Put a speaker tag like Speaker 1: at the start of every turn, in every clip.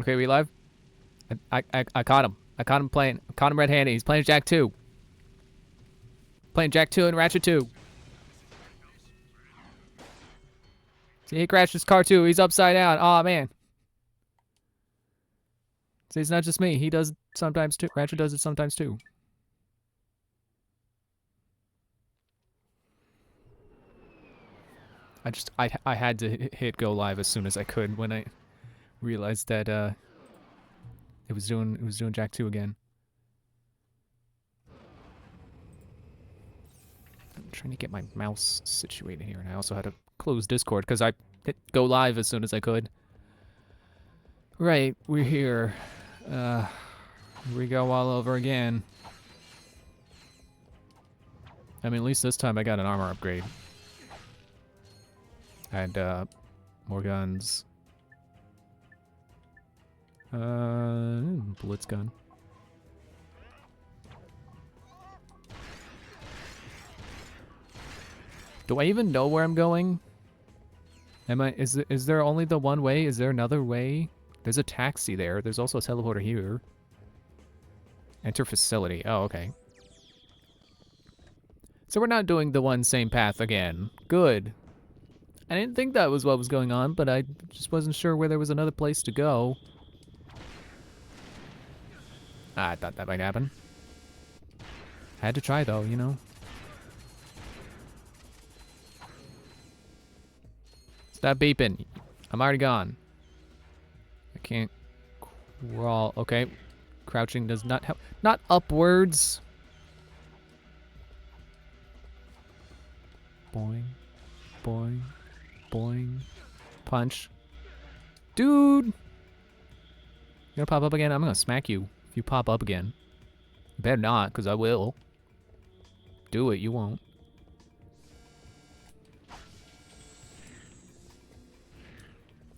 Speaker 1: Okay, we live? I caught him. I caught him playing. I caught him red-handed. He's playing Jak II. Playing Jak II and Ratchet 2. See, he crashed his car too. He's upside down. Aw, man. See, it's not just me. He does it sometimes too. Ratchet does it sometimes too. I had to hit go live as soon as I could when I realized that it was doing Jak II again. I'm trying to get my mouse situated here, and I also had to close Discord because I hit go live as soon as I could. Right, we're here. Here we go all over again. I mean, at least this time I got an armor upgrade. And more guns. Blitz gun. Do I even know where I'm going? Is there only the one way? Is there another way? There's a taxi there. There's also a teleporter here. Enter facility. Oh, okay. So we're not doing the one same path again. Good. I didn't think that was what was going on, but I just wasn't sure where there was another place to go. I thought that might happen. Had to try though, you know. Stop beeping. I'm already gone. I can't crawl. Okay. Crouching does not help. Not upwards. Boing. Boing. Boing. Punch. Dude! You gonna pop up again? I'm gonna smack you if you pop up again. You better not, because I will. Do it, you won't.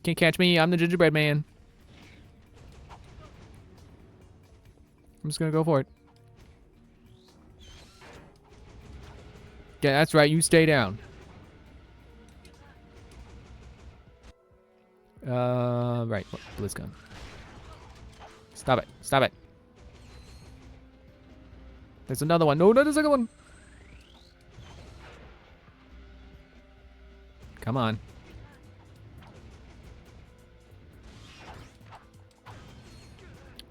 Speaker 1: Can't catch me, I'm the gingerbread man. I'm just gonna go for it. Yeah, that's right, you stay down. Right, Blitz gun. Stop it, stop it. There's another one. No, there's a second one. Come on.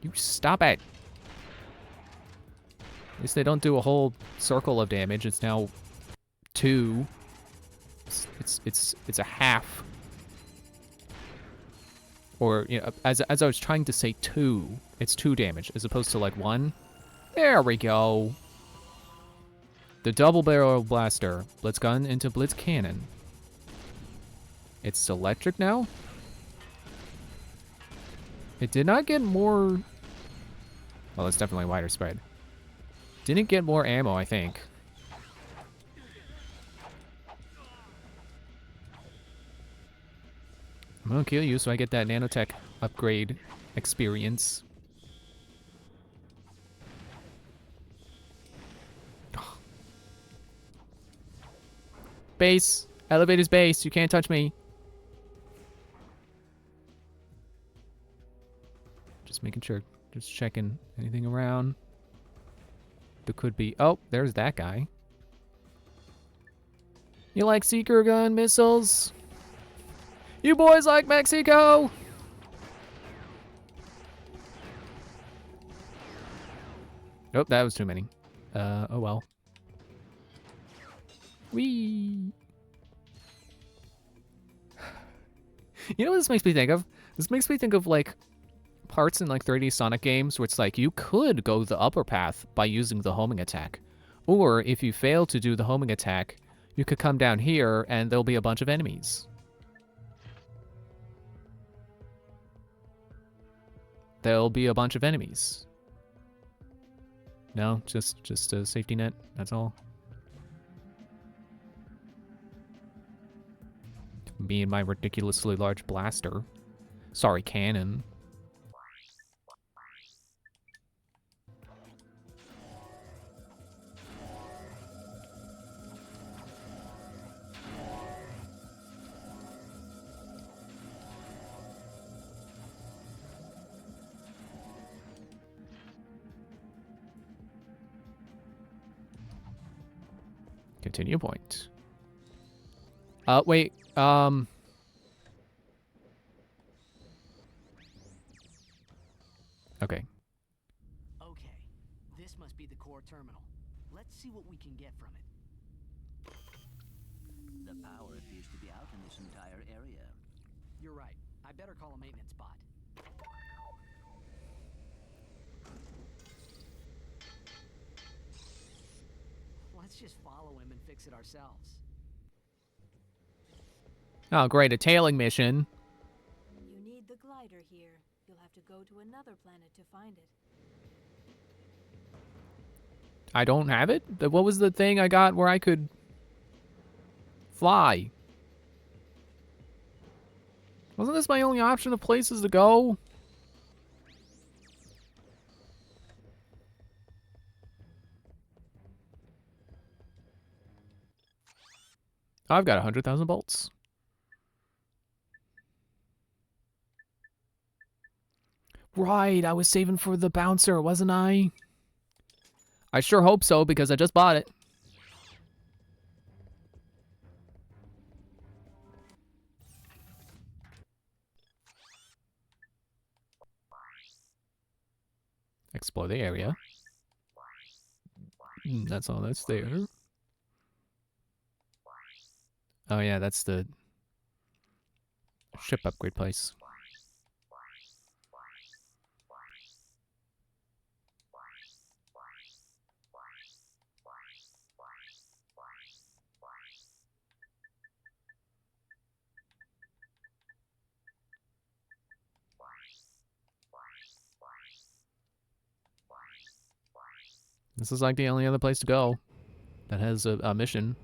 Speaker 1: You stop it. At least they don't do a whole circle of damage. It's now 2. It's a half. Or, you know, as I was trying to say 2, it's 2 damage as opposed to like 1. There we go. The double barrel blaster. Blitz gun into blitz cannon. It's electric now? It did not get more... Well, it's definitely wider spread. Didn't get more ammo, I think. I'm gonna kill you so I get that nanotech upgrade experience. Base! Elevator's base, you can't touch me. Just making sure. Just checking anything around. There could be... Oh, there's that guy. You like seeker gun missiles? You boys like Mexico? Oh, that was too many. Oh well. Whee! You know what this makes me think of? This makes me think of, like, parts in, like, 3D Sonic games where it's like, you could go the upper path by using the homing attack. Or, if you fail to do the homing attack, you could come down here and there'll be a bunch of enemies. There'll be a bunch of enemies. No, just a safety net, that's all. Me and my ridiculously large blaster. Sorry, cannon. Continue point. Wait. Okay.
Speaker 2: Okay, this must be the core terminal. Let's see what we can get from it.
Speaker 3: The power appears to be out in this entire area.
Speaker 2: You're right. I better call a maintenance bot. Let's just follow him and fix it ourselves.
Speaker 1: Oh, great. A tailing mission.
Speaker 4: You need the glider here. You'll have to go to another planet to find it.
Speaker 1: I don't have it? What was the thing I got where I could fly? Wasn't this my only option of places to go? I've got 100,000 bolts. Right, I was saving for the bouncer, wasn't I? I sure hope so, because I just bought it. Explore the area. That's all that's there. Oh yeah, that's the ship upgrade place. This is like the only other place to go that has a mission.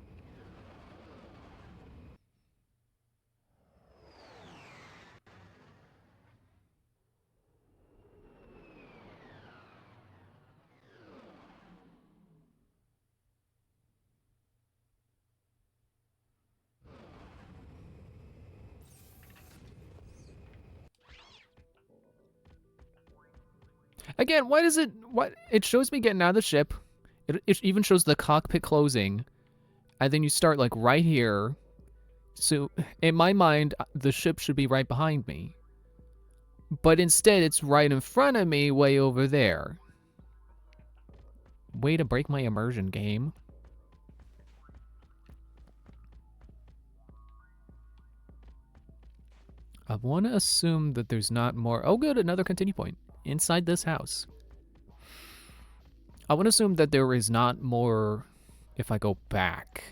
Speaker 1: Again, why does it... What? It shows me getting out of the ship. It even shows the cockpit closing. And then you start, like, right here. So, in my mind, the ship should be right behind me. But instead, it's right in front of me, way over there. Way to break my immersion, game. I want to assume that there's not more... Oh, good, another continue point. Inside this house. I want to assume that there is not more if I go back.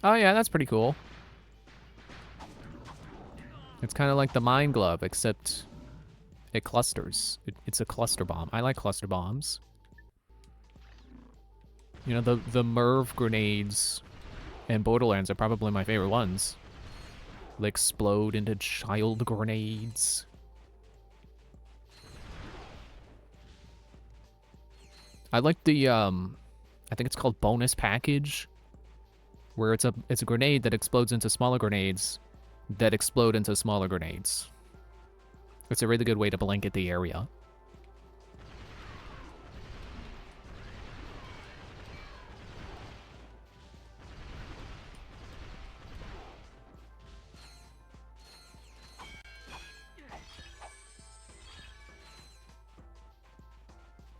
Speaker 1: Oh yeah, that's pretty cool. It's kind of like the mine glove, except it clusters. It's a cluster bomb. I like cluster bombs. You know, the Merv grenades and Borderlands are probably my favorite ones. They explode into child grenades. I like the I think it's called bonus package, where it's a grenade that explodes into smaller grenades that explode into smaller grenades. It's a really good way to blanket the area.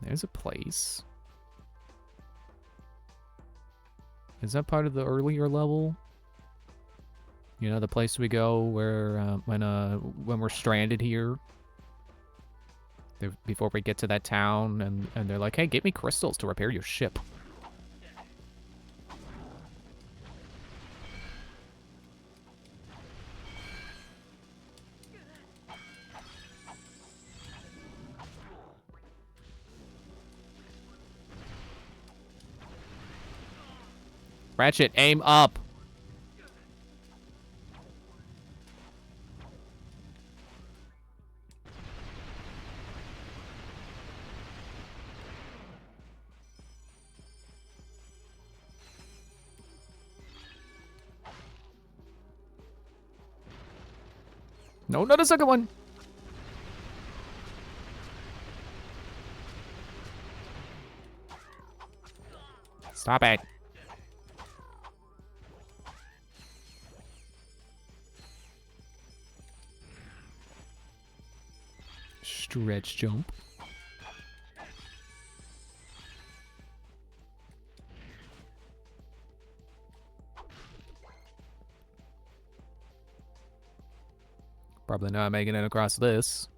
Speaker 1: There's a place. Is that part of the earlier level? You know, the place we go where when we're stranded here. Before we get to that town, and they're like, hey, get me crystals to repair your ship. Ratchet, aim up. No, not a second one. Stop it. Stretch jump. Probably not making it across this.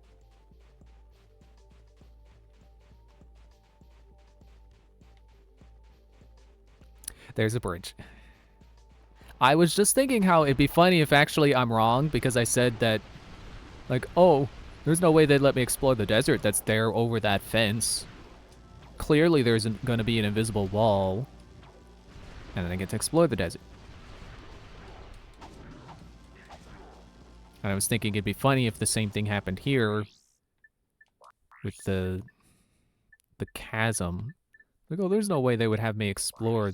Speaker 1: There's a bridge. I was just thinking how it'd be funny if actually I'm wrong, because I said that, like, oh, there's no way they'd let me explore the desert that's there over that fence. Clearly there's going to be an invisible wall. And then I get to explore the desert. And I was thinking it'd be funny if the same thing happened here with the chasm. Like, oh, there's no way they would have me explore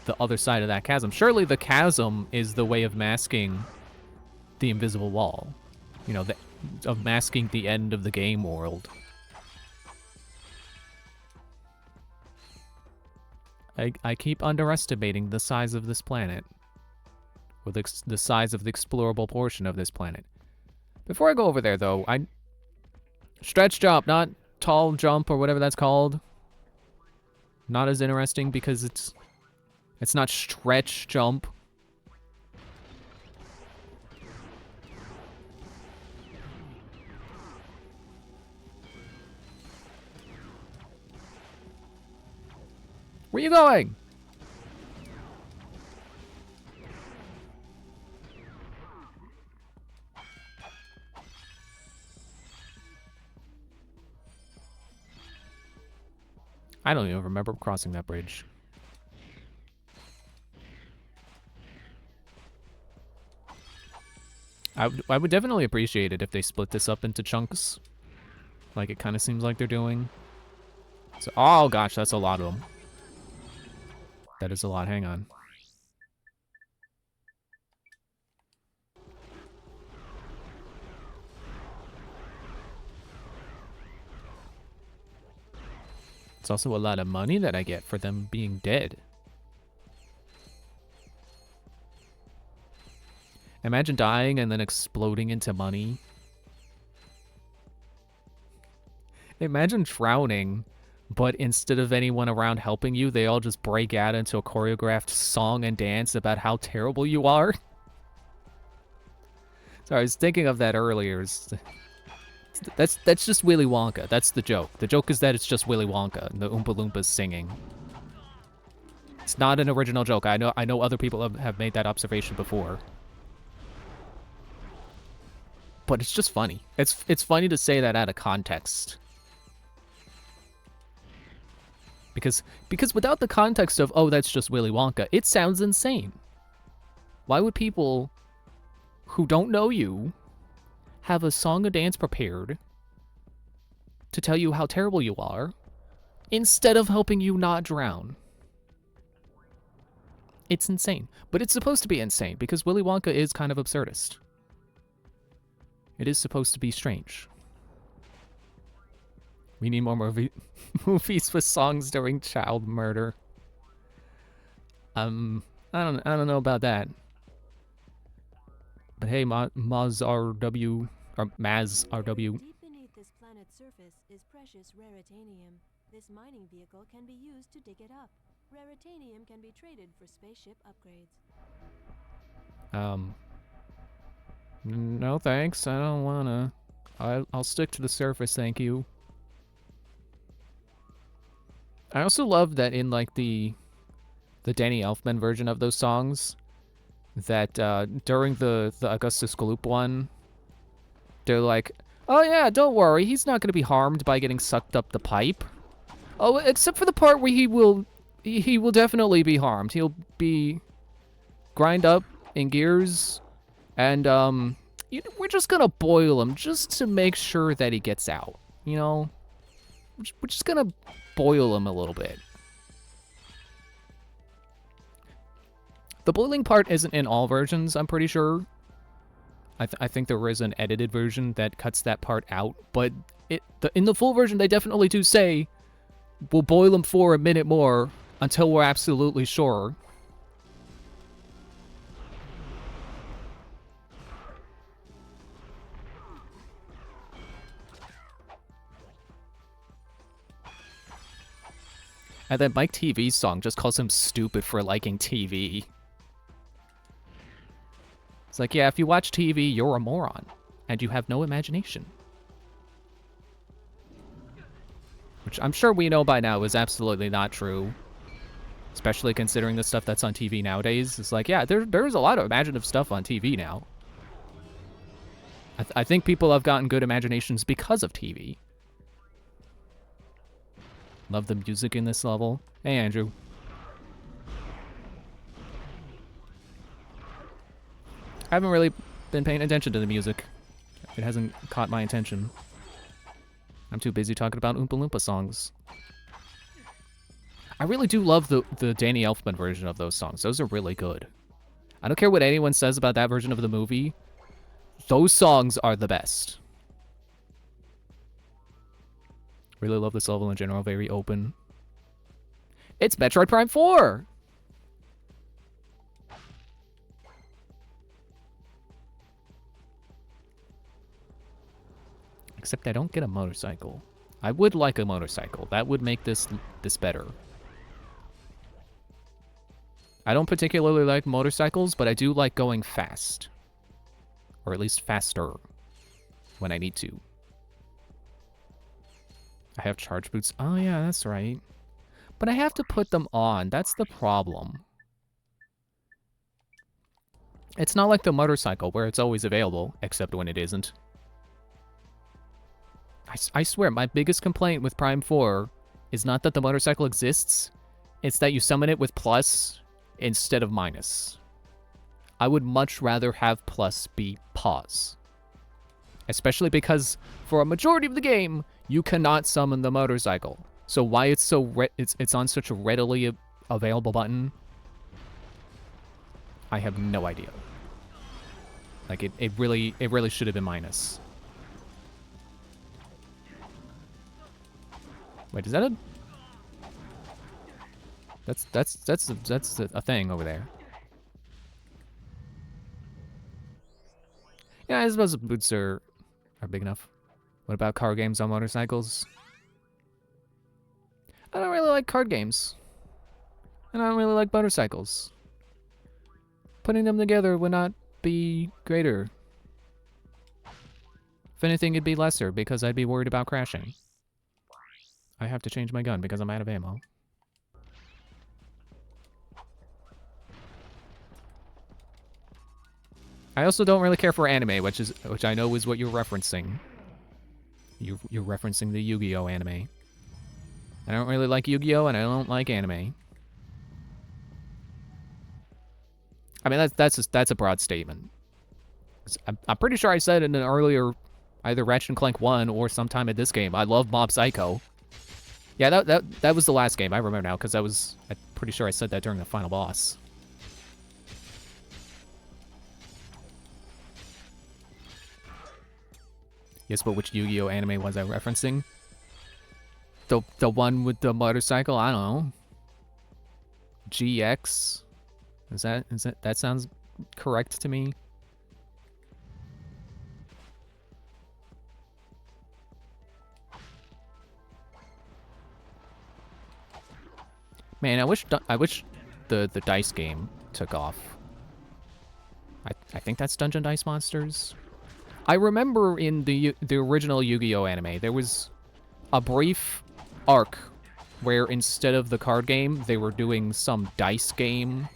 Speaker 1: the other side of that chasm. Surely the chasm is the way of masking the invisible wall. You know, of masking the end of the game world. I keep underestimating the size of this planet. Or the size of the explorable portion of this planet. Before I go over there, though, stretch jump, not tall jump or whatever that's called. Not as interesting because it's not stretch jump. Where you going? I don't even remember crossing that bridge. I would definitely appreciate it if they split this up into chunks. Like it kind of seems like they're doing. So, oh gosh, that's a lot of them. That is a lot, hang on. It's also a lot of money that I get for them being dead. Imagine dying and then exploding into money. Imagine drowning, but instead of anyone around helping you, they all just break out into a choreographed song and dance about how terrible you are. Sorry, I was thinking of that earlier. That's just Willy Wonka. That's the joke. The joke is that it's just Willy Wonka and the Oompa Loompas singing. It's not an original joke. I know other people have made that observation before. But it's just funny. It's funny to say that out of context. Because without the context of, oh, that's just Willy Wonka, it sounds insane. Why would people who don't know you have a song and dance prepared to tell you how terrible you are instead of helping you not drown? It's insane. But it's supposed to be insane because Willy Wonka is kind of absurdist. It is supposed to be strange. We need more movies with songs during child murder. I don't know about that. But hey, Maz RW or Maz RW.
Speaker 4: Deep beneath this planet's surface is precious raritanium. This mining vehicle can be used to dig it up. Raritanium can be traded for spaceship upgrades.
Speaker 1: No thanks. I don't wanna. I'll stick to the surface, thank you. I also love that in like the Danny Elfman version of those songs, that during the Augustus Gloop one, they're like, oh yeah, don't worry, he's not gonna be harmed by getting sucked up the pipe. Oh, except for the part where he will definitely be harmed. He'll be grind up in gears. And, we're just gonna boil him just to make sure that he gets out, you know? We're just gonna boil him a little bit. The boiling part isn't in all versions, I'm pretty sure. I think there is an edited version that cuts that part out, but in the full version, they definitely do say, we'll boil him for a minute more until we're absolutely sure. And then Mike TV's song just calls him stupid for liking TV. It's like, yeah, if you watch TV, you're a moron. And you have no imagination. Which I'm sure we know by now is absolutely not true. Especially considering the stuff that's on TV nowadays. It's like, yeah, there's a lot of imaginative stuff on TV now. I think people have gotten good imaginations because of TV. Love the music in this level. Hey, Andrew. I haven't really been paying attention to the music. It hasn't caught my attention. I'm too busy talking about Oompa Loompa songs. I really do love the Danny Elfman version of those songs. Those are really good. I don't care what anyone says about that version of the movie. Those songs are the best. Really love this level in general. Very open. It's Metroid Prime 4! Except I don't get a motorcycle. I would like a motorcycle. That would make this better. I don't particularly like motorcycles, but I do like going fast. Or at least faster. When I need to. I have charge boots. Oh yeah, that's right. But I have to put them on. That's the problem. It's not like the motorcycle where it's always available, except when it isn't. I swear, my biggest complaint with Prime 4 is not that the motorcycle exists, it's that you summon it with plus instead of minus. I would much rather have plus be pause. Especially because, for a majority of the game, you cannot summon the motorcycle. So why it's so it's on such a readily available button, I have no idea. Like, it really should have been minus. Wait, is that a... That's a thing over there. Yeah, I suppose the boots are big enough. What about card games on motorcycles? I don't really like card games. And I don't really like motorcycles. Putting them together would not be greater. If anything, it'd be lesser, because I'd be worried about crashing. I have to change my gun because I'm out of ammo. I also don't really care for anime, which I know is what you're referencing. You're referencing the Yu-Gi-Oh anime. I don't really like Yu-Gi-Oh and I don't like anime. I mean, that's a broad statement. I'm pretty sure I said in an earlier, either Ratchet & Clank 1 or sometime in this game, I love Mob Psycho. Yeah, that was the last game. I remember now, because I'm pretty sure I said that during the final boss. Yes, but which Yu-Gi-Oh anime was I referencing? The one with the motorcycle? I don't know. GX? That sounds correct to me. Man, I wish the dice game took off. I think that's Dungeon Dice Monsters. I remember in the original Yu-Gi-Oh anime, there was a brief arc where instead of the card game, they were doing some dice game.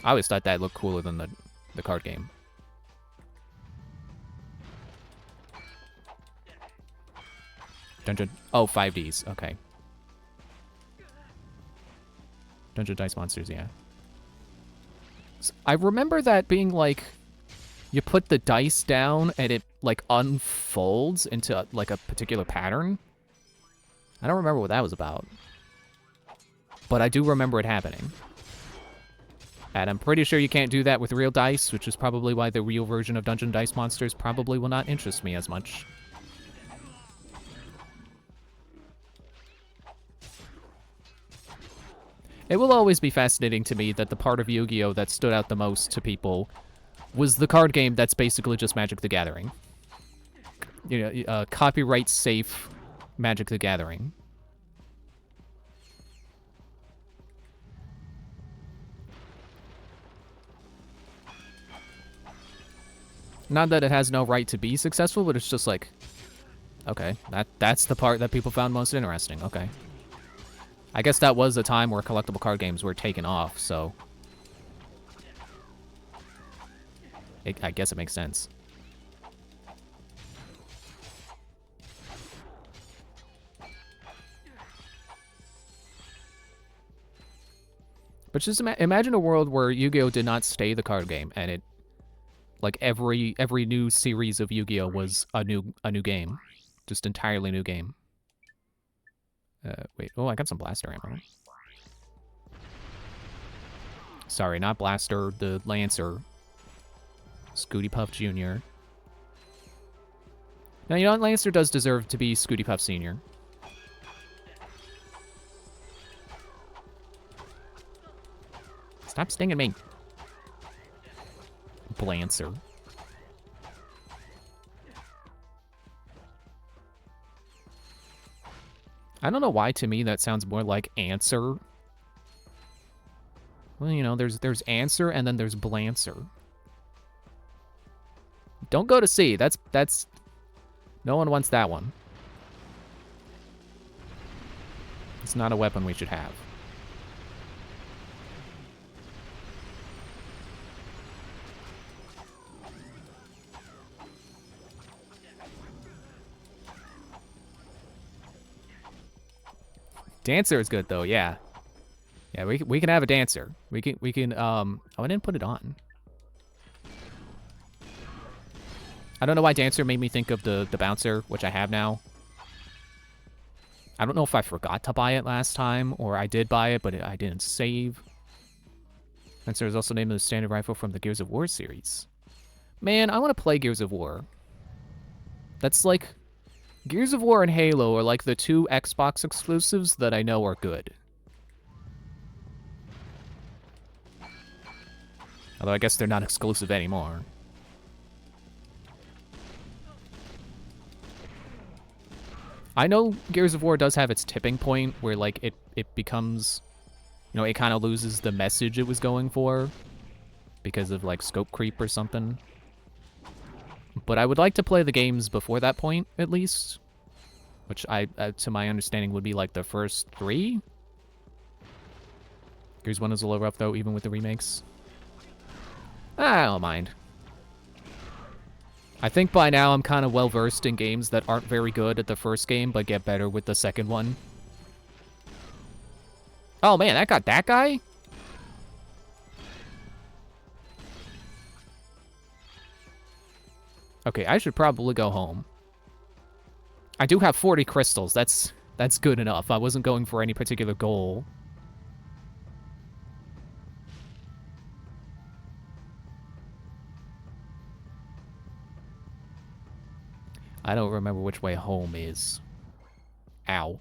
Speaker 1: I always thought that looked cooler than the card game. Oh, 5Ds, okay. Dungeon Dice Monsters, yeah. So I remember that being like, you put the dice down and it like unfolds into like a particular pattern. I don't remember what that was about. But I do remember it happening. And I'm pretty sure you can't do that with real dice, which is probably why the real version of Dungeon Dice Monsters probably will not interest me as much. It will always be fascinating to me that the part of Yu-Gi-Oh! That stood out the most to people was the card game that's basically just Magic the Gathering. You know, copyright safe Magic the Gathering. Not that it has no right to be successful, but it's just like, okay, that's the part that people found most interesting. Okay. I guess that was a time where collectible card games were taken off, so I guess it makes sense. But just imagine a world where Yu-Gi-Oh! Did not stay the card game, and it, like, every new series of Yu-Gi-Oh! Was a new game. Just entirely new game. Wait. Oh, I got some blaster ammo. Sorry, not blaster, the Lancer. Scooty Puff Jr. Now, you know, Lancer does deserve to be Scooty Puff Sr. Stop stinging me. Blancer. I don't know why to me that sounds more like answer. Well, you know, there's answer and then there's Blancer. Don't go to C. That's no one wants that one. It's not a weapon we should have. Dancer is good though, yeah. Yeah, we can have a dancer. We can oh, I didn't put it on. I don't know why dancer made me think of the bouncer, which I have now. I don't know if I forgot to buy it last time or I did buy it, but I didn't save. Dancer is also named the standard rifle from the Gears of War series. Man, I want to play Gears of War. That's like Gears of War and Halo are like the two Xbox exclusives that I know are good. Although I guess they're not exclusive anymore. I know Gears of War does have its tipping point where like it becomes, you know, it kind of loses the message it was going for because of like scope creep or something. But I would like to play the games before that point, at least. Which, to my understanding, would be like the first 3. Gears 1 is a little rough, though, even with the remakes. I don't mind. I think by now I'm kind of well-versed in games that aren't very good at the first game, but get better with the second one. Oh, man, that got that guy? Okay, I should probably go home. I do have 40 crystals. That's good enough. I wasn't going for any particular goal. I don't remember which way home is. Ow.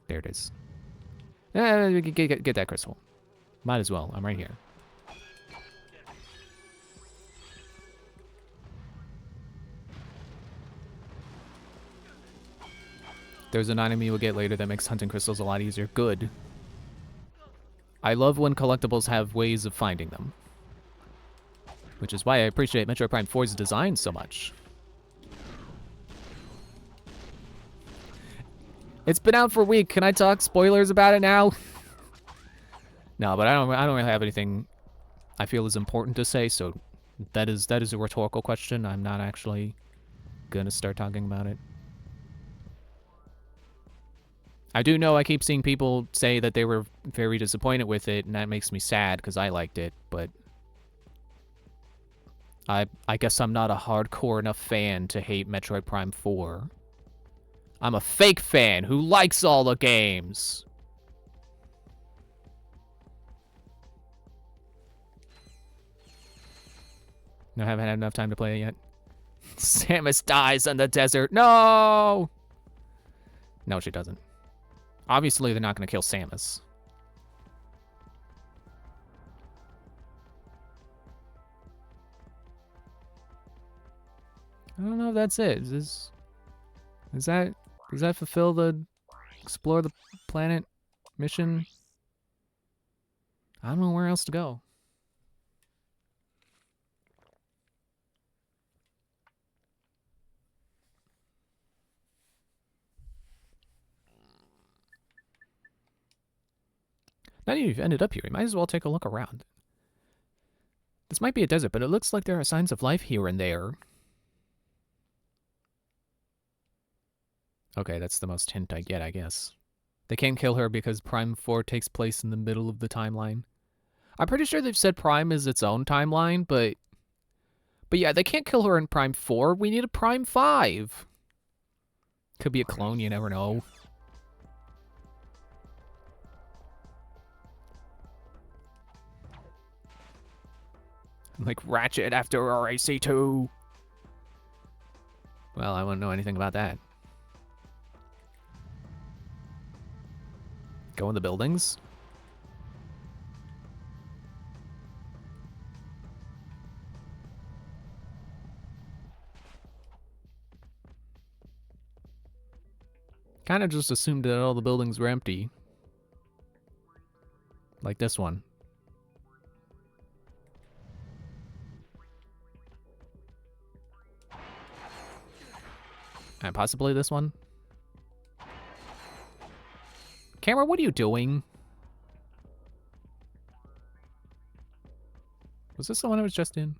Speaker 1: There it is. Get that crystal. Might as well. I'm right here. There's an item you will get later that makes hunting crystals a lot easier. Good. I love when collectibles have ways of finding them. Which is why I appreciate Metroid Prime 4's design so much. It's been out for a week. Can I talk spoilers about it now? No, but I don't really have anything I feel is important to say, so that is a rhetorical question. I'm not actually gonna start talking about it. I do know I keep seeing people say that they were very disappointed with it, and that makes me sad because I liked it, but I guess I'm not a hardcore enough fan to hate Metroid Prime 4. I'm a fake fan who likes all the games. No, I haven't had enough time to play it yet. Samus dies in the desert. No! No, she doesn't. Obviously, they're not going to kill Samus. I don't know if that's it. Does that fulfill the explore the planet mission? I don't know where else to go. Now that you've ended up here, you might as well take a look around. This might be a desert, but it looks like there are signs of life here and there. Okay, that's the most hint I get, I guess. They can't kill her because Prime 4 takes place in the middle of the timeline. I'm pretty sure they've said Prime is its own timeline, but yeah, they can't kill her in Prime 4. We need a Prime 5. Could be a clone, you never know. Like Ratchet after RAC2. Well, I wouldn't know anything about that. Go in the buildings? Kind of just assumed that all the buildings were empty. Like this one. And possibly this one. Camera, what are you doing? Was this the one I was just in?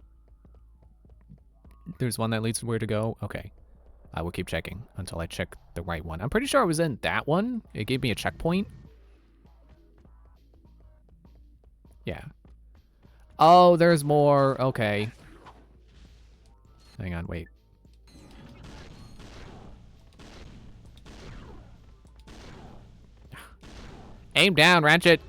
Speaker 1: There's one that leads to where to go? Okay. I will keep checking until I check the right one. I'm pretty sure I was in that one. It gave me a checkpoint. Yeah. Oh, there's more. Okay. Hang on, wait. Aim down, Ratchet.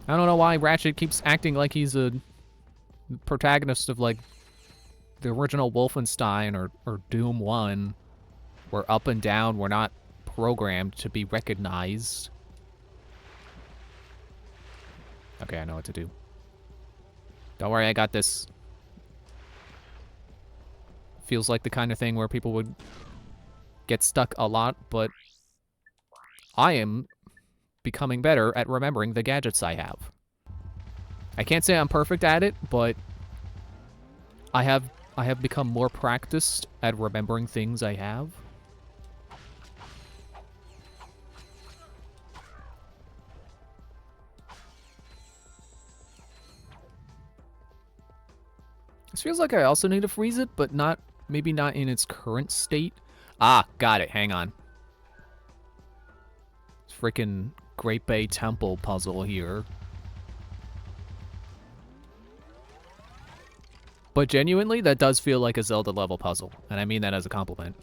Speaker 1: I don't know why Ratchet keeps acting like he's a protagonist of, like, the original Wolfenstein or Doom 1, where up and down were not programmed to be recognized. Okay, I know what to do. Don't worry, I got this. Feels like the kind of thing where people would get stuck a lot, but I am becoming better at remembering the gadgets I have. I can't say I'm perfect at it, but I have become more practiced at remembering things I have. This feels like I also need to freeze it, but maybe not in its current state. Ah, got it. Hang on. Freaking Great Bay Temple puzzle here. But genuinely, that does feel like a Zelda level puzzle, and I mean that as a compliment.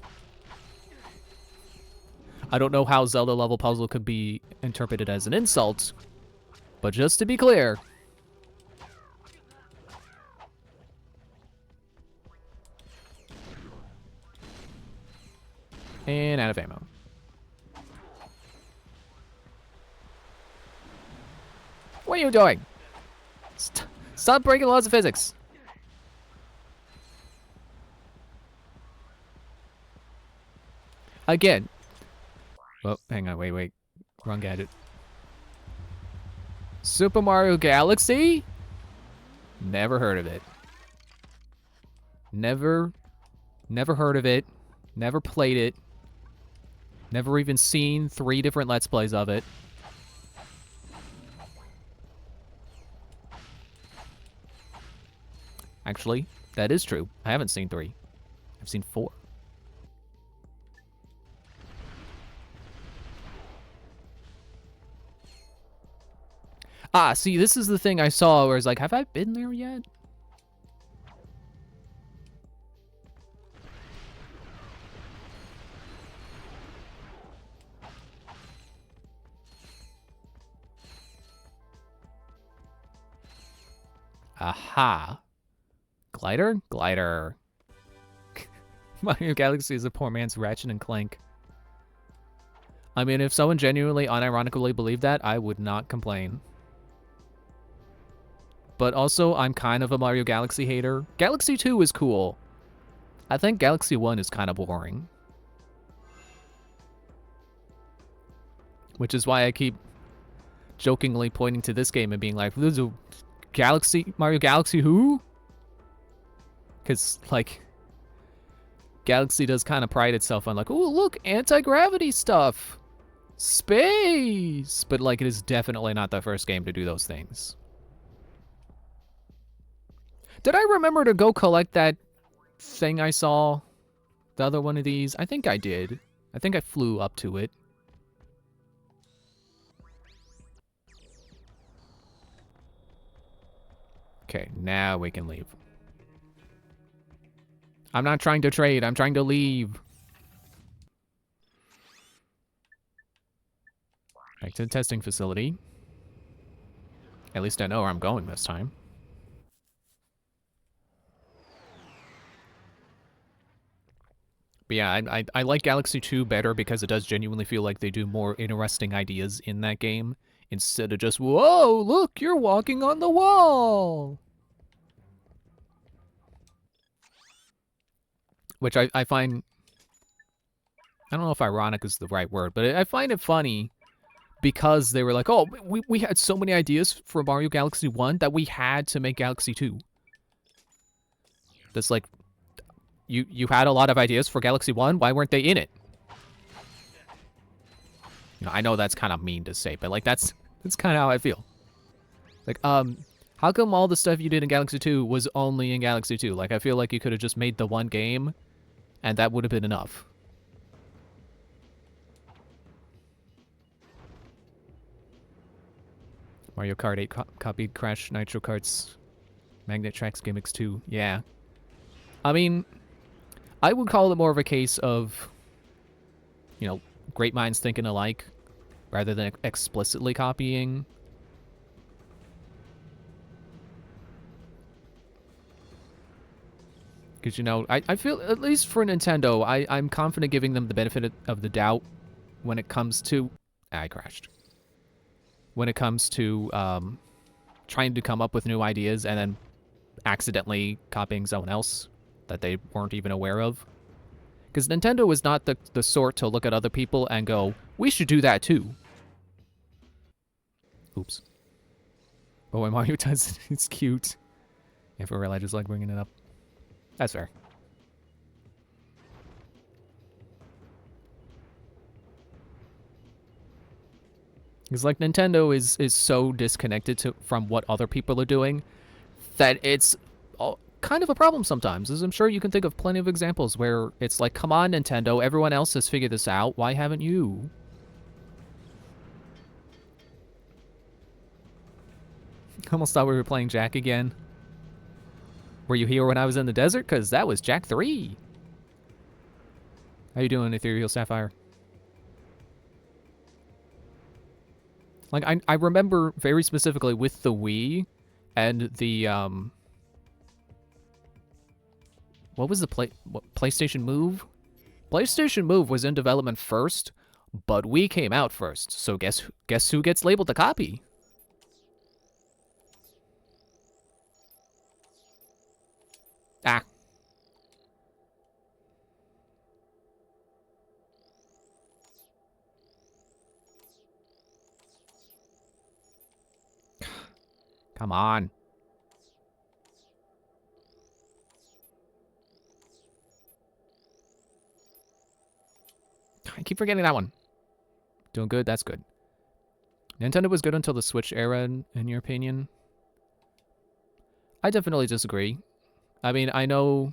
Speaker 1: I don't know how Zelda level puzzle could be interpreted as an insult, but just to be clear. And out of ammo. What are you doing? Stop breaking laws of physics. Again. Well, hang on, wait. Wrong gadget. Super Mario Galaxy? Never heard of it. Never heard of it. Never played it. Never even seen 3 different Let's Plays of it. Actually, that is true. I haven't seen 3. I've seen 4. Ah, see, this is the thing I saw where it's like, have I been there yet? Aha. Glider? Glider. Mario Galaxy is a poor man's Ratchet and Clank. I mean, if someone genuinely, unironically believed that, I would not complain. But also, I'm kind of a Mario Galaxy hater. Galaxy 2 is cool. I think Galaxy 1 is kind of boring. Which is why I keep jokingly pointing to this game and being like, "This is a Mario Galaxy who?" Because, like, Galaxy does kind of pride itself on, like, "Oh, look, anti-gravity stuff. Space!" But, like, it is definitely not the first game to do those things. Did I remember to go collect that thing I saw? The other one of these? I think I did. I think I flew up to it. Okay, now we can leave. I'm not trying to trade, I'm trying to leave. Back to the testing facility. At least I know where I'm going this time. But yeah, I like Galaxy 2 better because it does genuinely feel like they do more interesting ideas in that game. Instead of just, whoa, look, you're walking on the wall. Which I find, I don't know if ironic is the right word, but I find it funny because they were like, oh, we had so many ideas for Mario Galaxy 1 that we had to make Galaxy 2. That's like, you had a lot of ideas for Galaxy 1, why weren't they in it? You know, I know that's kind of mean to say, but like that's kind of how I feel. Like, how come all the stuff you did in Galaxy 2 was only in Galaxy 2? Like, I feel like you could have just made the one game, and that would have been enough. Mario Kart 8 copied Crash Nitro Kart's Magnet Tracks gimmicks too. Yeah. I mean, I would call it more of a case of, you know, great minds thinking alike rather than explicitly copying. Because, you know, I feel, at least for Nintendo, I'm confident giving them the benefit of the doubt when it comes to... I crashed. When it comes to trying to come up with new ideas and then accidentally copying someone else that they weren't even aware of. Because Nintendo is not the sort to look at other people and go, we should do that too. Oops. But when Mario does it, it's cute. Yeah, for real, I just like bringing it up. That's fair. Because, like, Nintendo is so disconnected from what other people are doing that it's kind of a problem sometimes. As I'm sure you can think of plenty of examples where it's like, come on, Nintendo, everyone else has figured this out. Why haven't you? Almost thought we were playing Jak again. Were you here when I was in the desert? Because that was Jak III. How you doing, Ethereal Sapphire? Like, I remember very specifically with the Wii and the, what was the PlayStation Move? PlayStation Move was in development first, but Wii came out first. So guess who gets labeled the copy? Ah. Come on. I keep forgetting that one. Doing good, that's good. Nintendo was good until the Switch era, in your opinion? I definitely disagree. I mean, I know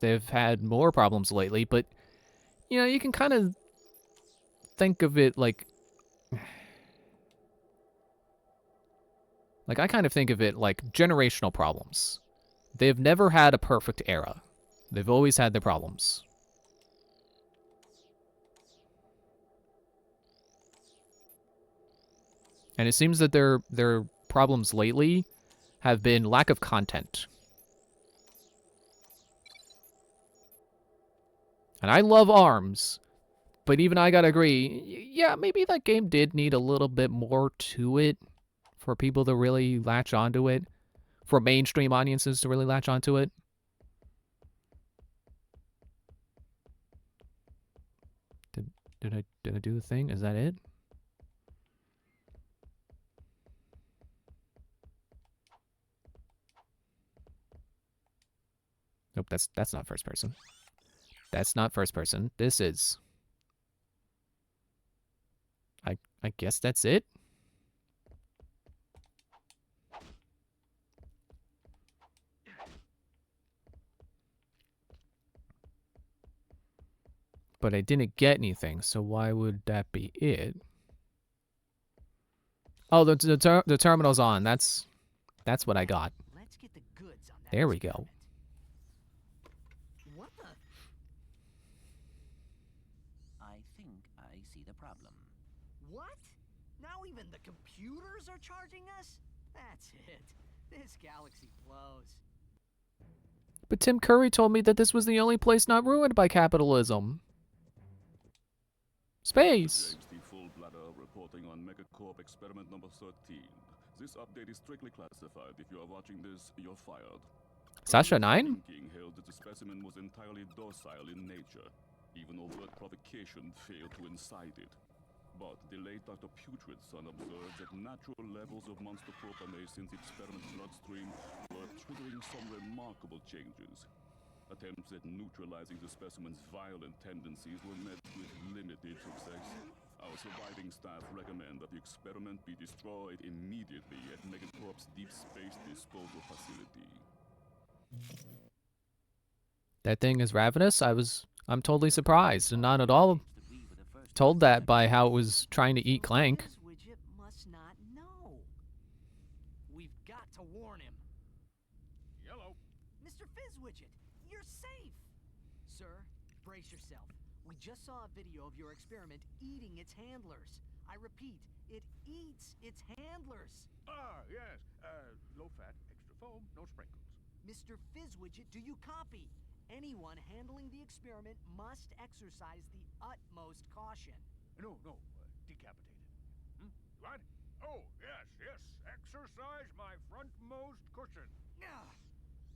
Speaker 1: they've had more problems lately, but, you know, you can kind of think of it like... Like, I kind of think of it like generational problems. They've never had a perfect era. They've always had their problems. And it seems that their problems lately have been lack of content. And I love ARMS, but even I gotta agree, yeah, maybe that game did need a little bit more to it for people to really latch onto it, for mainstream audiences to really latch onto it. Did I do the thing? Is that it? Nope, that's not first person. That's not first person. This is. I guess that's it. But I didn't get anything, so why would that be it? Oh, the terminal's on. That's what I got.
Speaker 2: Let's get the goods on that.
Speaker 1: There we go.
Speaker 2: What the?
Speaker 3: I think I see the problem.
Speaker 2: What? Now even the computers are charging us? That's it. This galaxy blows.
Speaker 1: But Tim Curry told me that this was the only place not ruined by capitalism. Space.
Speaker 5: Jak II full bladder reporting on Megacorp experiment number 13. This update is strictly classified. If you are watching this, you're fired.
Speaker 1: Sasha 9?
Speaker 5: King held that the specimen was entirely docile in nature. Even overt provocation failed to incite it. But the late Dr. Putrid's son observed that natural levels of monster propanase in the experiment's bloodstream were triggering some remarkable changes. Attempts at neutralizing the specimen's violent tendencies were met with limited success. Our surviving staff recommend that the experiment be destroyed immediately at Megacorp's deep space disposal facility.
Speaker 1: That thing is ravenous? I'm totally surprised and not at all
Speaker 3: That we were the first
Speaker 1: told that by how it was trying to eat Clank.
Speaker 2: This widget must not know. We've got to warn him.
Speaker 5: Yellow.
Speaker 2: Mr. Fizzwidget, you're safe. Sir, brace yourself. We just saw a video of your experiment eating its handlers. I repeat, it eats its handlers.
Speaker 6: Ah, yes. Low fat, extra foam, no sprinkles.
Speaker 2: Mr. Fizzwidget, do you copy? Anyone handling the experiment must exercise the utmost caution.
Speaker 6: No, decapitated. What? Oh, yes. Exercise my frontmost cushion.
Speaker 2: Ah,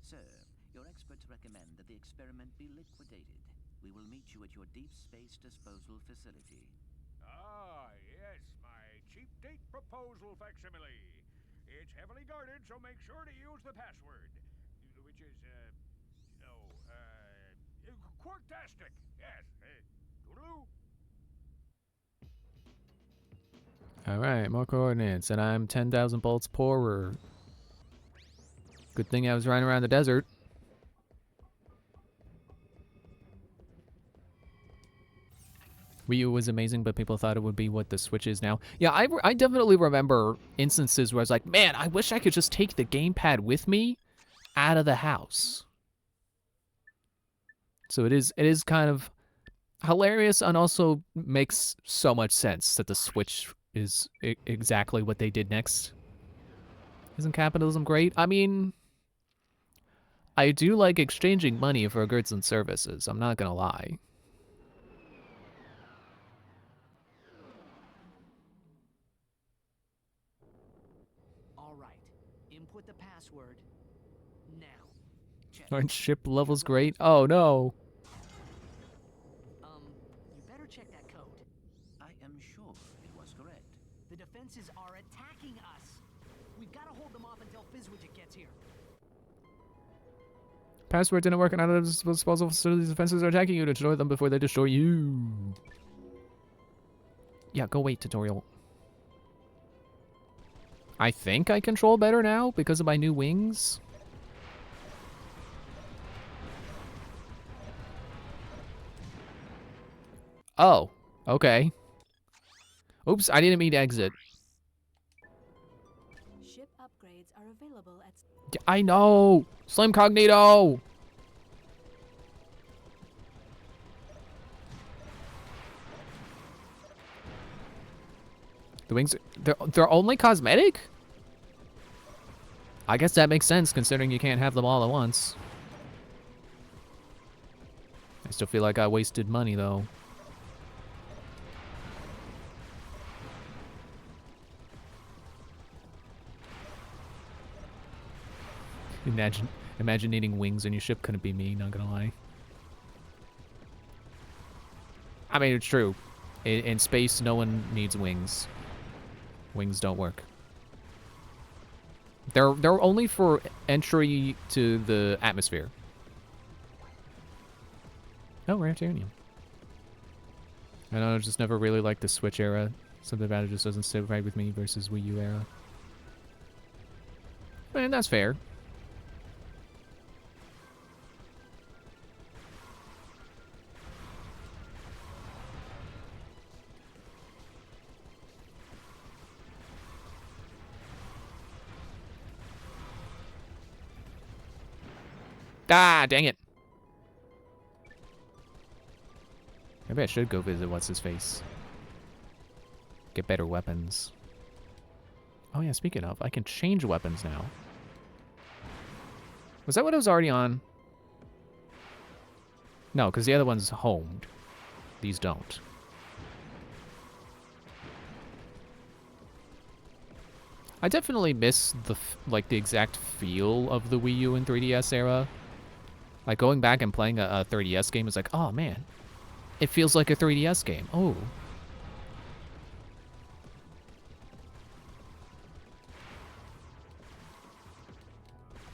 Speaker 3: Sir, your experts recommend that the experiment be liquidated. We will meet you at your deep space disposal facility.
Speaker 6: Ah, yes, my cheap date proposal facsimile. It's heavily guarded, so make sure to use the password, which is, Quartastic. Yes, toodaloo.
Speaker 1: Alright, more coordinates, and I'm 10,000 bolts poorer. Good thing I was running around the desert. Wii U was amazing, but people thought it would be what the Switch is now. Yeah, I definitely remember instances where I was like, man, I wish I could just take the gamepad with me out of the house. So it is kind of hilarious and also makes so much sense that the Switch is exactly what they did next. Isn't capitalism great? I mean, I do like exchanging money for goods and services. I'm not gonna lie.
Speaker 2: all right. Input the password now.
Speaker 1: Aren't ship levels great? Oh no.
Speaker 2: You better check that code.
Speaker 3: I am sure it was correct.
Speaker 2: The defenses are attacking us. We've got to hold them off until Fizzwidget gets here.
Speaker 1: Password didn't work and out of the disposal facilities. Defenses are attacking you to destroy them before they destroy you. Yeah, go wait, tutorial. I think I control better now because of my new wings. Oh, okay. Oops, I didn't mean to exit.
Speaker 4: Ship upgrades are available at
Speaker 1: I know! Slim Cognito! The wings, they're only cosmetic? I guess that makes sense considering you can't have them all at once. I still feel like I wasted money, though. Imagine needing wings on your ship. Couldn't be me, not gonna lie. I mean, it's true. In space, no one needs wings. Wings don't work. They're only for entry to the atmosphere. Oh, rare titanium. I know, I just never really liked the Switch era. Something about it just doesn't sit right with me versus Wii U era. I mean, that's fair. Ah, dang it. Maybe I should go visit What's-His-Face. Get better weapons. Oh yeah, speaking of, I can change weapons now. Was that what I was already on? No, because the other one's homed. These don't. I definitely miss the the exact feel of the Wii U and 3DS era. Like going back and playing a 3DS game is like, oh man, it feels like a 3DS game. Oh.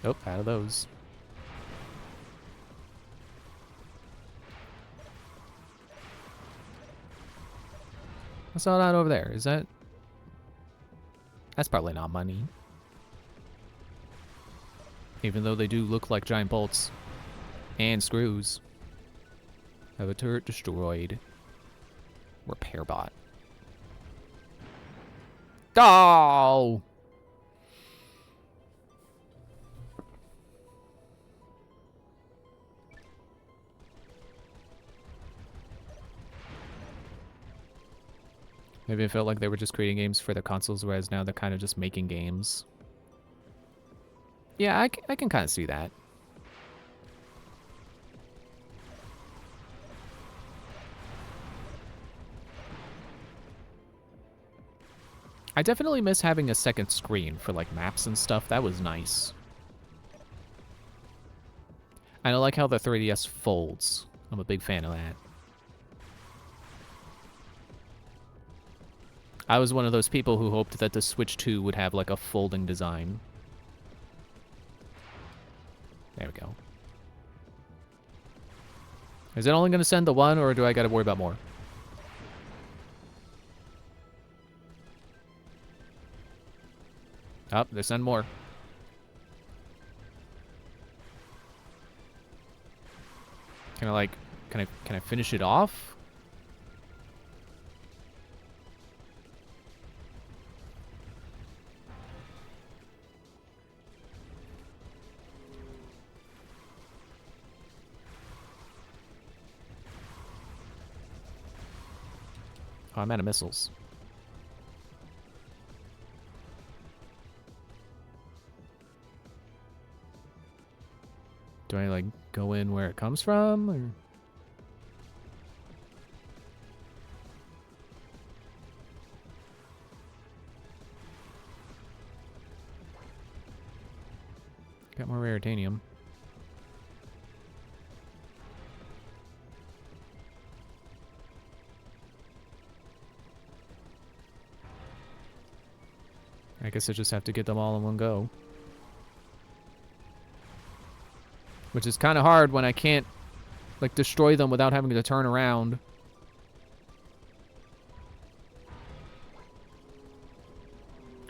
Speaker 1: Oh, out of those. I saw that over there. Is that... That's probably not money. Even though they do look like giant bolts. And screws. Have a turret destroyed. Repair bot. Oh! Maybe it felt like they were just creating games for their consoles, whereas now they're kind of just making games. Yeah, I can kind of see that. I definitely miss having a second screen for like maps and stuff. That was nice. And I like how the 3DS folds. I'm a big fan of that. I was one of those people who hoped that the Switch 2 would have like a folding design. There we go. Is it only going to send the one, or do I got to worry about more? Oh, they send more. Can I like, can I finish it off? Oh, I'm out of missiles. Do I, like, go in where it comes from, or...? Got more rare titanium. I guess I just have to get them all in one go. Which is kind of hard when I can't, like, destroy them without having to turn around.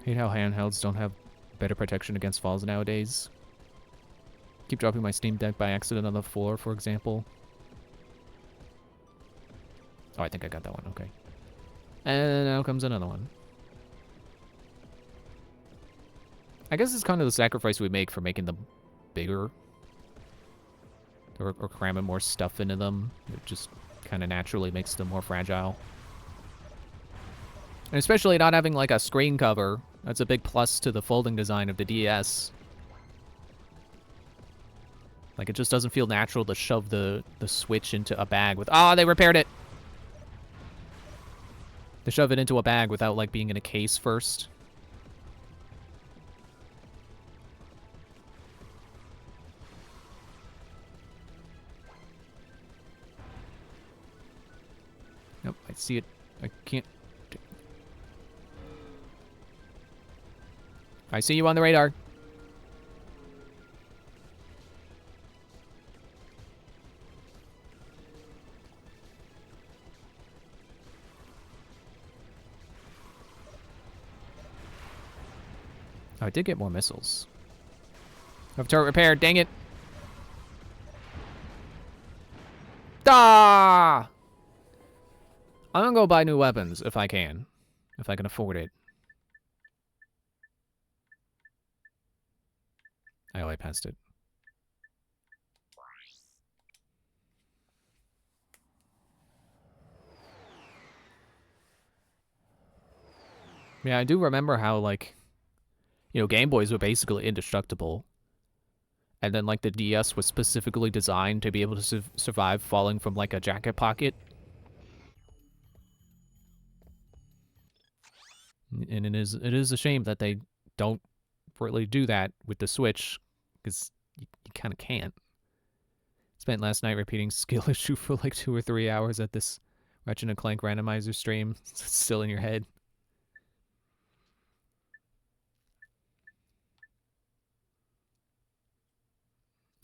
Speaker 1: Hate how handhelds don't have better protection against falls nowadays. Keep dropping my Steam Deck by accident on the floor, for example. Oh, I think I got that one. Okay. And now comes another one. I guess it's kind of the sacrifice we make for making them bigger. Or cramming more stuff into them. It just kind of naturally makes them more fragile. And especially not having like a screen cover. That's a big plus to the folding design of the DS. Like, it just doesn't feel natural to shove the Switch into a bag with... Ah, they repaired it! To shove it into a bag without, like, being in a case first. Nope, I see it. I can't... I see you on the radar. Oh, I did get more missiles. I have turret repair, dang it. Ah! I'm gonna go buy new weapons if I can. If I can afford it. I only passed it. Yeah, I do remember how, like, you know, Game Boys were basically indestructible. And then, like, the DS was specifically designed to be able to survive falling from, like, a jacket pocket. And it is a shame that they don't really do that with the Switch, because you kind of can't. Spent last night repeating skill issue for like 2 or 3 hours at this Ratchet and Clank randomizer stream. It's still in your head.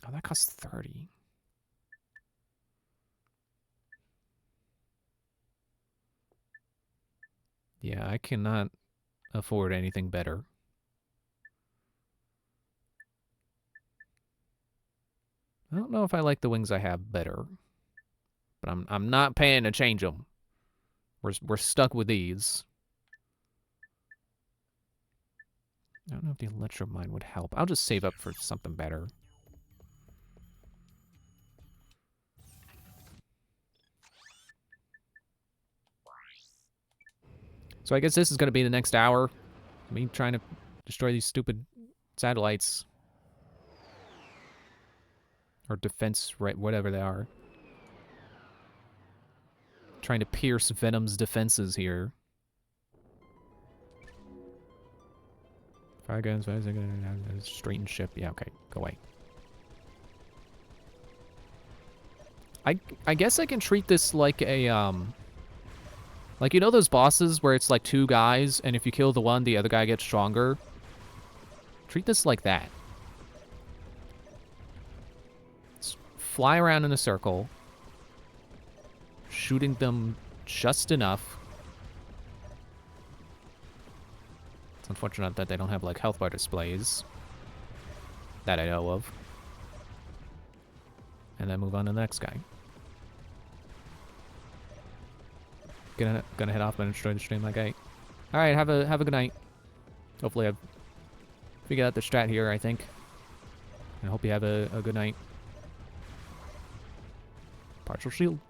Speaker 1: Oh, that costs 30. Yeah, I cannot afford anything better. I don't know if I like the wings I have better, but I'm not paying to change them. We're stuck with these. I don't know if the Electromine would help. I'll just save up for something better. So I guess this is going to be the next hour. Me trying to destroy these stupid satellites. Or defense, right, whatever they are. Trying to pierce Venom's defenses here. Fire guns, straighten ship. Yeah, okay, go away. I guess I can treat this like a, like, you know those bosses where it's like 2 guys, and if you kill the one, the other guy gets stronger? Treat this like that. Just fly around in a circle, shooting them just enough. It's unfortunate that they don't have, like, health bar displays. That I know of. And then move on to the next guy. Gonna head off and destroy the stream like I... Alright, have a good night. Hopefully I've figured out the strat here, I think. And I hope you have a good night. Partial shield.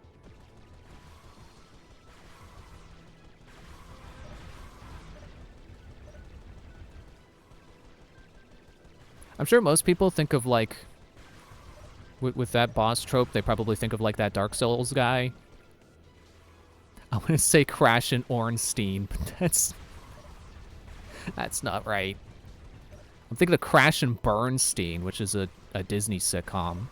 Speaker 1: I'm sure most people think of, like... With that boss trope, they probably think of, like, that Dark Souls guy. I want to say Crash and Ornstein, but that's not right. I'm thinking of Crash and Bernstein, which is a Disney sitcom.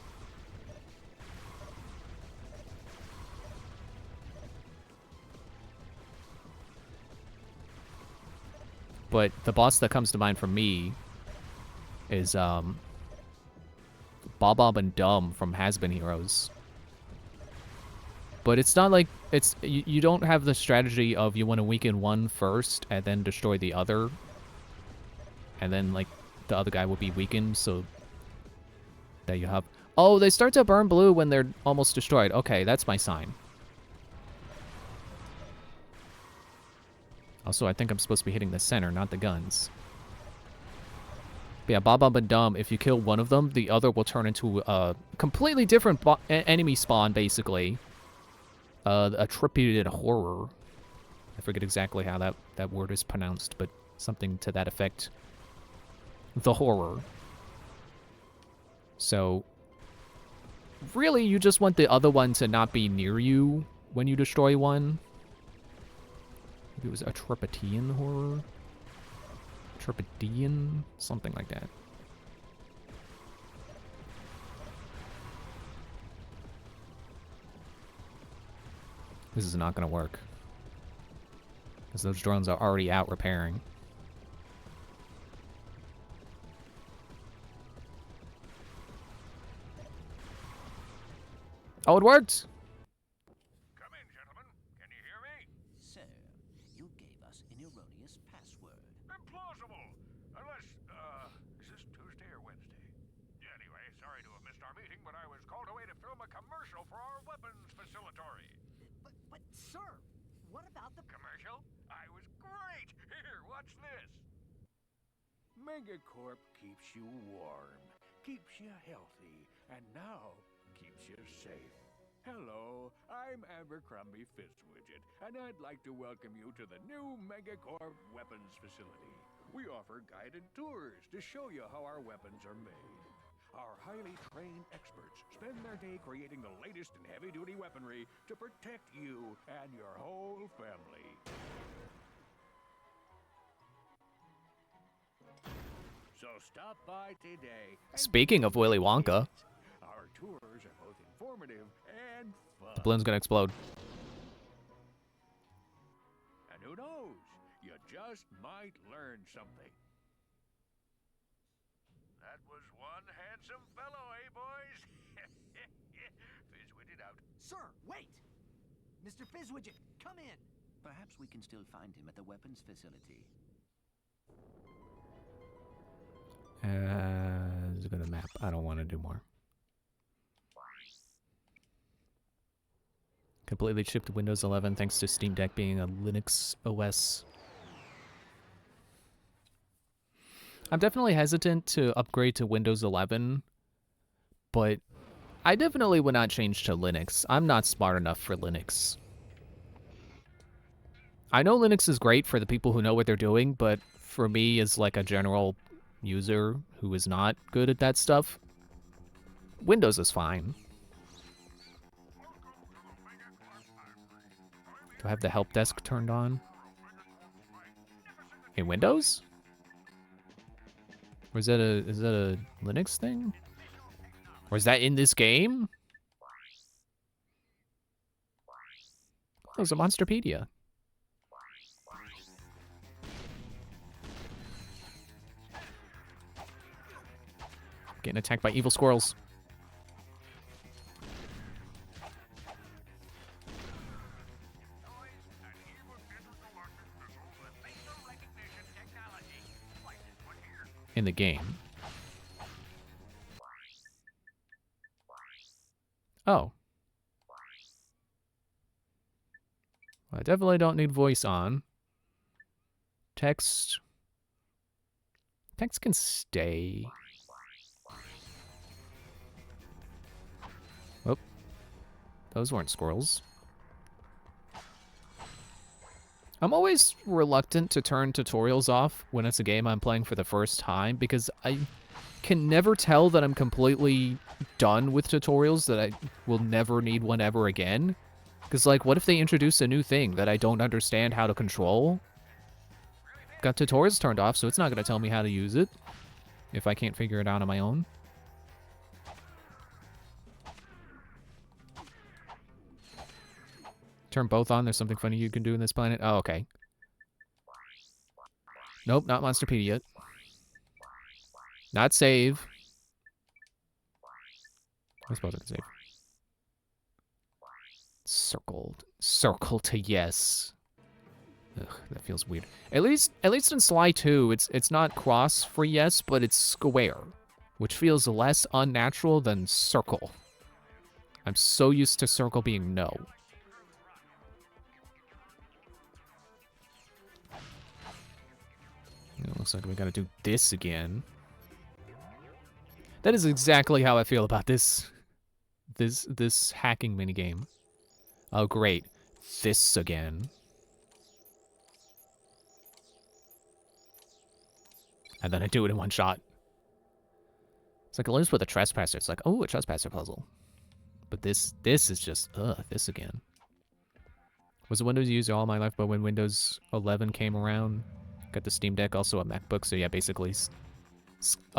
Speaker 1: But the boss that comes to mind for me is Bob Bob and Dumb from Has-Been Heroes. But it's not like it's you don't have the strategy of you want to weaken one first and then destroy the other. And then, like, the other guy will be weakened, so that you have... Oh, they start to burn blue when they're almost destroyed. Okay, that's my sign. Also, I think I'm supposed to be hitting the center, not the guns. But yeah, Bob Bob and Dumb, if you kill one of them, the other will turn into a completely different enemy spawn, basically. A triputed horror. I forget exactly how that word is pronounced, but something to that effect. The horror. So, really, you just want the other one to not be near you when you destroy one. Maybe it was a Tripitian horror? Tripitian? Something like that. This is not going to work. Because those drones are already out repairing. Oh, it worked!
Speaker 6: Come in, gentlemen. Can you hear me?
Speaker 3: Sir, you gave us an erroneous password.
Speaker 6: Implausible! Unless, is this Tuesday or Wednesday? Anyway, sorry to have missed our meeting, but I was called away to film a commercial for our weapons facility.
Speaker 2: But, sir, what about the...
Speaker 6: Commercial? I was great! Here, watch this. Megacorp keeps you warm, keeps you healthy, and now keeps you safe. Hello, I'm Abercrombie Fitzwidget, and I'd like to welcome you to the new Megacorp weapons facility. We offer guided tours to show you how our weapons are made. Our highly trained experts spend their day creating the latest in heavy-duty weaponry to protect you and your whole family. So stop by today. and
Speaker 1: Speaking of Willy Wonka,
Speaker 6: Our tours are both informative and fun.
Speaker 1: the balloon's gonna explode.
Speaker 6: And who knows? You just might learn something. That was one handsome fellow, eh, boys? Fizzwitted out.
Speaker 2: Sir, wait! Mr. Fizzwidget, come in!
Speaker 3: Perhaps we can still find him at the weapons facility.
Speaker 1: Let's go to map. I don't want to do more. Completely shipped to Windows 11 thanks to Steam Deck being a Linux OS. I'm definitely hesitant to upgrade to Windows 11, but I definitely would not change to Linux. I'm not smart enough for Linux. I know Linux is great for the people who know what they're doing, but for me as like a general user who is not good at that stuff, Windows is fine. Do I have the help desk turned on? In Windows? Or is that a Linux thing? Or is that in this game? Oh, it's a Monsterpedia. Getting attacked by evil squirrels. In the game. Oh. Well, I definitely don't need voice on. Text. Text can stay. Oh. Those weren't squirrels. I'm always reluctant to turn tutorials off when it's a game I'm playing for the first time because I can never tell that I'm completely done with tutorials, that I will never need one ever again. Because, like, what if they introduce a new thing that I don't understand how to control? Got tutorials turned off, so it's not going to tell me how to use it if I can't figure it out on my own. Turn both on. There's something funny you can do in this planet. Oh, okay. Nope, not Monsterpedia. Not save. I suppose I can save. Circled. Circle to yes. Ugh, that feels weird. At least in Sly 2, it's not cross for yes, but it's square, which feels less unnatural than circle. I'm so used to circle being no. It looks like we gotta do this again. That is exactly how I feel about this hacking minigame. Oh, great. This again. And then I do it in one shot. It's like at least with a trespasser. It's like, oh, a trespasser puzzle. But this is just, this again. Was a Windows user all my life, but when Windows 11 came around, got the Steam Deck, also a MacBook, so yeah, basically,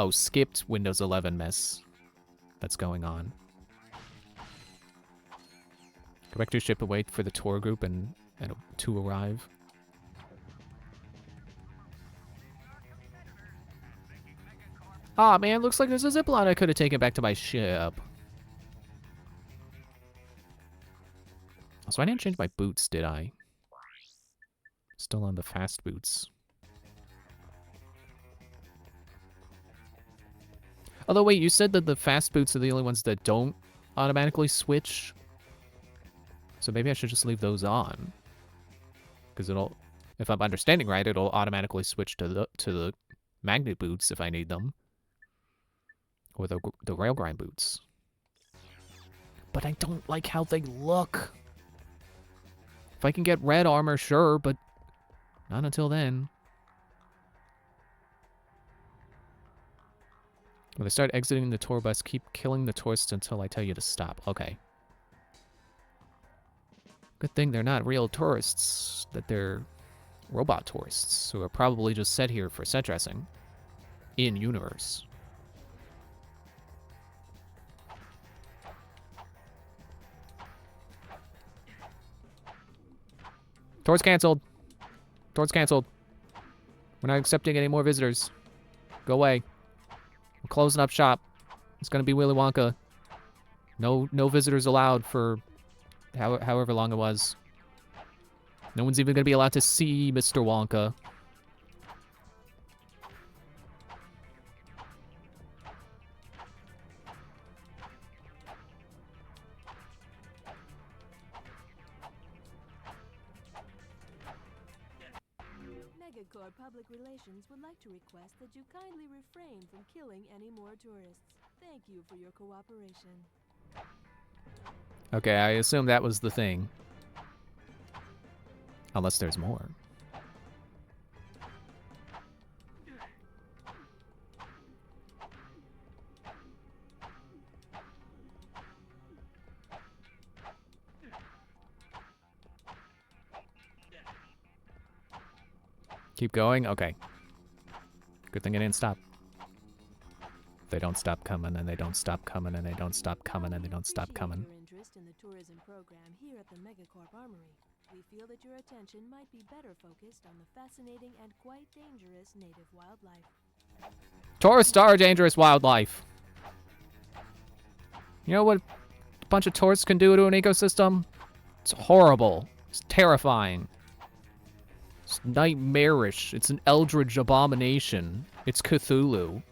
Speaker 1: skipped Windows 11 mess that's going on. Go back to ship and wait for the tour group and to arrive. Ah, man, looks like there's a zipline I could have taken back to my ship. So I didn't change my boots, did I? Still on the fast boots. Although, wait, you said that the fast boots are the only ones that don't automatically switch? So maybe I should just leave those on. Because it'll, if I'm understanding right, it'll automatically switch to the magnet boots if I need them. Or the railgrind boots. But I don't like how they look. If I can get red armor, sure, but not until then. When they start exiting the tour bus, keep killing the tourists until I tell you to stop. Okay. Good thing they're not real tourists, that they're robot tourists, who are probably just set here for set dressing. In-universe. Tour's canceled. Tour's canceled. We're not accepting any more visitors. Go away. We're closing up shop. It's gonna be Willy Wonka. No visitors allowed for however long it was. No one's even gonna be allowed to see Mr. Wonka.
Speaker 4: Megacorp Public Relations would like to request that you kindly refrain from killing any more tourists. Thank you for your cooperation.
Speaker 1: Okay, I assume that was the thing. Unless there's more. Keep going? Okay. Good thing I didn't stop. They don't stop coming, and they don't stop coming, and they don't stop coming, and they don't stop coming.
Speaker 4: Your interest in the tourism program here at the Megacorp Armory. We feel that your attention might be better focused on the fascinating and quite dangerous native wildlife.
Speaker 1: Tourists are dangerous wildlife. You know what a bunch of tourists can do to an ecosystem? It's horrible. It's terrifying. It's nightmarish. It's an eldritch abomination. It's Cthulhu.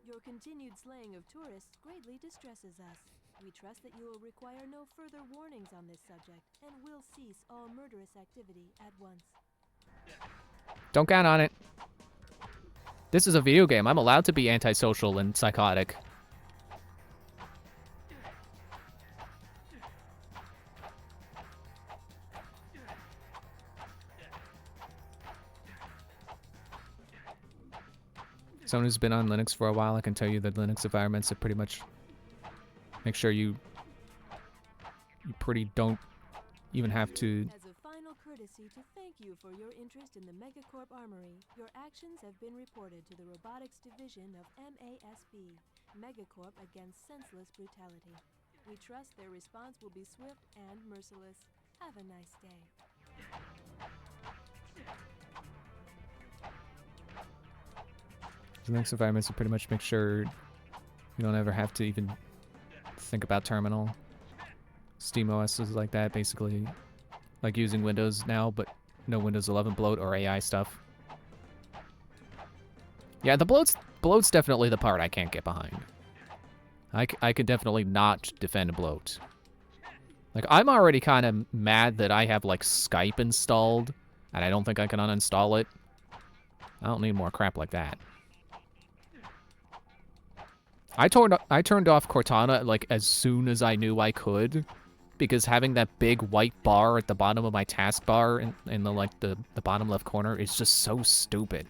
Speaker 4: Your continued slaying of tourists greatly distresses us. We trust that you will require no further warnings on this subject and will cease all murderous activity at once.
Speaker 1: Don't count on it. This is a video game. I'm allowed to be antisocial and psychotic. Someone who's been on Linux for a while, I can tell you that Linux environments are pretty much make sure you pretty don't even have to.
Speaker 4: As a final courtesy to thank you for your interest in the Megacorp Armory, your actions have been reported to the Robotics Division of MASB, Megacorp Against Senseless Brutality. We trust their response will be swift and merciless. Have a nice day.
Speaker 1: Linux environments will pretty much make sure you don't ever have to even think about terminal. SteamOS is like that, basically. Like using Windows now, but no Windows 11 bloat or AI stuff. Yeah, the bloat's definitely the part I can't get behind. I could definitely not defend bloat. Like, I'm already kind of mad that I have, like, Skype installed, and I don't think I can uninstall it. I don't need more crap like that. I turned off Cortana, like, as soon as I knew I could, because having that big white bar at the bottom of my taskbar in the like the bottom left corner is just so stupid.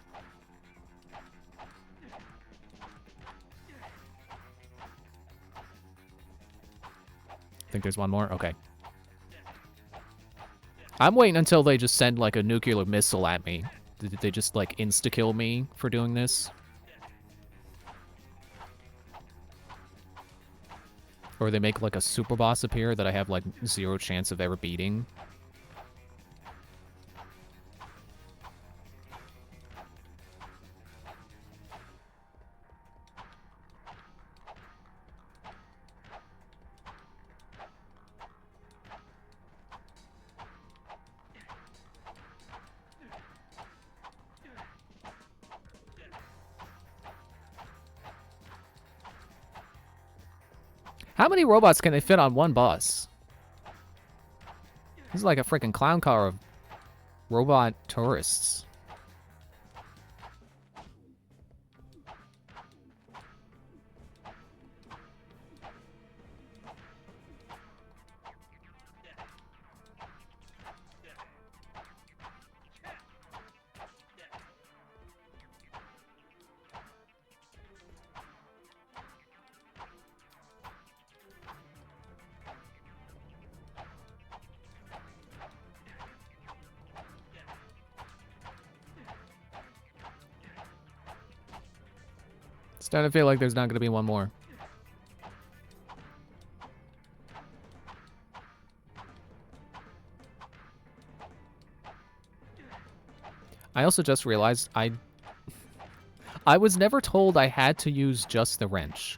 Speaker 1: I think there's one more. Okay. I'm waiting until they just send like a nuclear missile at me. Did they just like insta-kill me for doing this? Or they make like a super boss appear that I have like 0 chance of ever beating. How many robots can they fit on one bus? This is like a freaking clown car of robot tourists. Starting to feel like there's not going to be one more. I also just realized I was never told I had to use just the wrench.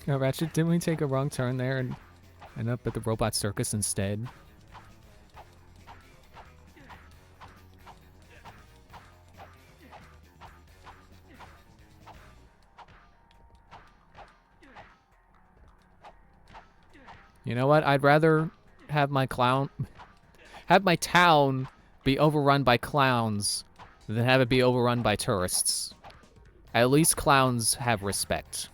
Speaker 1: Oh, Ratchet, didn't we take a wrong turn there and end up at the robot circus instead? You know what? I'd rather have my town be overrun by clowns than have it be overrun by tourists. At least clowns have respect.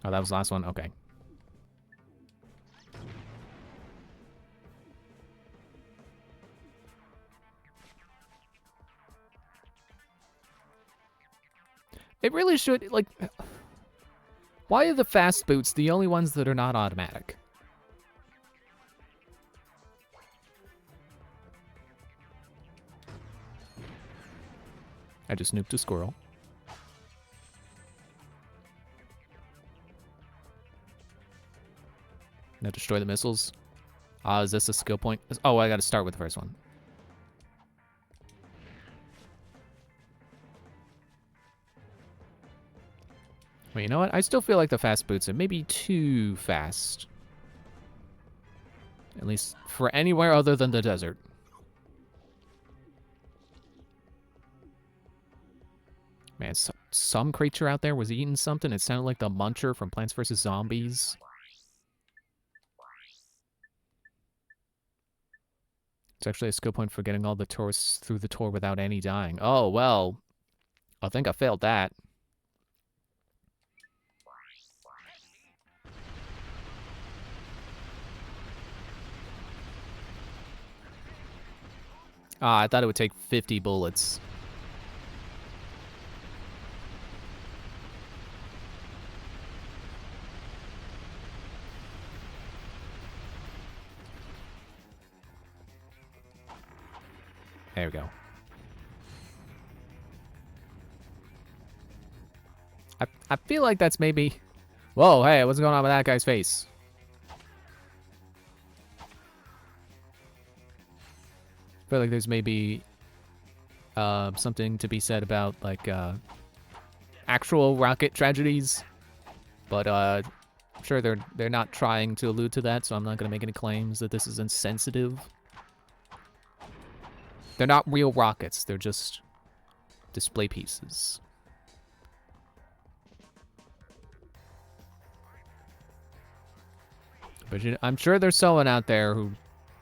Speaker 1: Oh, that was the last one? Okay. It really should, like... Why are the fast boots the only ones that are not automatic? I just nuked a squirrel. Now destroy the missiles. Is this a skill point? Oh, I gotta start with the first one. Wait, you know what? I still feel like the fast boots are maybe too fast. At least for anywhere other than the desert. Man, some creature out there was eating something. It sounded like the Muncher from Plants vs. Zombies. It's actually a skill point for getting all the tourists through the tour without any dying. Oh, well. I think I failed that. I thought it would take 50 bullets. There we go. I feel like that's maybe... Whoa, hey, what's going on with that guy's face? I feel like there's maybe something to be said about, like, actual rocket tragedies. But, I'm sure they're not trying to allude to that, so I'm not going to make any claims that this is insensitive. They're not real rockets. They're just display pieces. But I'm sure there's someone out there who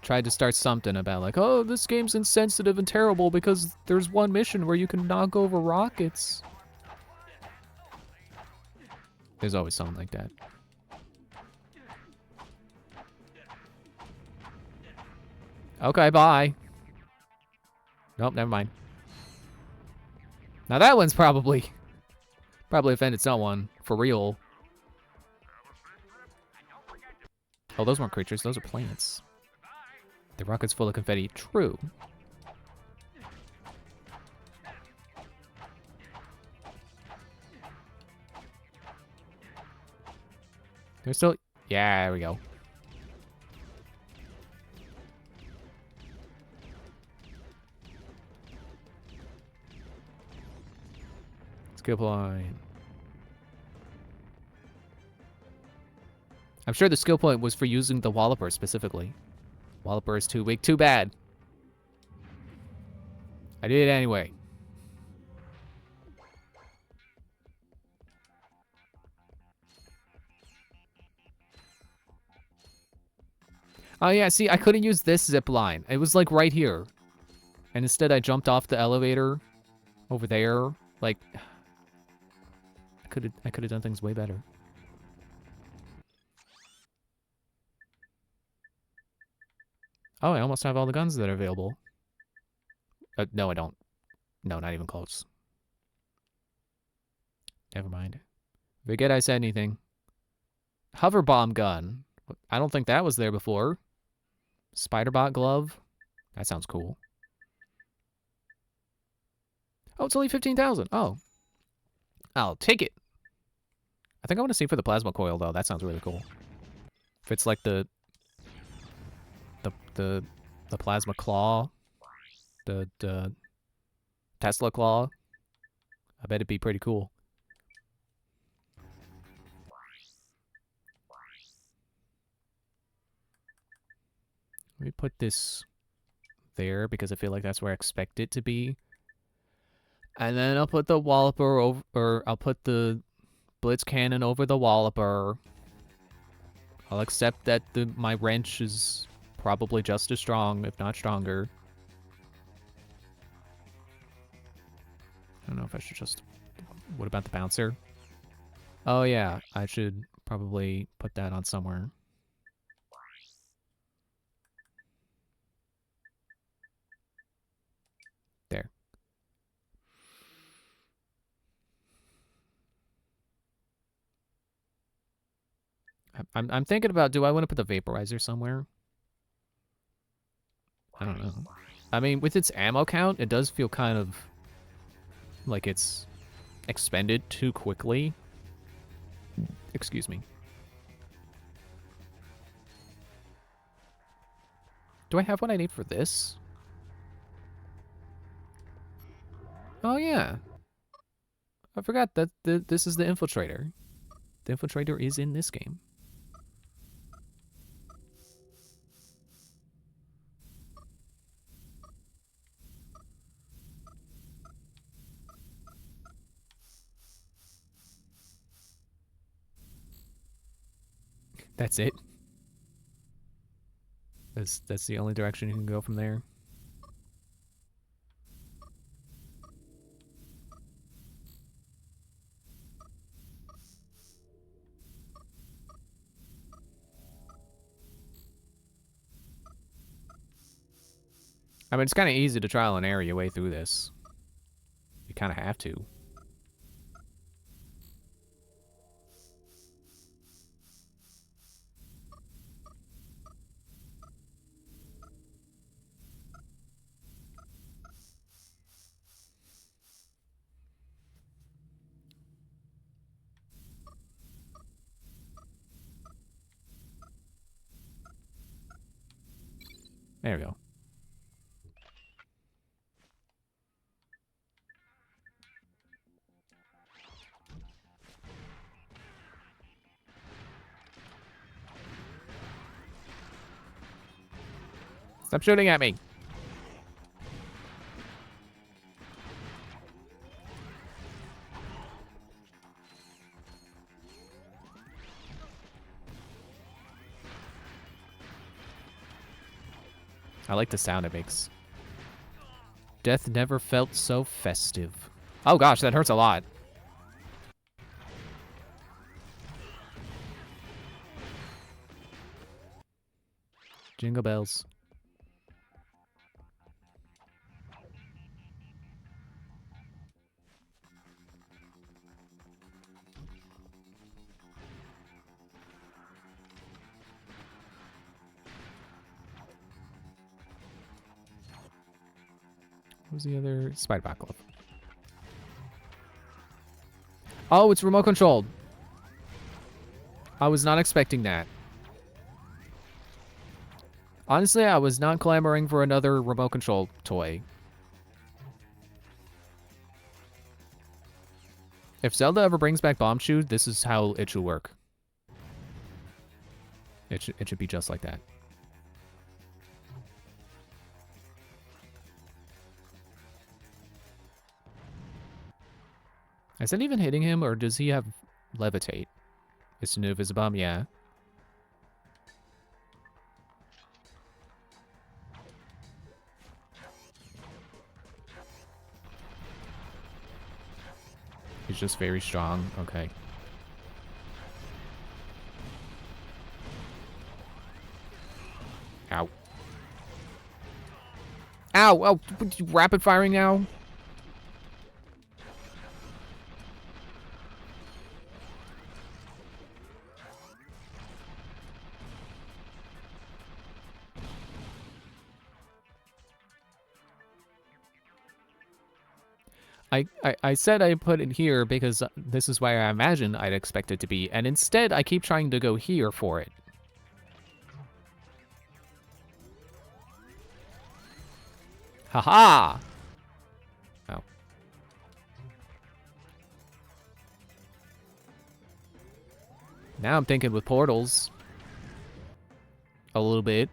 Speaker 1: tried to start something about like, oh, this game's insensitive and terrible because there's one mission where you can knock over rockets. There's always someone like that. Okay, bye. Nope, never mind. Now that one's probably offended someone, for real. Oh, those weren't creatures, those are plants. The rocket's full of confetti. True. There's still... Yeah, there we go. Skill point. I'm sure the skill point was for using the Walloper specifically. Walloper is too weak. Too bad. I did it anyway. Oh yeah, see, I couldn't use this zip line. It was like right here. And instead I jumped off the elevator over there. Like, I could have done things way better. Oh, I almost have all the guns that are available. No, I don't. No, not even close. Never mind. Forget I said anything. Hover bomb gun. I don't think that was there before. Spider-bot glove. That sounds cool. Oh, it's only 15,000. Oh. I'll take it. I think I want to see for the plasma coil, though. That sounds really cool. If it's like the plasma claw, the Tesla claw, I bet it'd be pretty cool. Let me put this there because I feel like that's where I expect it to be. And then I'll put the Walloper over, or I'll put the Blitz Cannon over the Walloper. I'll accept that my wrench is probably just as strong, if not stronger. I don't know if I should just... What about the bouncer? Oh yeah, I should probably put that on somewhere. There. I'm thinking about, do I want to put the vaporizer somewhere? I don't know. I mean, with its ammo count, it does feel kind of like it's expended too quickly. Excuse me. Do I have what I need for this? Oh yeah. I forgot that this is the Infiltrator. The Infiltrator is in this game. That's it. That's the only direction you can go from there. I mean, it's kind of easy to trial and error your way through this. You kind of have to. There we go. Stop shooting at me. I like the sound it makes. Death never felt so festive. Oh gosh, that hurts a lot. Jingle bells. What was the other? Spider Bat Glove. Oh, it's remote controlled. I was not expecting that. Honestly, I was not clamoring for another remote control toy. If Zelda ever brings back Bomb Shoe, this is how it should work. It should be just like that. Is that even hitting him, or does he have levitate? It's a new Visibomb, yeah. He's just very strong. Okay. Ow. Ow! Oh, rapid firing now? I said I put it here because this is where I imagine I'd expect it to be, and instead I keep trying to go here for it. Haha! Oh. Now I'm thinking with portals. A little bit.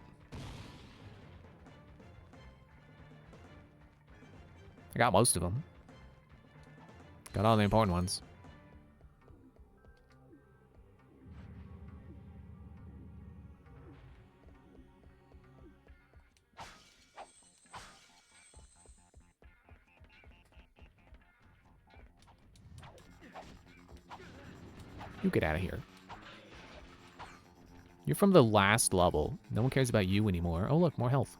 Speaker 1: I got most of them. Got all the important ones. You get out of here. You're from the last level. No one cares about you anymore. Oh, look, more health.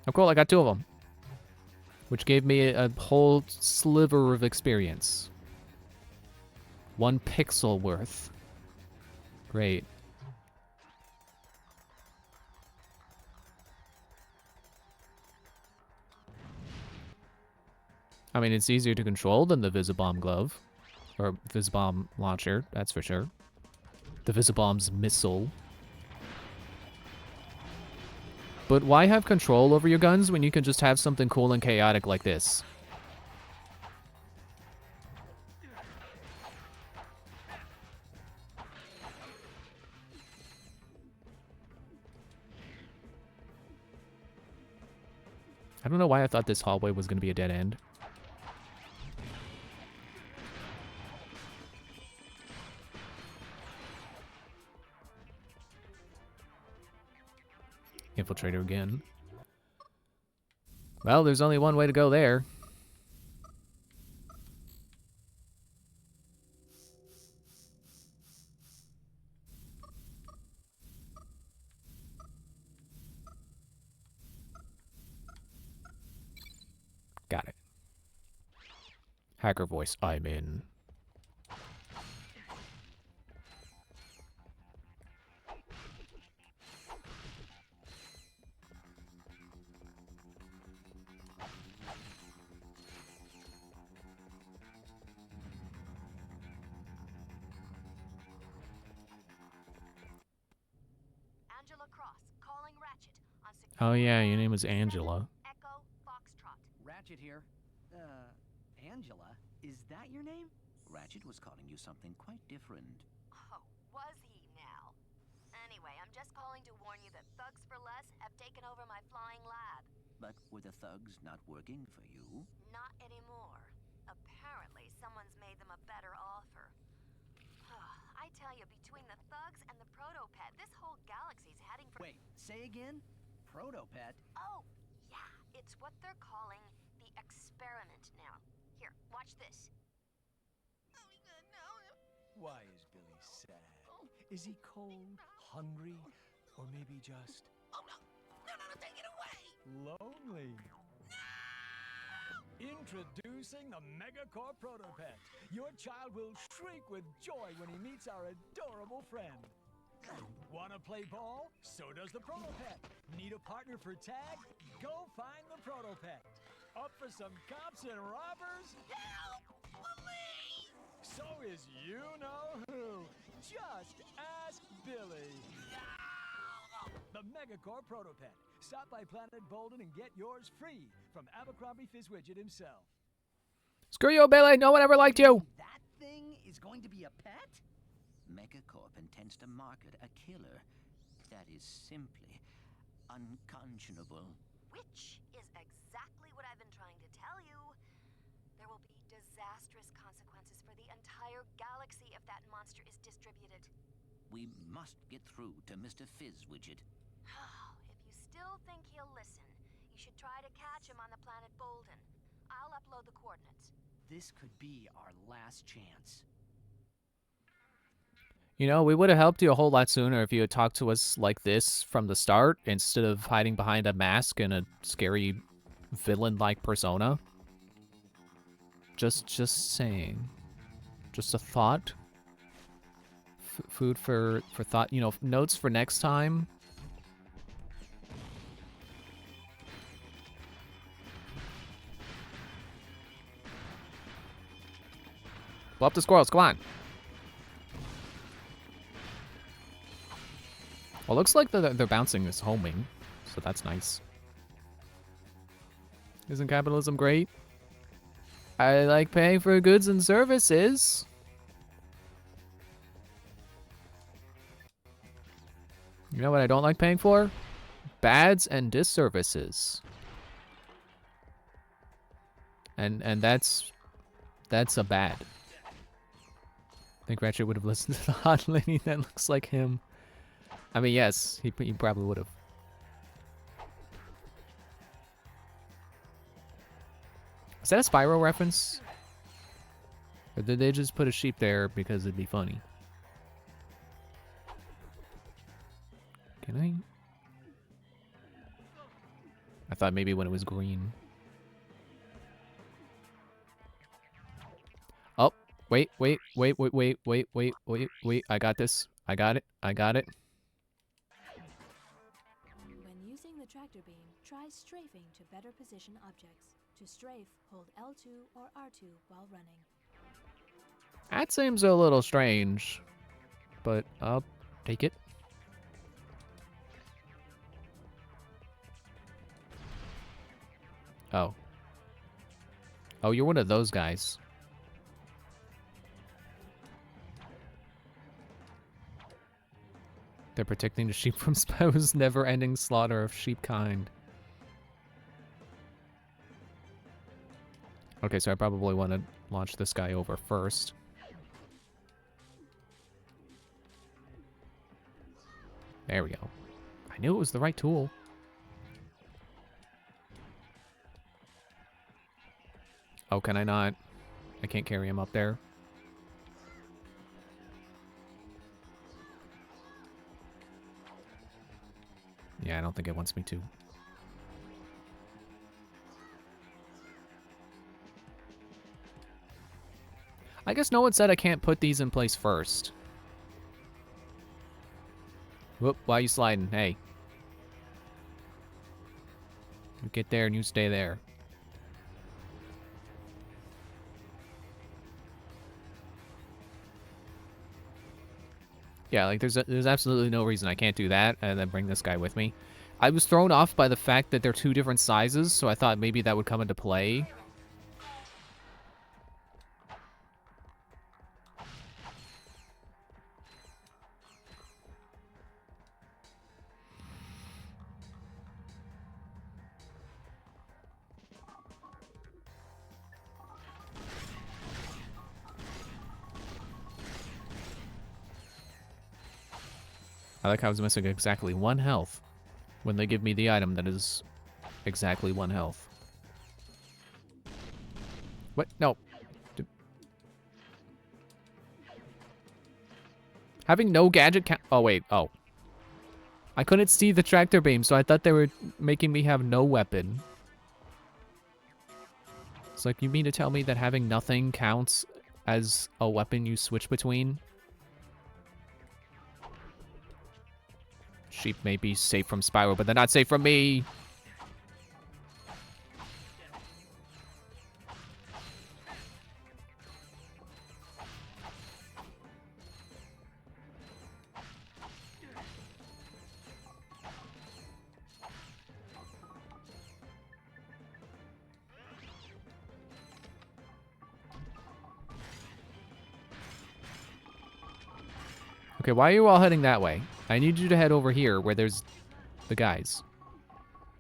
Speaker 1: Oh, cool, I got 2 of them. Which gave me a whole sliver of experience. 1 pixel worth. Great. I mean, it's easier to control than the Visibomb glove. Or Visibomb launcher, that's for sure. The Visibomb's missile. But why have control over your guns when you can just have something cool and chaotic like this? I don't know why I thought this hallway was going to be a dead end. Infiltrator again. Well, there's only one way to go there. Got it. Hacker voice, I'm in.
Speaker 7: Ratchet on
Speaker 1: Oh
Speaker 7: secure
Speaker 1: yeah, your name
Speaker 7: code
Speaker 1: is Angela.
Speaker 7: 7 Echo Foxtrot.
Speaker 2: Ratchet here. Angela, is that your name?
Speaker 3: Ratchet was calling you something quite different.
Speaker 7: Oh, was he now? Anyway, I'm just calling to warn you that Thugs for Less have taken over my flying lab.
Speaker 3: But were the thugs not working for you?
Speaker 7: Not anymore. Apparently, someone's made them a better offer. I tell you, between the Thugs and the Protopet, this whole galaxy's heading for—
Speaker 2: Wait, say again? Protopet?
Speaker 7: Oh, yeah, it's what they're calling the experiment now. Here, watch this.
Speaker 6: Why is Billy sad? Is he cold, hungry, or maybe just...
Speaker 7: Oh, no! No, take it away!
Speaker 6: lonely? Introducing the Megacorp Protopet. Your child will shriek with joy when he meets our adorable friend. Wanna play ball? So does the Protopet. Need a partner for tag? Go find the Protopet. Up for some cops and robbers?
Speaker 7: Help! Police!
Speaker 6: So is you-know-who. Just ask Billy. The Megacorp Protopet. Stop by Planet Bolden and get yours free from Abercrombie Fizzwidget himself.
Speaker 1: Screw you, Billy. No one ever liked you.
Speaker 2: That thing is going to be a pet?
Speaker 3: Megacorp intends to market a killer that is simply unconscionable.
Speaker 7: Which is exactly what I've been trying to tell you. There will be disastrous consequences for the entire galaxy if that monster is distributed.
Speaker 3: We must get through to Mr. Fizzwidget.
Speaker 7: If you still think he'll listen, you should try to catch him on the planet Bolden. I'll upload the coordinates.
Speaker 2: This could be our last chance.
Speaker 1: You know, we would have helped you a whole lot sooner if you had talked to us like this from the start instead of hiding behind a mask and a scary villain-like persona. Just saying. Just a thought. Food for thought. You know, notes for next time. Blow up the squirrels, come on. Well, looks like they're bouncing this homing, so that's nice. Isn't capitalism great? I like paying for goods and services. You know what I don't like paying for? Bads and disservices. And that's a bad. I think Ratchet would have listened to the hot lady that looks like him. I mean, yes, he probably would have. Is that a Spyro reference? Or did they just put a sheep there because it'd be funny? Can I? I thought maybe when it was green. Oh, wait. I got this. I got it.
Speaker 4: When using the tractor beam, try strafing to better position objects. To strafe, hold L2 or R2 while running.
Speaker 1: That seems a little strange, but I'll take it. Oh. Oh, you're one of those guys. They're protecting the sheep from Spyro's never-ending slaughter of sheep kind. Okay, so I probably want to launch this guy over first. There we go. I knew it was the right tool. Oh, can I not? I can't carry him up there. Yeah, I don't think it wants me to. I guess no one said I can't put these in place first. Whoop, why are you sliding? Hey. You get there and you stay there. Yeah, like there's absolutely no reason I can't do that and then bring this guy with me. I was thrown off by the fact that they're 2 different sizes, so I thought maybe that would come into play. I like how I was missing exactly 1 health when they give me the item that is exactly 1 health. What? No. Having no gadget count. Oh, wait. Oh. I couldn't see the tractor beam, so I thought they were making me have no weapon. It's like, you mean to tell me that having nothing counts as a weapon you switch between? Sheep may be safe from Spyro, but they're not safe from me. Okay, why are you all heading that way? I need you to head over here where there's the guys.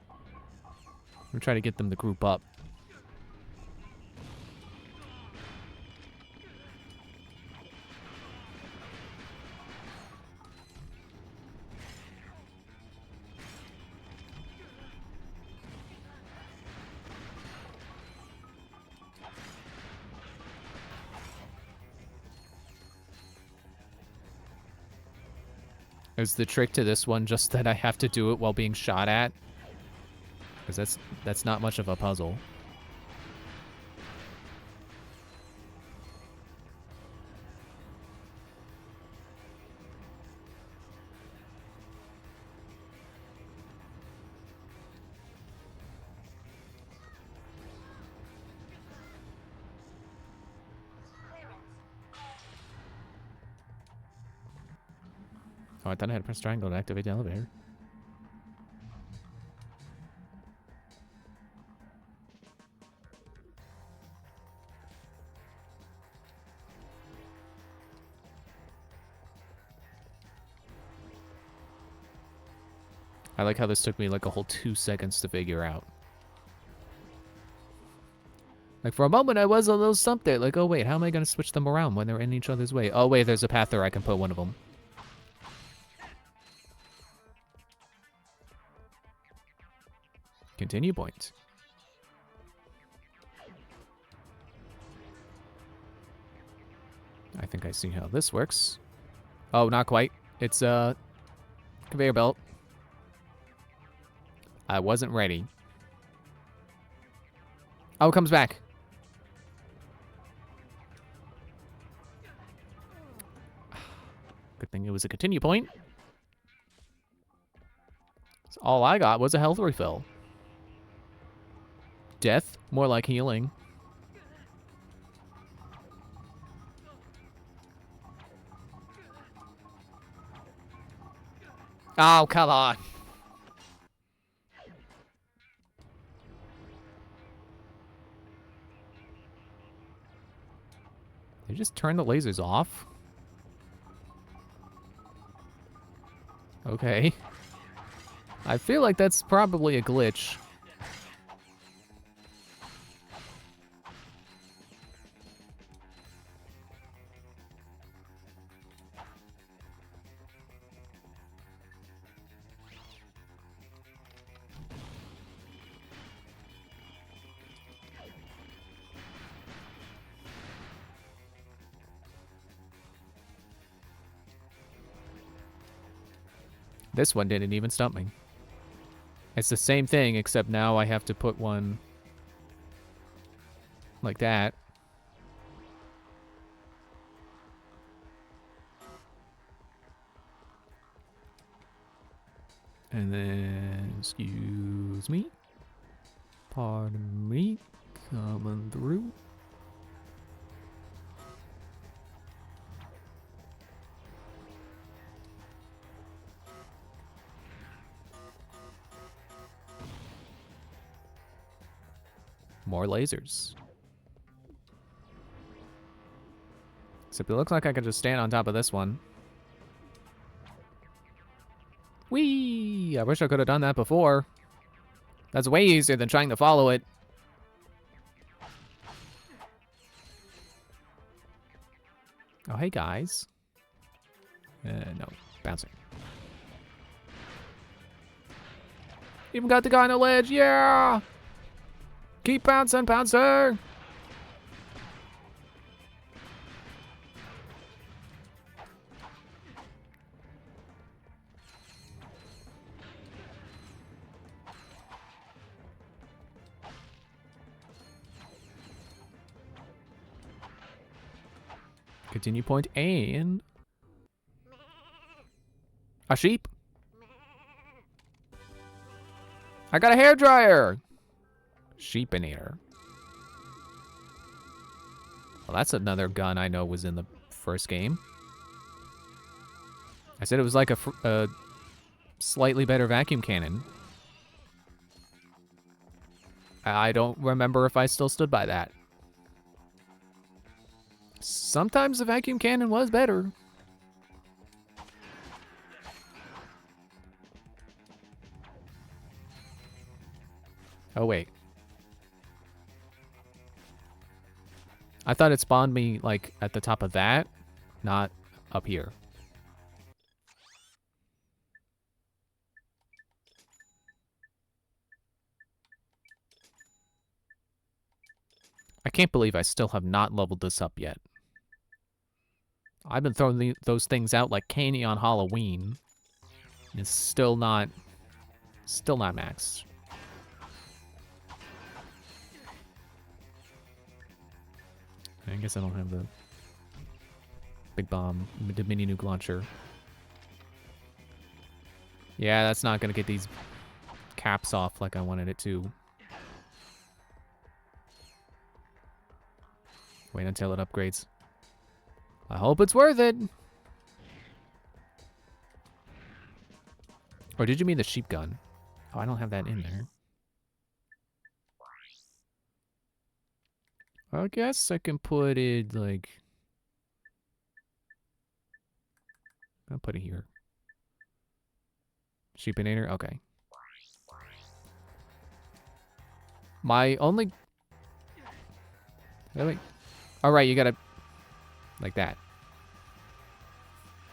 Speaker 1: I'm gonna try to get them to group up. Is the trick to this one just that I have to do it while being shot at? Because that's not much of a puzzle. Oh, I thought I had to press triangle to activate the elevator. I like how this took me like a whole 2 seconds to figure out. Like, for a moment, I was a little stumped there. Like, oh, wait, how am I going to switch them around when they're in each other's way? Oh, wait, there's a path there. I can put one of them. Continue point. I think I see how this works. Oh, not quite. It's a conveyor belt. I wasn't ready. Oh, it comes back. Good thing it was a continue point. So all I got was a health refill. Death? More like healing. Oh, come on. They just turn the lasers off? Okay. I feel like that's probably a glitch. This one didn't even stump me. It's the same thing, except now I have to put one like that. And then, excuse me. Pardon me. Coming through. more lasers. Except it looks like I could just stand on top of this one. Whee! I wish I could have done that before. That's way easier than trying to follow it. Oh, hey, guys. No. Bouncing. Even got the guy on the ledge. Yeah! Keep bouncing, bouncer! Continue point and... a sheep? I got a hairdryer! Sheepinator. Well, that's another gun I know was in the first game. I said it was like a slightly better vacuum cannon. I don't remember if I still stood by that. Sometimes the vacuum cannon was better. Oh, wait. I thought it spawned me, like, at the top of that, not up here. I can't believe I still have not leveled this up yet. I've been throwing those things out like candy on Halloween. And it's still not maxed. I guess I don't have the big bomb, the mini nuke launcher. Yeah, that's not gonna get these caps off like I wanted it to. Wait until it upgrades. I hope it's worth it. Or did you mean the sheep gun? Oh, I don't have that in there. I guess I can put it, like... I'll put it here. Sheepinator? Okay. My only... Really? Alright, you gotta... like that.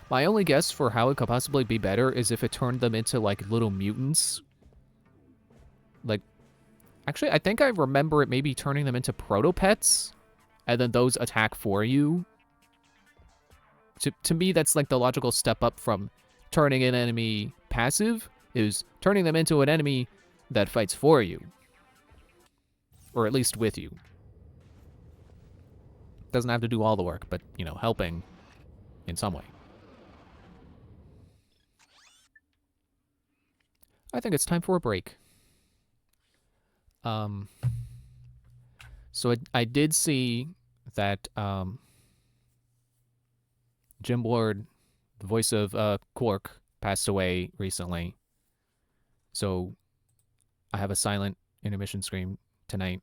Speaker 1: My only guess for how it could possibly be better is if it turned them into, like, little mutants. Like... Actually, I think I remember it maybe turning them into proto-pets, and then those attack for you. To me, that's like the logical step up from turning an enemy passive, is turning them into an enemy that fights for you. Or at least with you. Doesn't have to do all the work, but, you know, helping in some way. I think it's time for a break. So I did see that Jim Ward, the voice of Quark, passed away recently. So I have a silent intermission scream tonight.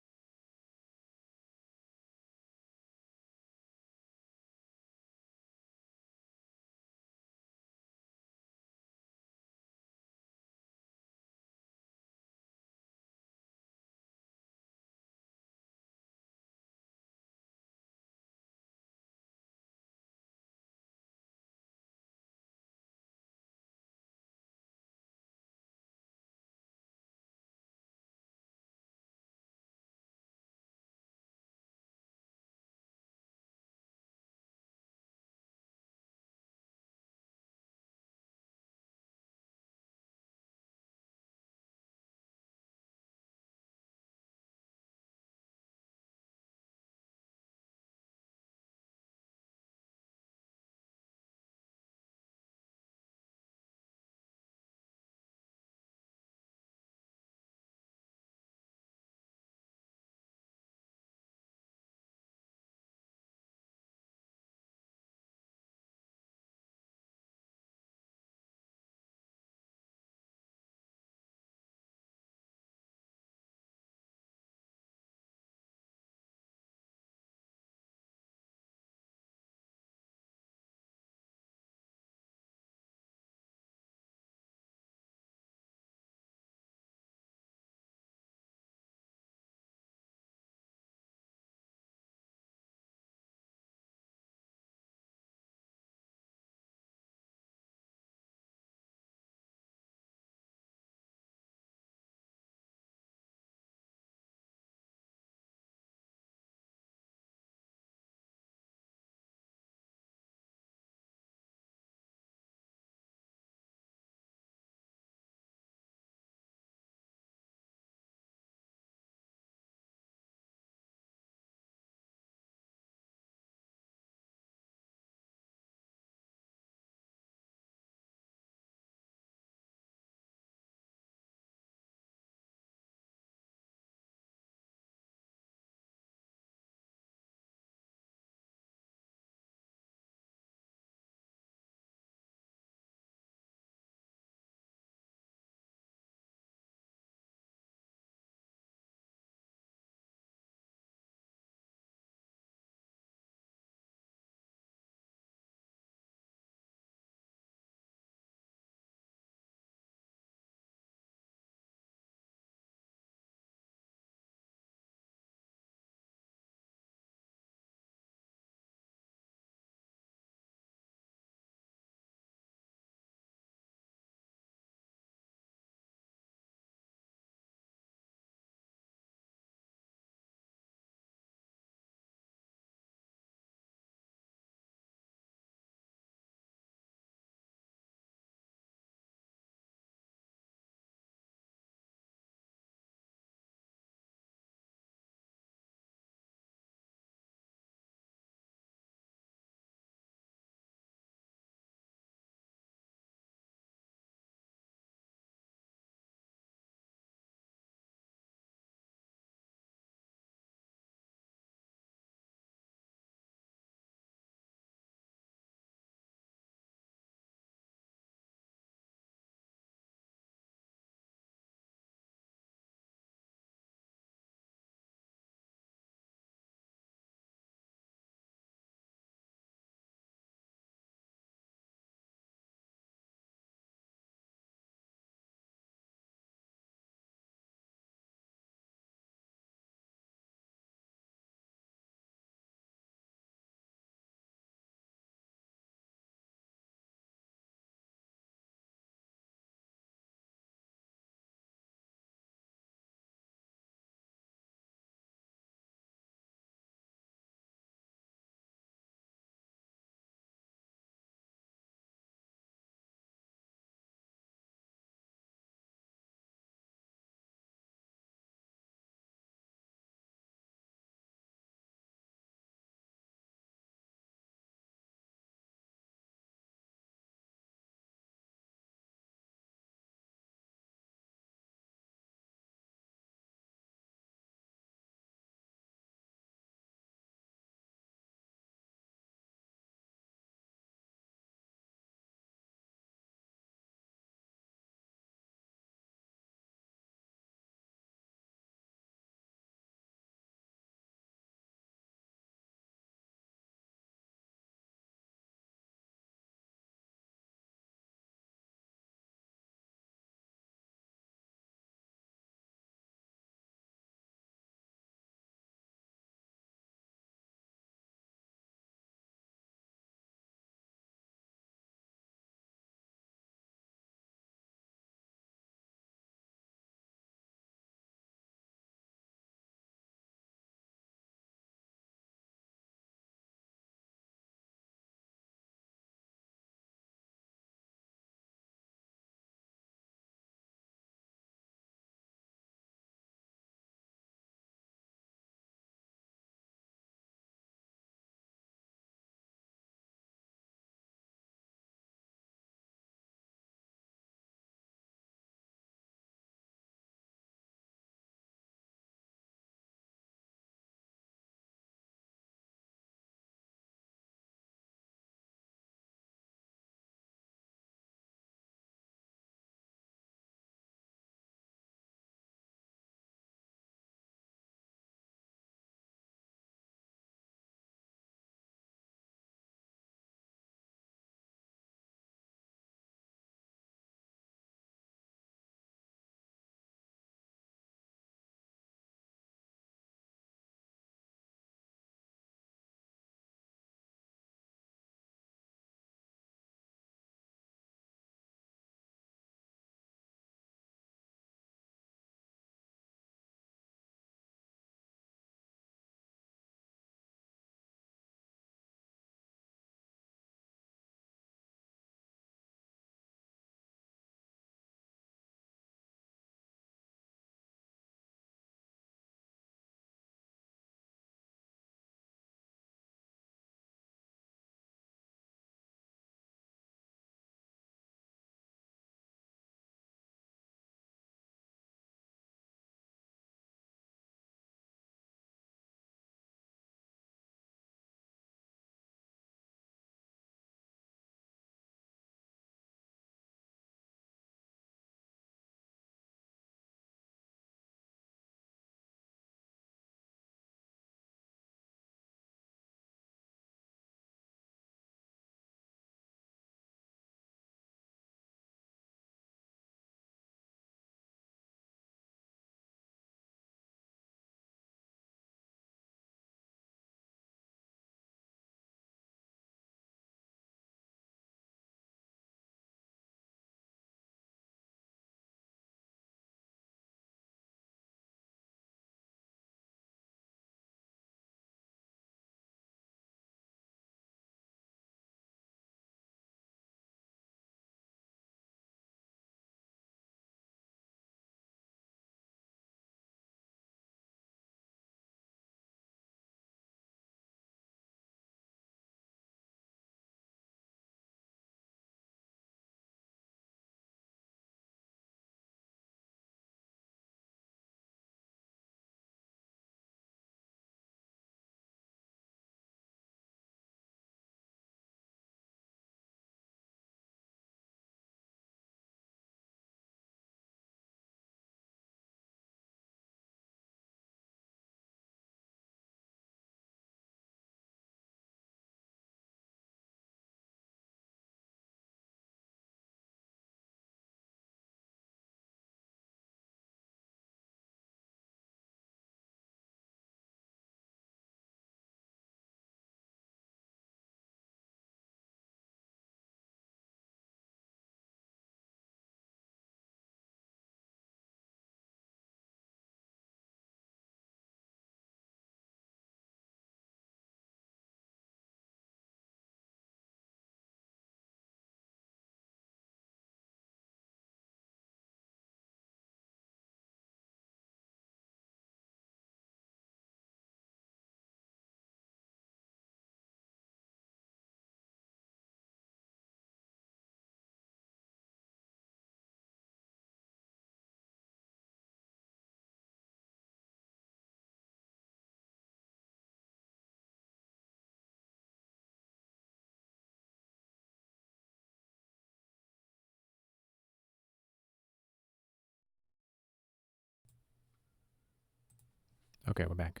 Speaker 1: Okay, we're back.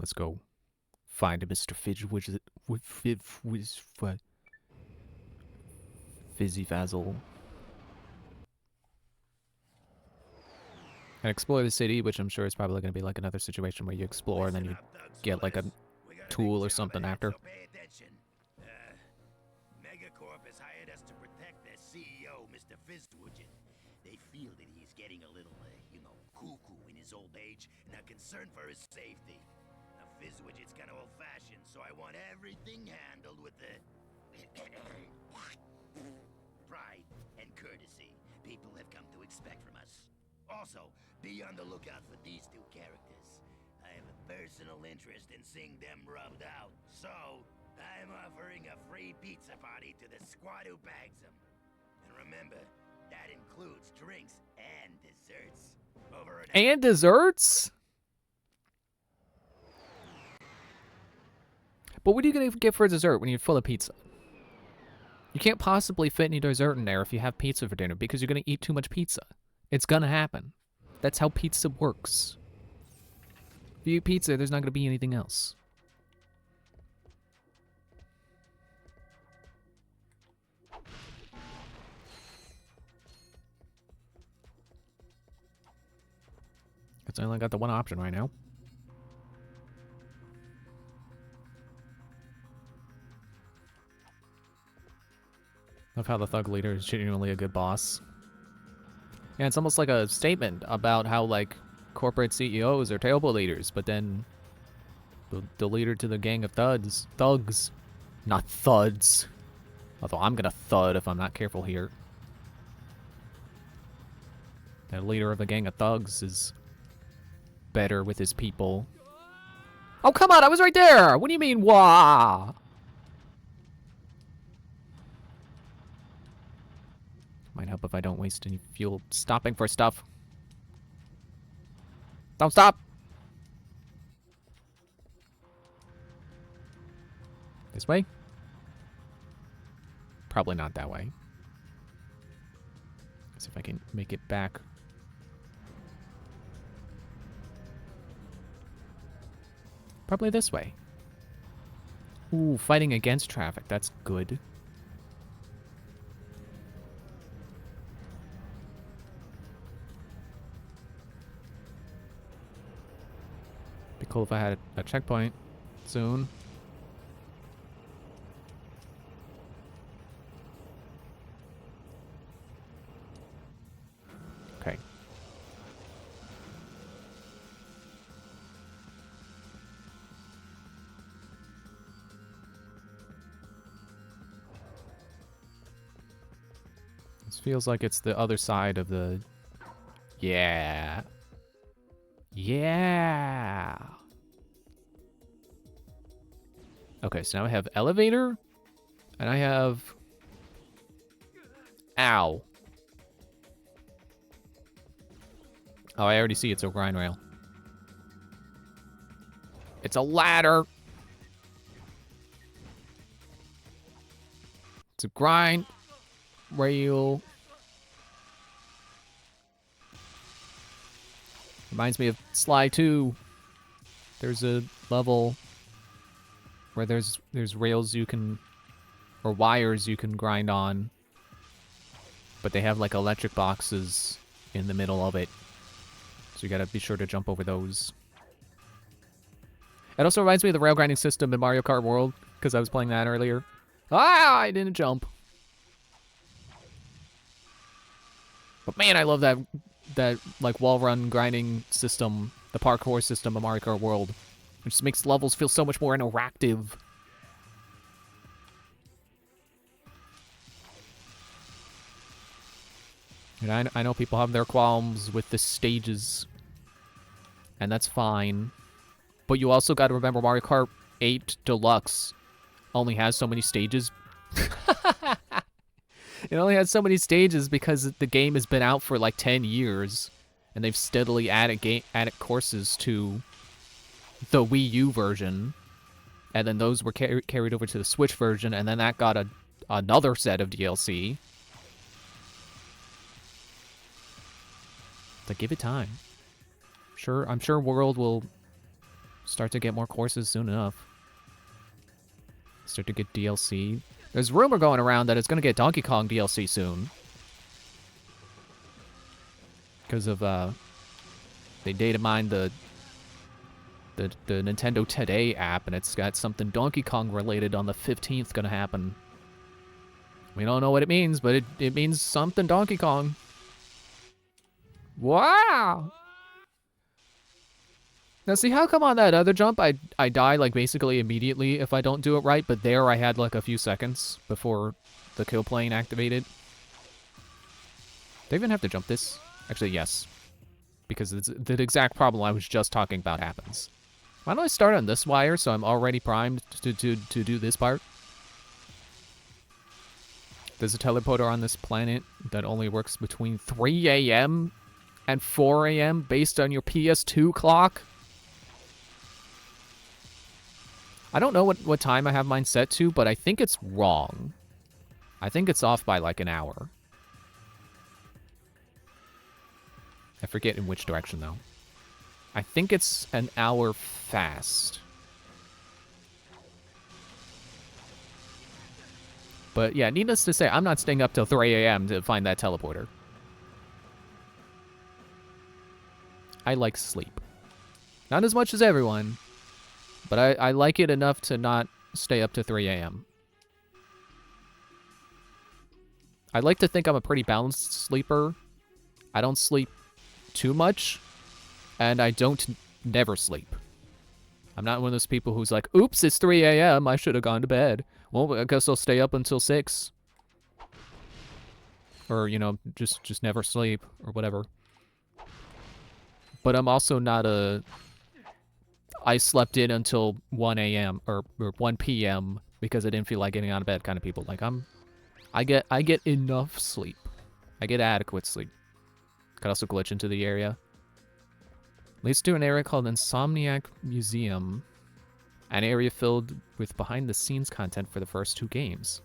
Speaker 1: Let's go find Mr. Fizzy Fazzle. And explore the city, which I'm sure is probably going to be like another situation where you explore and then you get like a tool or something after.
Speaker 8: Megacorp has hired us to protect their CEO, Mr. Fizzwidget. They feel that he's getting a little, cuckoo in his old age and are concerned for his safety. Now, Fizzwidget's kind of old-fashioned, so I want everything handled with the pride and courtesy people have come to expect from us. Also, be on the lookout for these two characters. I have a personal interest in seeing them rubbed out, so I'm offering a free pizza party to the squad who bags them. And remember, that includes drinks and desserts. Over
Speaker 1: and desserts? But what are you going to get for dessert when you're full of pizza? You can't possibly fit any dessert in there if you have pizza for dinner because you're going to eat too much pizza. It's going to happen. That's how pizza works. If you eat pizza, there's not going to be anything else. Because I only got the one option right now. Of how the thug leader is genuinely a good boss. Yeah, it's almost like a statement about how, like, corporate CEOs are terrible leaders, but then the leader to the gang of thugs, not thuds. Although I'm gonna thud if I'm not careful here. The leader of a gang of thugs is better with his people. Oh, come on, I was right there! What do you mean, wah? Might help if I don't waste any fuel stopping for stuff. Don't stop! This way? Probably not that way. Let's see if I can make it back. Probably this way. Ooh, fighting against traffic. That's good. Be cool if I had a checkpoint soon. Okay. This feels like it's the other side of the... Yeah. Yeah. Okay, so now I have elevator, and I have... Ow. Oh, I already see it's a grind rail. It's a ladder. It's a grind rail. Reminds me of Sly 2. There's a level where there's rails you can, or wires you can grind on, but they have like electric boxes in the middle of it. So you gotta be sure to jump over those. It also reminds me of the rail grinding system in Mario Kart World, because I was playing that earlier. Ah, I didn't jump. But man, I love that like wall run grinding system, the parkour system of Mario Kart World. It just makes levels feel so much more interactive. And I know people have their qualms with the stages, and that's fine. But you also got to remember Mario Kart 8 Deluxe only has so many stages. It only has so many stages because the game has been out for like 10 years, and they've steadily added courses to the Wii U version, and then those were carried over to the Switch version, and then that got another set of DLC. So give it time. I'm sure World will start to get more courses soon enough. Start to get DLC. There's rumor going around that it's going to get Donkey Kong DLC soon. Because of, they data mined the Nintendo Today app, and it's got something Donkey Kong related on the 15th going to happen. We don't know what it means, but it means something Donkey Kong. Wow! Now see, how come on that other jump I die like basically immediately if I don't do it right, but there I had like a few seconds before the kill plane activated? Do I even have to jump this? Actually, yes. Because it's the exact problem I was just talking about happens. Why don't I start on this wire so I'm already primed to do this part? There's a teleporter on this planet that only works between 3 a.m. and 4 a.m. based on your PS2 clock. I don't know what time I have mine set to, but I think it's wrong. I think it's off by like an hour. I forget in which direction, though. I think it's an hour fast. But yeah, needless to say, I'm not staying up till 3 a.m. to find that teleporter. I like sleep. Not as much as everyone, but I like it enough to not stay up to 3 a.m. I like to think I'm a pretty balanced sleeper. I don't sleep too much, and I don't never sleep. I'm not one of those people who's like, oops, it's 3 a.m. I should have gone to bed. Well, I guess I'll stay up until 6. Or, you know, just never sleep or whatever. But I'm also not a I slept in until 1 a.m. or 1 p.m. because I didn't feel like getting out of bed kind of people. Like I get enough sleep. I get adequate sleep. Could also glitch into the area. Leads to an area called Insomniac Museum. An area filled with behind-the-scenes content for the first 2 games.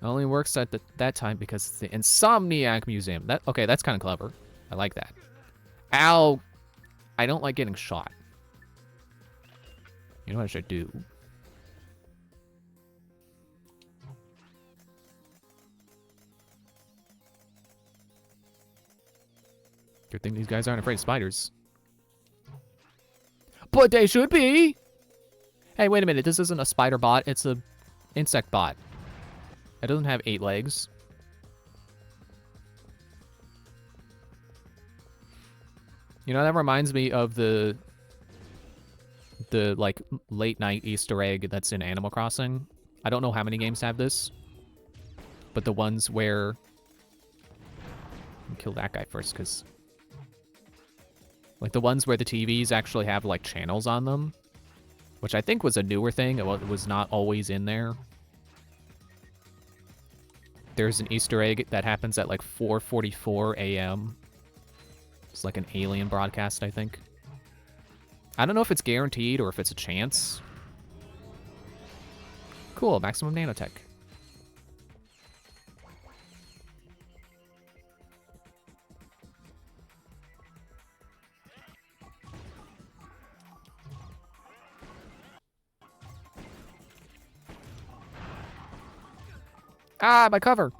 Speaker 1: It only works at that time because it's the Insomniac Museum. Okay, that's kind of clever. I like that. Ow! I don't like getting shot. You know what I should do? Good thing these guys aren't afraid of spiders. But they should be! Hey, wait a minute. This isn't a spider bot. It's a insect bot. It doesn't have 8 legs. You know, that reminds me of the like late night Easter egg that's in Animal Crossing. I don't know how many games have this, but the ones where kill that guy first, because like the ones where the TVs actually have like channels on them, which I think was a newer thing. It was not always in there. There's an Easter egg that happens at like 4:44 a.m. It's like an alien broadcast, I think. I don't know if it's guaranteed or if it's a chance. Cool, maximum nanotech. Ah, my cover!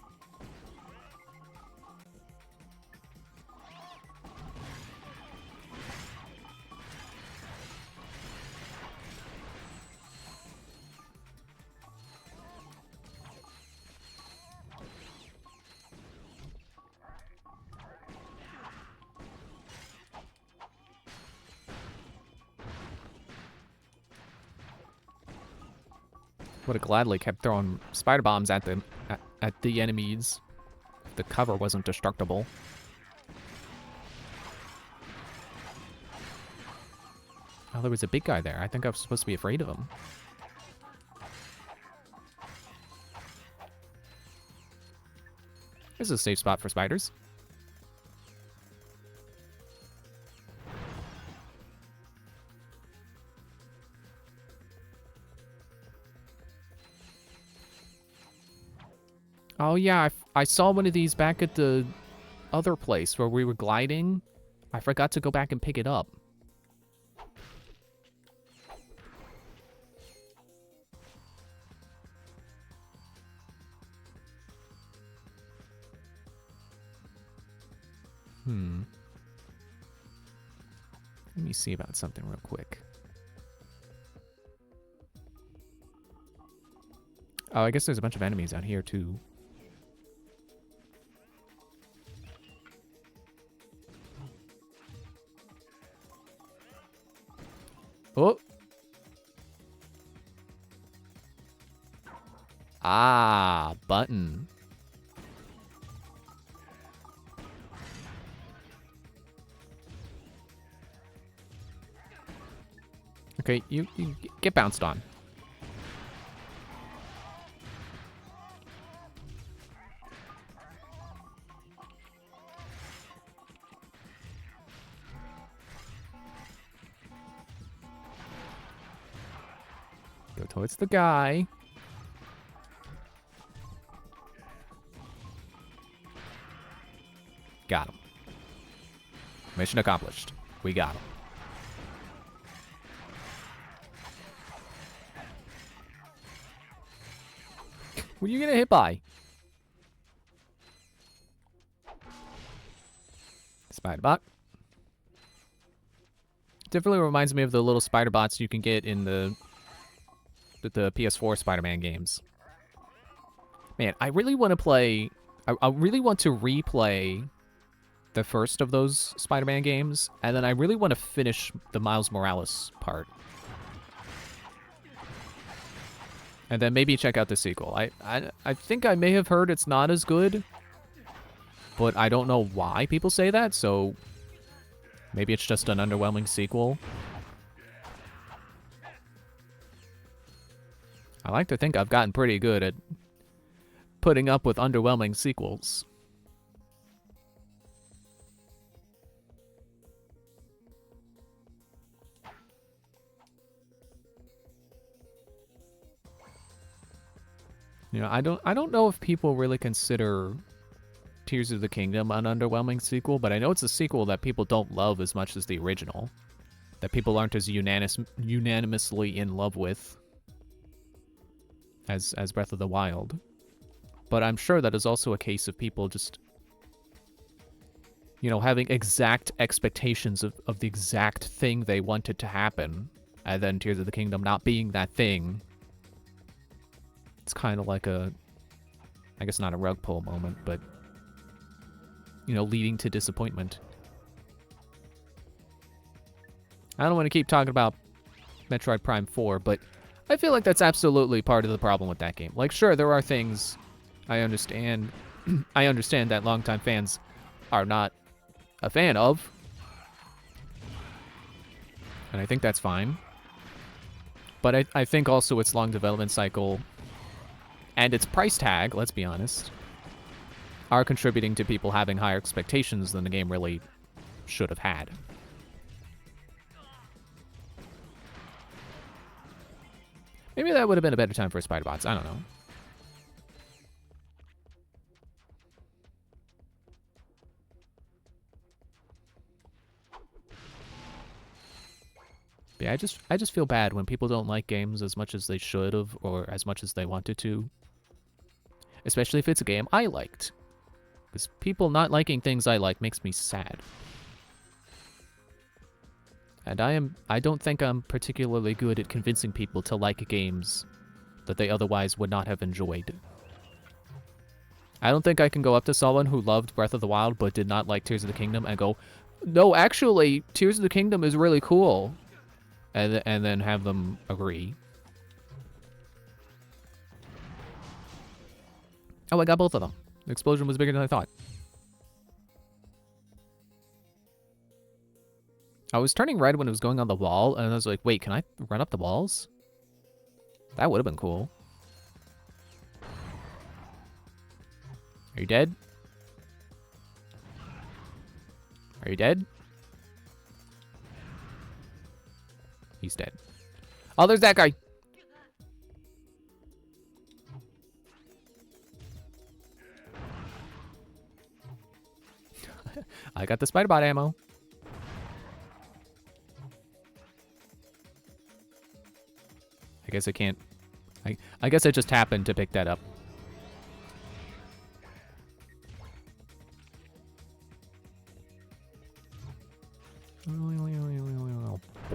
Speaker 1: Would have gladly kept throwing spider bombs at them, at the enemies. If the cover wasn't destructible. Oh, there was a big guy there. I think I was supposed to be afraid of him. This is a safe spot for spiders. Oh yeah, I saw one of these back at the other place where we were gliding. I forgot to go back and pick it up. Let me see about something real quick. Oh, I guess there's a bunch of enemies out here, too. Oh! Ah, button. Okay, you get bounced on. Go towards the guy. Got him. Mission accomplished. We got him. What are you gonna hit by? Spider bot. Definitely reminds me of the little spider bots you can get in the PS4 Spider-Man games. Man, I really want to play... I really want to replay the first of those Spider-Man games, and then I really want to finish the Miles Morales part. And then maybe check out the sequel. I think I may have heard it's not as good, but I don't know why people say that, so maybe it's just an underwhelming sequel. I like to think I've gotten pretty good at putting up with underwhelming sequels. You know, I don't know if people really consider Tears of the Kingdom an underwhelming sequel, but I know it's a sequel that people don't love as much as the original. That people aren't as unanimously in love with as Breath of the Wild. But I'm sure that is also a case of people just, you know, having exact expectations of the exact thing they wanted to happen, and then Tears of the Kingdom not being that thing. It's kind of like a, I guess not a rug pull moment, but, you know, leading to disappointment. I don't want to keep talking about Metroid Prime 4, but I feel like that's absolutely part of the problem with that game. Like, sure, there are things I understand. I understand that longtime fans are not a fan of, and I think that's fine. But I think also its long development cycle and its price tag, let's be honest, are contributing to people having higher expectations than the game really should have had. Maybe that would have been a better time for spider bots. I don't know. But yeah, I just feel bad when people don't like games as much as they should have or as much as they wanted to. Especially if it's a game I liked. Because people not liking things I like makes me sad. And I don't think I'm particularly good at convincing people to like games that they otherwise would not have enjoyed. I don't think I can go up to someone who loved Breath of the Wild but did not like Tears of the Kingdom and go, no, actually, Tears of the Kingdom is really cool. And then have them agree. Oh, I got both of them. The explosion was bigger than I thought. I was turning red when it was going on the wall, and I was like, wait, can I run up the walls? That would have been cool. Are you dead? Are you dead? He's dead. Oh, there's that guy! I got the spider bot ammo. I guess I can't... I guess I just happened to pick that up.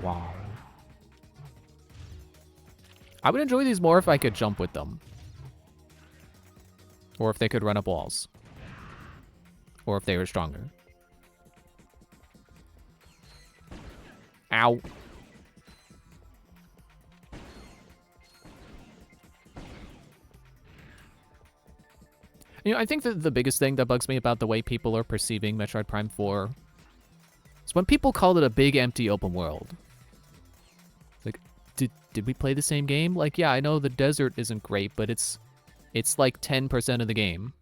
Speaker 1: Wow. I would enjoy these more if I could jump with them. Or if they could run up walls. Or if they were stronger. Ow. You know, I think that the biggest thing that bugs me about the way people are perceiving Metroid Prime 4 is when people call it a big, empty open world. It's like, did we play the same game? Like, yeah, I know the desert isn't great, but it's like 10% of the game.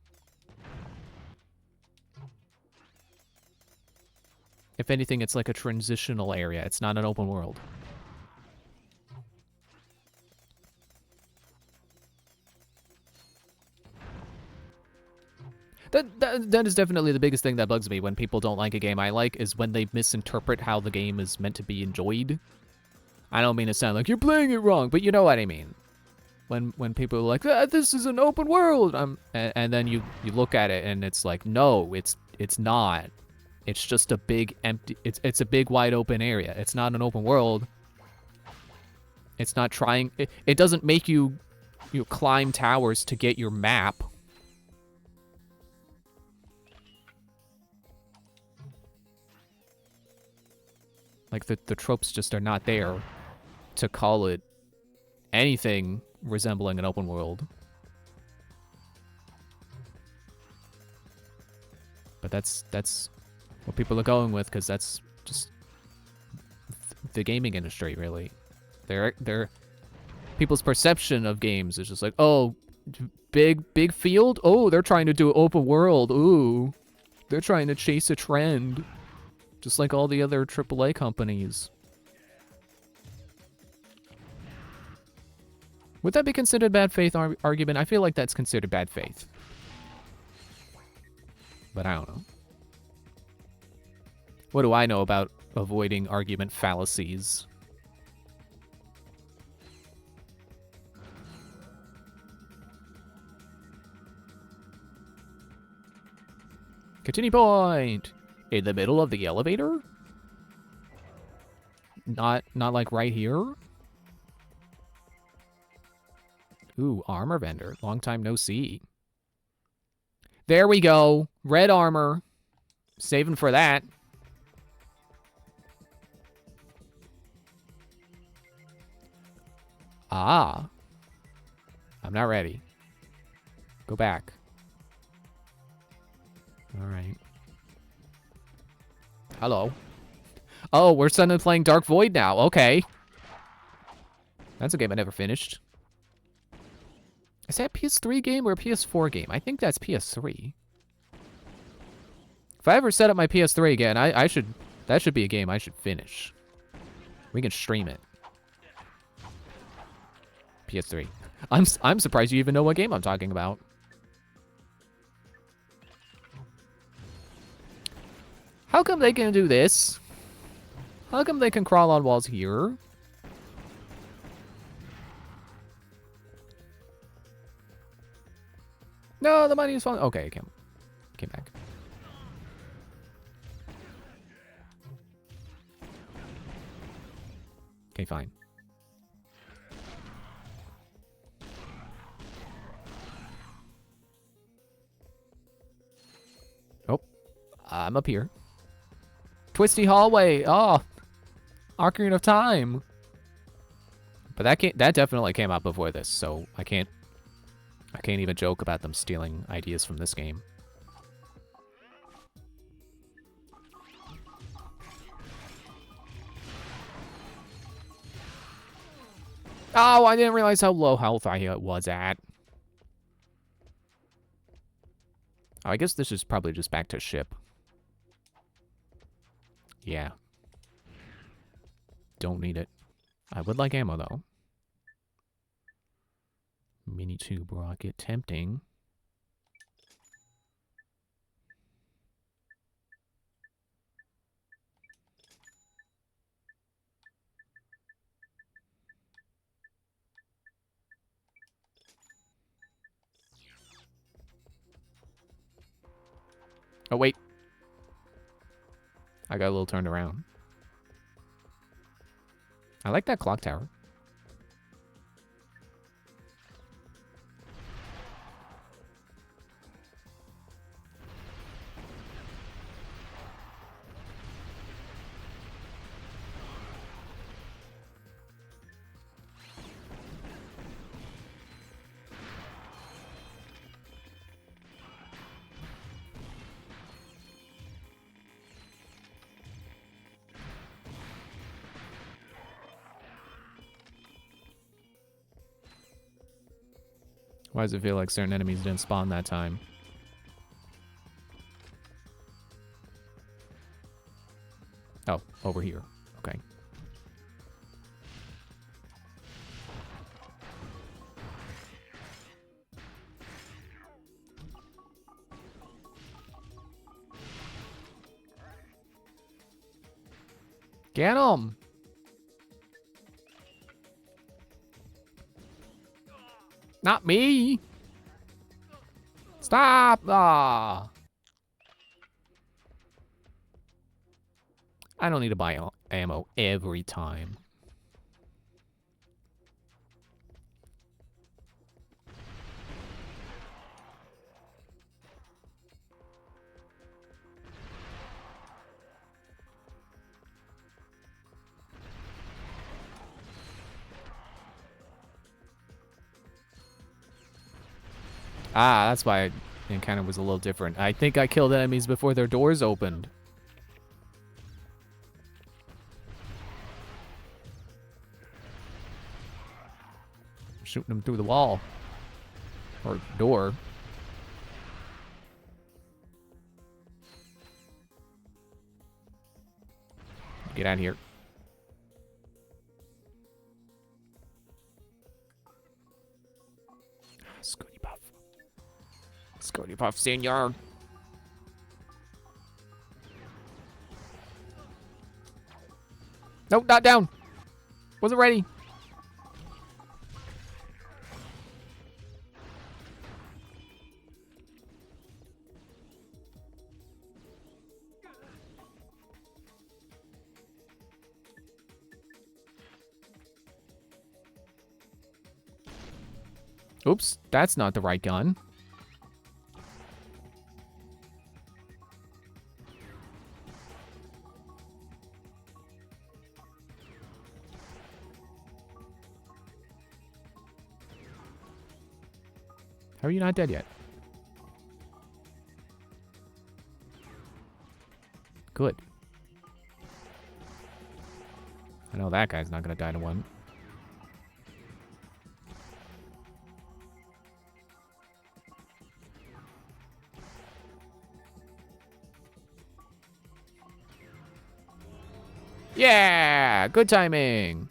Speaker 1: If anything, it's like a transitional area. It's not an open world. That is definitely the biggest thing that bugs me when people don't like a game I like, is when they misinterpret how the game is meant to be enjoyed. I don't mean to sound like you're playing it wrong, but you know what I mean. When people are like, this is an open world, and then you look at it and it's like, no, it's not. It's just a big empty. It's a big wide open area. It's not an open world. It's not trying. It doesn't make you climb towers to get your map. Like, the tropes just are not there to call it anything resembling an open world. But that's what people are going with, because that's just the gaming industry, really. They're people's perception of games is just like, oh, big field? Oh, they're trying to do open world. Ooh. They're trying to chase a trend. Just like all the other AAA companies. Would that be considered bad faith argument? I feel like that's considered bad faith. But I don't know. What do I know about avoiding argument fallacies? Continue point! In the middle of the elevator? Not like right here? Ooh, armor vendor. Long time no see. There we go. Red armor. Saving for that. Ah. I'm not ready. Go back. All right. Hello. Oh, we're suddenly playing Dark Void now. Okay. That's a game I never finished. Is that a PS3 game or a PS4 game? I think that's PS3. If I ever set up my PS3 again, that should be a game I should finish. We can stream it. PS3. I'm surprised you even know what game I'm talking about. How come they can do this? How come they can crawl on walls here? No, the money is falling. Okay, came back. Okay, fine. Oh, I'm up here. Twisty hallway. Oh, Ocarina of Time. But that definitely came out before this, so I can't even joke about them stealing ideas from this game. Oh, I didn't realize how low health I was at. Oh, I guess this is probably just back to ship. Yeah. Don't need it. I would like ammo, though. Mini tube rocket. Tempting. I got a little turned around. I like that clock tower. Why does it feel like certain enemies didn't spawn that time? Oh, over here. Okay. Get him! Not me! Stop! Ah! I don't need to buy ammo every time. Ah, that's why the encounter was a little different. I think I killed enemies before their doors opened. Shooting them through the wall. Or door. Get out of here. Scooty Puff. Scooty Puff, senor. Nope, not down. Wasn't ready. Oops, that's not the right gun. How are you not dead yet? Good. I know that guy's not gonna die to one. Yeah! Good timing!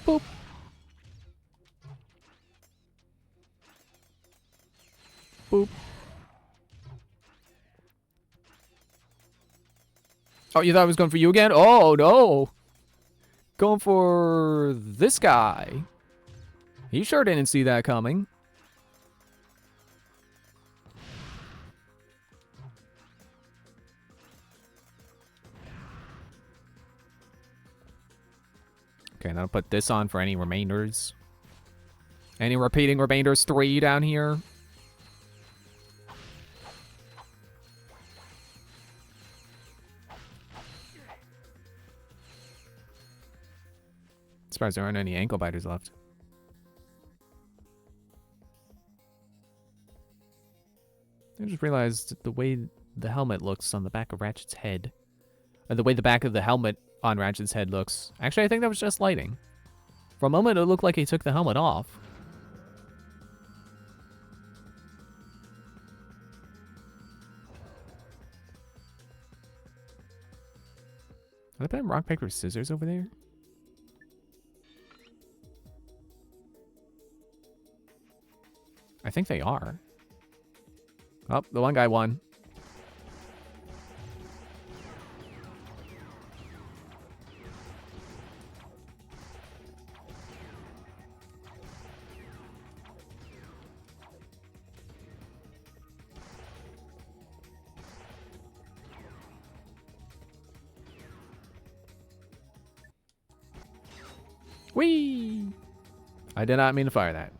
Speaker 1: Boop. Boop. Oh, you thought I was going for you again? Oh, no! Going for this guy. He sure didn't see that coming. Okay, then I'll put this on for any remainders. Any repeating remainders 3 down here? Surprised there aren't any ankle biters left. I just realized the way the helmet looks on the back of Ratchet's head. Or the way the back of the helmet on Ratchet's head looks. Actually, I think that was just lighting. For a moment, it looked like he took the helmet off. Are they playing rock, paper, scissors over there? I think they are. Oh, the one guy won. Whee! I did not mean to fire that.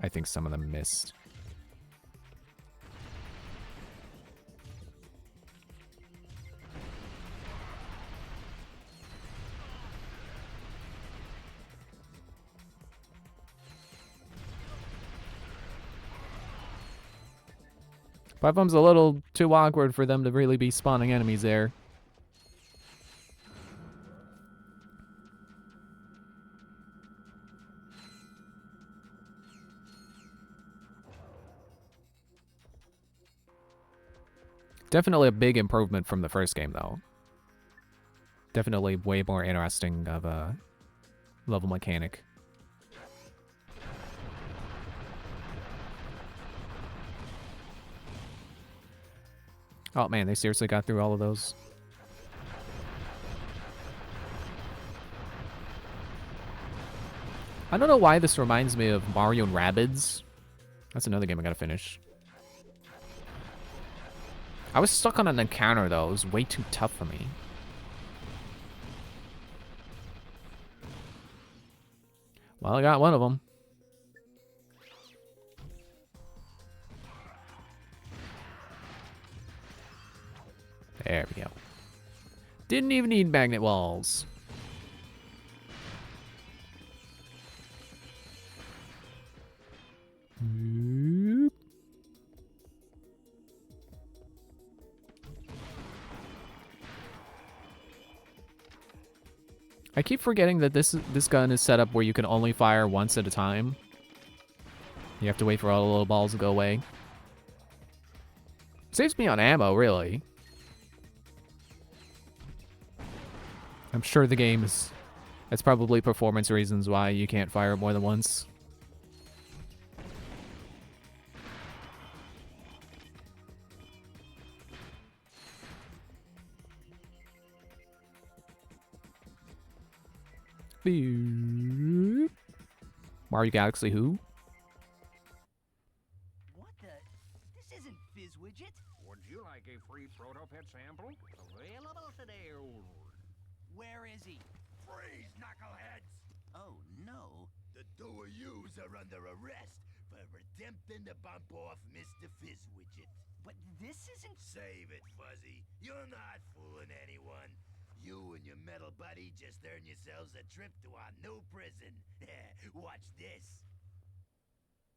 Speaker 1: I think some of them missed. Platform's a little too awkward for them to really be spawning enemies there. Definitely a big improvement from the first game, though. Definitely way more interesting of a level mechanic. Oh man, they seriously got through all of those. I don't know why this reminds me of Mario and Rabbids. That's another game I gotta finish. I was stuck on an encounter though. It was way too tough for me. Well, I got one of them. There we go. Didn't even need magnet walls. I keep forgetting that this gun is set up where you can only fire once at a time. You have to wait for all the little balls to go away. Saves me on ammo, really. I'm sure the game is... It's probably performance reasons why you can't fire more than once. Mario Galaxy who?
Speaker 2: What the? This isn't Fizzwidget.
Speaker 6: Would you like a free proto-pet sample? Available today.
Speaker 2: Where is he?
Speaker 8: Freeze, knuckleheads!
Speaker 3: Oh, no.
Speaker 8: The two of yous are under arrest for attempting to bump off Mr. Fizzwidget.
Speaker 2: But this isn't...
Speaker 8: Save it, Fuzzy. You're not fooling anyone. You and your metal buddy just earned yourselves a trip to our new prison. Watch this.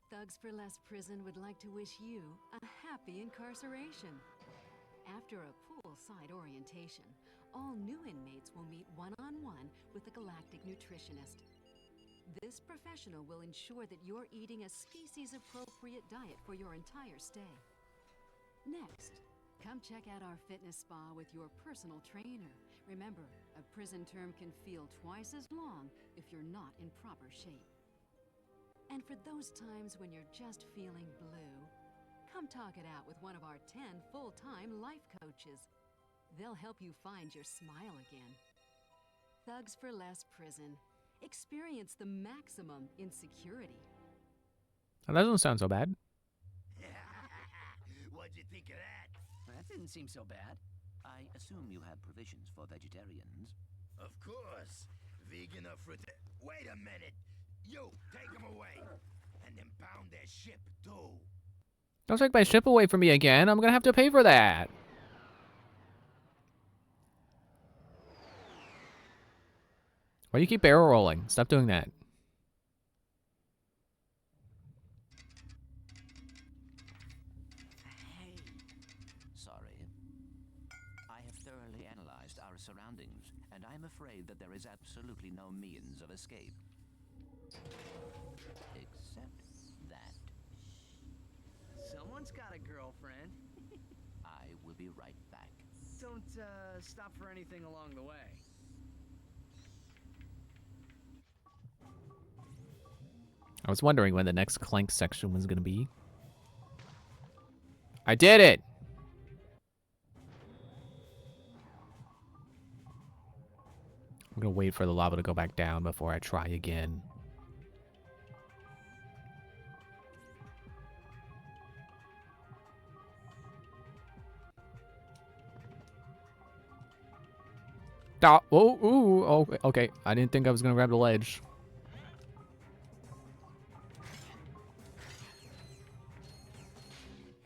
Speaker 9: Thugs for Less Prison would like to wish you a happy incarceration. After a poolside orientation, all new inmates will meet one-on-one with a galactic nutritionist. This professional will ensure that you're eating a species-appropriate diet for your entire stay. Next, come check out our fitness spa with your personal trainer. Remember, a prison term can feel twice as long if you're not in proper shape. And for those times when you're just feeling blue, come talk it out with one of our 10 full-time life coaches. They'll help you find your smile again. Thugs for Less Prison. Experience the maximum in security.
Speaker 1: Oh, that doesn't sound so bad.
Speaker 8: What'd you think of that?
Speaker 2: That didn't seem so bad.
Speaker 3: I assume you have provisions for vegetarians.
Speaker 8: Of course. Vegan or fruit. Wait a minute. You, take them away. And impound their ship, too.
Speaker 1: Don't take my ship away from me again. I'm gonna have to pay for that. Why do you keep barrel rolling? Stop doing that.
Speaker 3: Hey. Sorry. I have thoroughly analyzed our surroundings, and I'm afraid that there is absolutely no means of escape. Except that.
Speaker 2: Someone's got a girlfriend.
Speaker 3: I will be right back.
Speaker 2: Don't, stop for anything along the way.
Speaker 1: I was wondering when the next Clank section was gonna be. I did it! I'm gonna wait for the lava to go back down before I try again. Ah, oh, ooh, oh, okay. I didn't think I was gonna grab the ledge.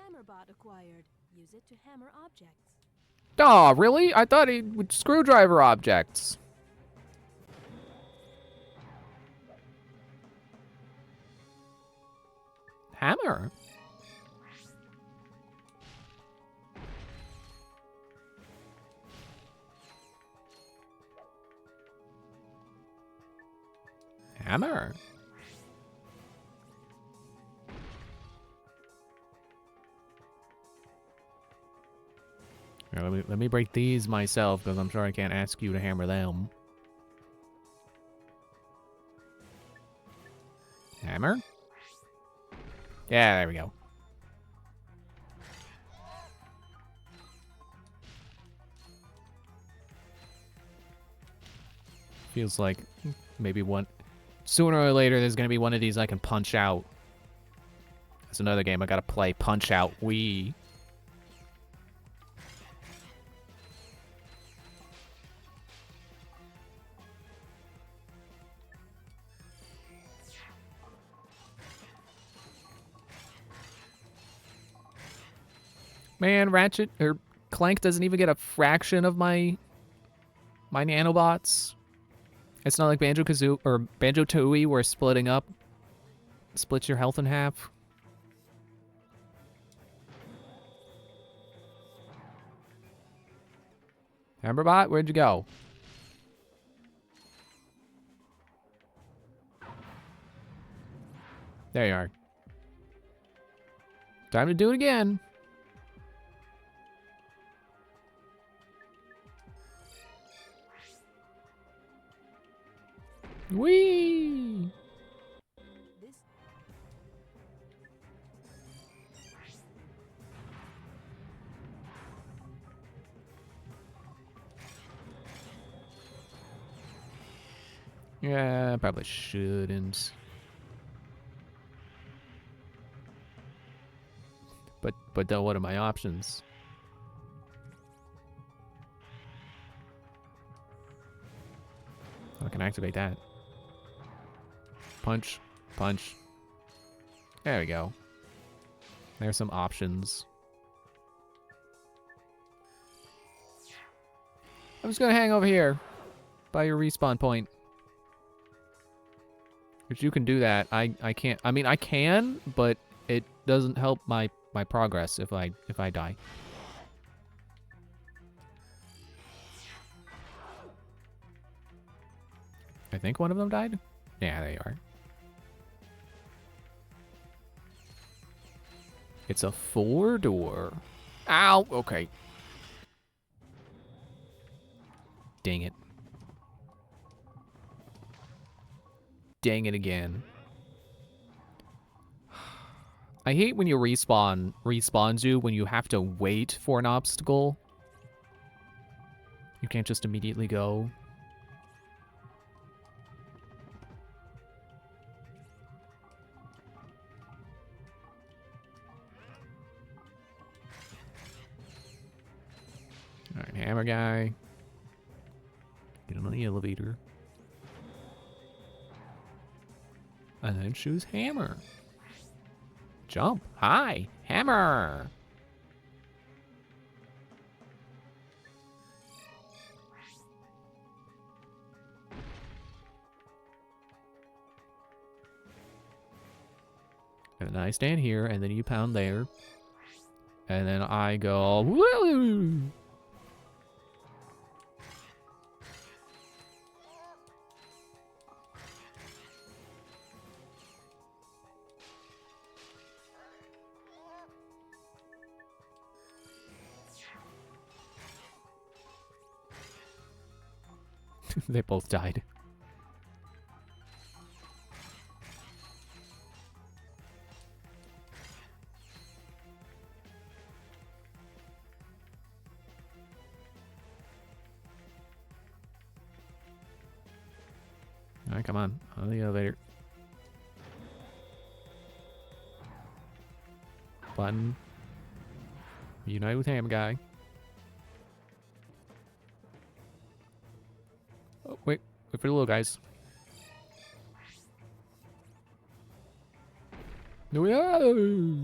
Speaker 4: Hammerbot acquired. Use it to hammer objects.
Speaker 1: Aw, really? I thought he would screwdriver objects. Hammer? Hammer? Here, let me break these myself, because I'm sure I can't ask you to hammer them. Hammer? Yeah, there we go. Feels like maybe sooner or later there's gonna be one of these I can punch out. That's another game I gotta play, Punch Out Wii. Man, Ratchet or Clank doesn't even get a fraction of my nanobots. It's not like Banjo-Kazooie or Banjo-Tooie where splitting up splits your health in half. Hammerbot, where'd you go? There you are. Time to do it again. Whee!
Speaker 4: This
Speaker 1: Yeah, probably shouldn't. But then what are my options? I can activate that. Punch, punch. There we go. There's some options. I'm just gonna hang over here by your respawn point. If you can do that, I can't. I mean, I can, but it doesn't help my progress if I die. I think one of them died. Yeah, there you are. It's a 4-door. Ow! Okay. Dang it. Dang it again. I hate when you respawns you when you have to wait for an obstacle. You can't just immediately go. Alright, hammer guy. Get him on the elevator. And then choose hammer. Jump. Hi. Hammer. And then I stand here, and then you pound there. And then I go, woo! They both died. Alright, come on the elevator. Button. Unite with Ham Guy. Wait for the little guys. No.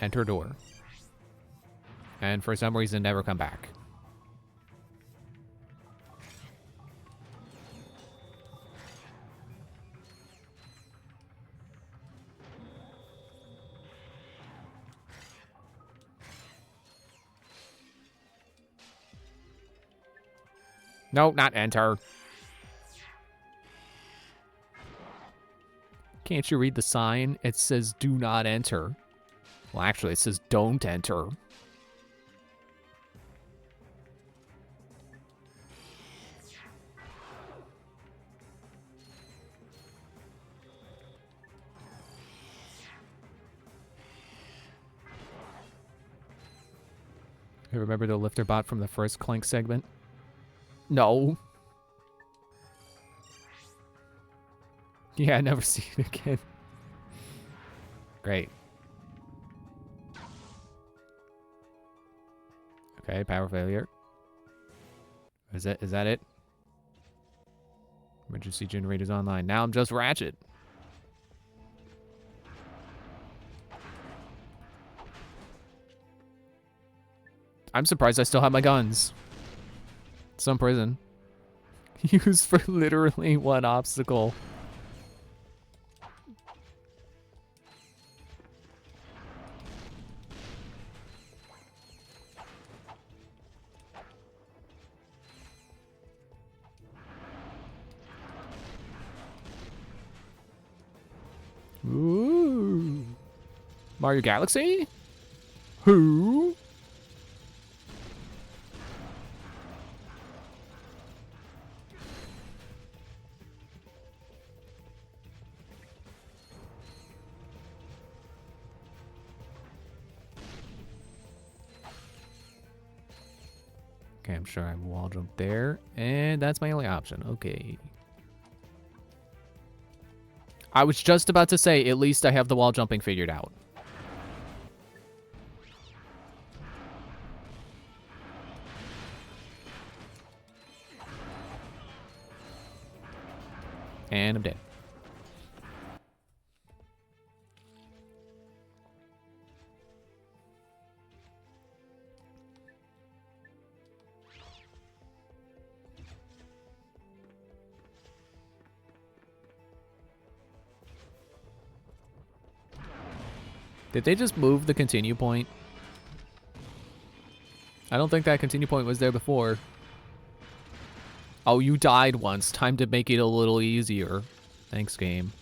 Speaker 1: Enter door. And for some reason, never come back. No, not enter. Can't you read the sign? It says do not enter. Well, actually, it says don't enter. You remember the lifter bot from the first Clank segment? No. Yeah, I never see it again. Great. Okay, power failure. Is that it? Emergency generators online. Now I'm just Ratchet. I'm surprised I still have my guns. Some prison. Used for literally one obstacle. Ooh. Mario Galaxy? Who? Okay, I'm sure I have a wall jump there. And that's my only option. Okay. I was just about to say, at least I have the wall jumping figured out. And I'm dead. Did they just move the continue point? I don't think that continue point was there before. Oh, you died once. Time to make it a little easier. Thanks, game.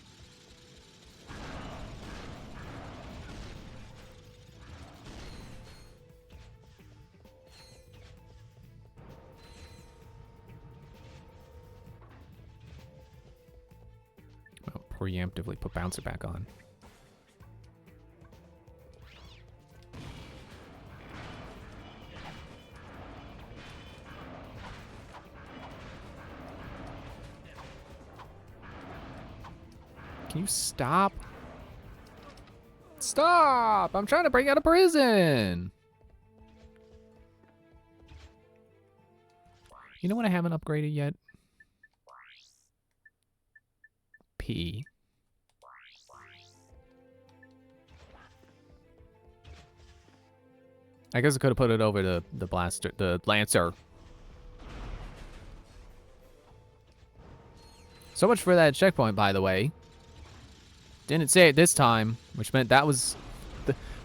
Speaker 1: I'll preemptively put Bouncer back on. Can you stop? Stop! I'm trying to break out of prison! You know what I haven't upgraded yet? P. I guess I could have put it over the blaster, the Lancer. So much for that checkpoint, by the way. Didn't say it this time, which meant that was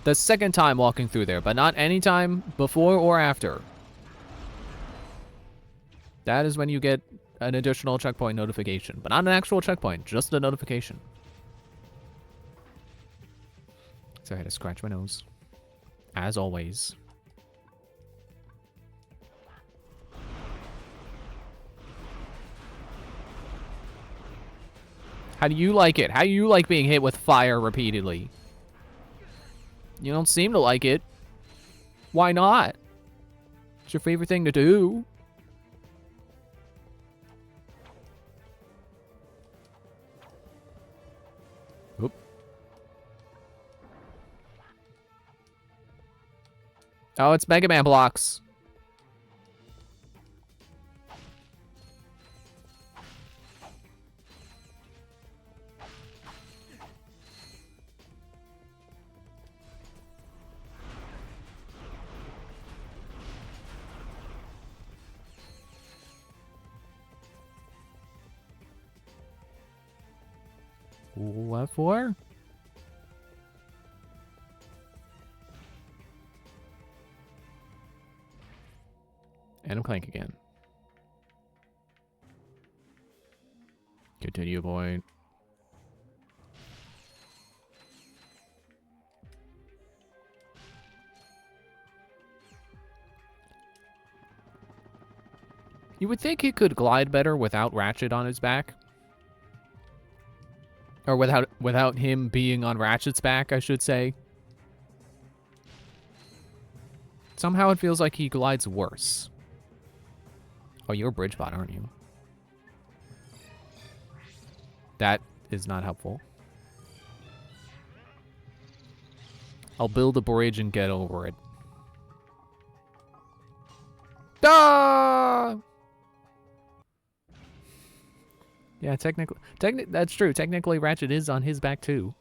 Speaker 1: the second time walking through there, but not any time before or after. That is when you get an additional checkpoint notification, but not an actual checkpoint, just a notification. So I had to scratch my nose, as always. How do you like it? How do you like being hit with fire repeatedly? You don't seem to like it. Why not? It's your favorite thing to do. Oop. Oh, it's Mega Man blocks. What for? And I'm Clank again. Continue point. You would think he could glide better without Ratchet on his back. Or without him being on Ratchet's back, I should say. Somehow it feels like he glides worse. Oh, you're a bridge bot, aren't you? That is not helpful. I'll build a bridge and get over it. Ah! Yeah, technically, that's true. Technically, Ratchet is on his back too.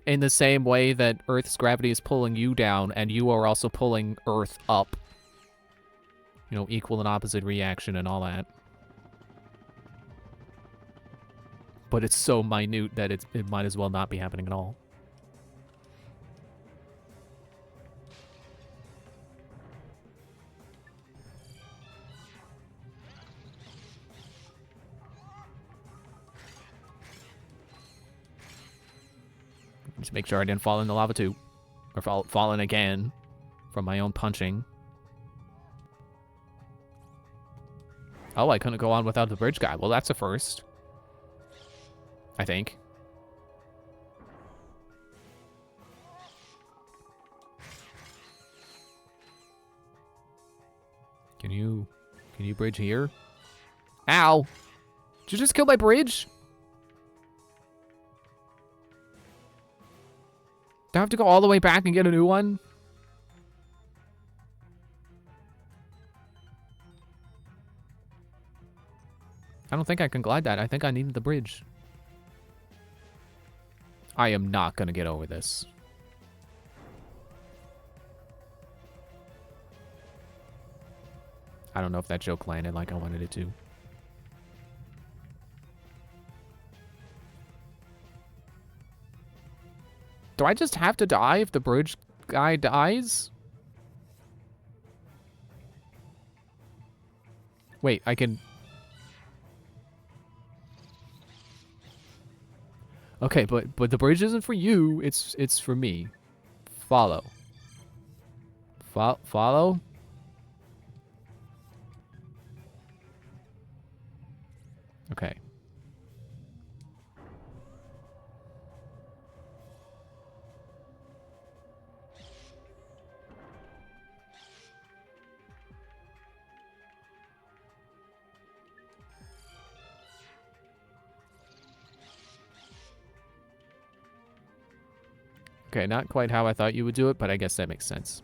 Speaker 1: In the same way that Earth's gravity is pulling you down, and you are also pulling Earth up. You know, equal and opposite reaction and all that. But it's so minute that it might as well not be happening at all. Just make sure I didn't fall in the lava too. Or fall in again from my own punching. Oh, I couldn't go on without the bridge guy. Well, that's a first. I think. Can you bridge here? Ow! Did you just kill my bridge? Do I have to go all the way back and get a new one? I don't think I can glide that. I think I needed the bridge. I am not going to get over this. I don't know if that joke landed like I wanted it to. Do I just have to die if the bridge guy dies? Wait, I can... Okay, but the bridge isn't for you. It's for me. Follow. Follow? Okay. Okay, not quite how I thought you would do it, but I guess that makes sense.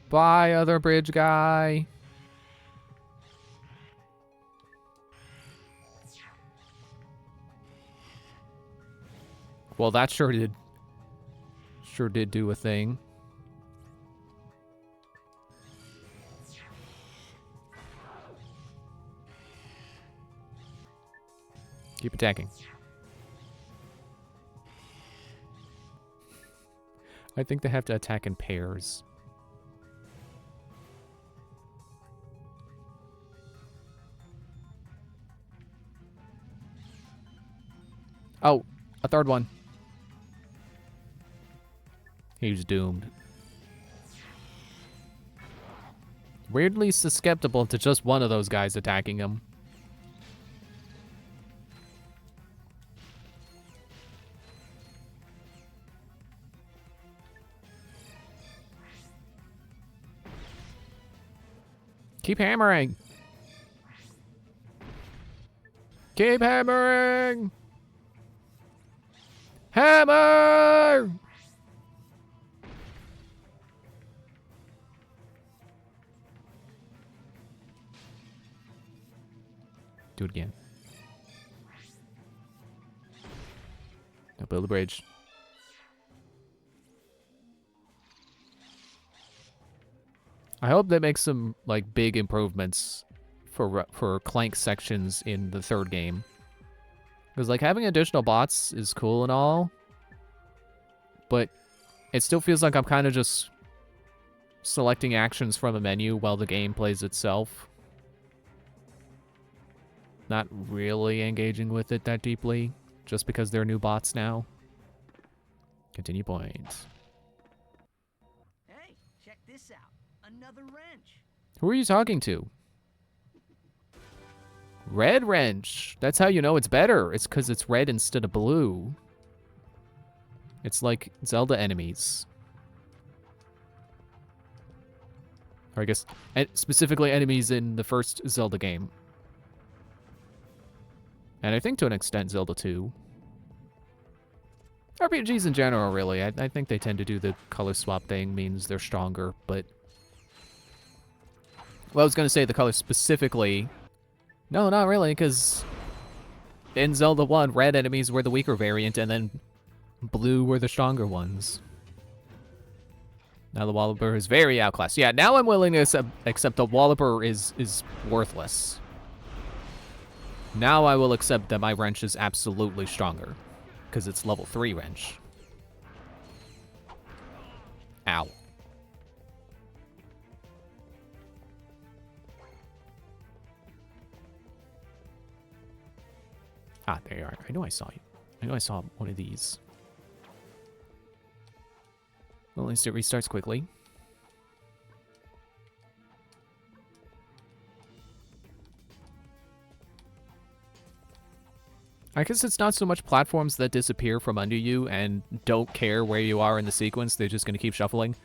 Speaker 1: Bye, other bridge guy. Well, that sure did do a thing. Keep attacking. I think they have to attack in pairs. Oh, a third one. He's doomed. Weirdly susceptible to just one of those guys attacking him. Keep hammering. Keep hammering. Hammer! Do it again. Now build a bridge. I hope that makes some like big improvements for Clank sections in the third game. Because like having additional bots is cool and all, but it still feels like I'm kind of just selecting actions from a menu while the game plays itself. Not really engaging with it that deeply, just because there are new bots now. Continue point.
Speaker 2: Hey, check this out. Another wrench.
Speaker 1: Who are you talking to? Red wrench. That's how you know it's better. It's because it's red instead of blue. It's like Zelda enemies. Or I guess specifically enemies in the first Zelda game. And I think to an extent Zelda 2. RPGs in general, really. I think they tend to do the color swap thing, means they're stronger, but... Well, I was going to say the color specifically. No, not really, because in Zelda 1, red enemies were the weaker variant, and then blue were the stronger ones. Now the Walloper is very outclassed. Yeah, now I'm willing to accept the Walloper is worthless. Now I will accept that my wrench is absolutely stronger, because it's level 3 wrench. Ow. Ah, there you are. I know I saw you. I know I saw one of these. Well, at least it restarts quickly. I guess it's not so much platforms that disappear from under you and don't care where you are in the sequence, they're just going to keep shuffling.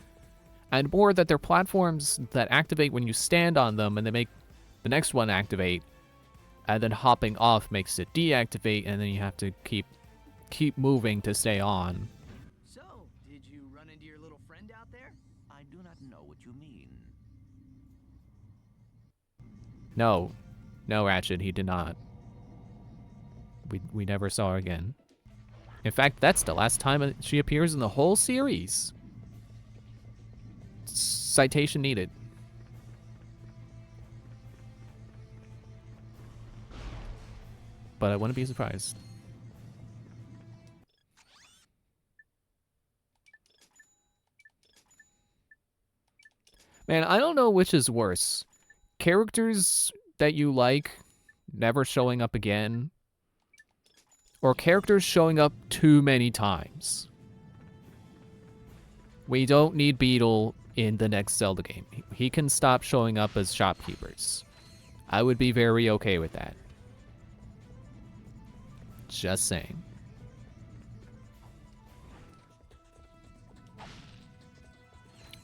Speaker 1: And more that they're platforms that activate when you stand on them and they make the next one activate. And then hopping off makes it deactivate, and then you have to keep moving to stay on.
Speaker 2: So, did you run into your little friend out there?
Speaker 3: I do not know what you mean.
Speaker 1: No. No, Ratchet, he did not. We never saw her again. In fact, that's the last time she appears in the whole series. Citation needed. But I wouldn't be surprised. Man, I don't know which is worse. Characters that you like never showing up again, or characters showing up too many times. We don't need Beetle in the next Zelda game. He can stop showing up as shopkeepers. I would be very okay with that. Just saying.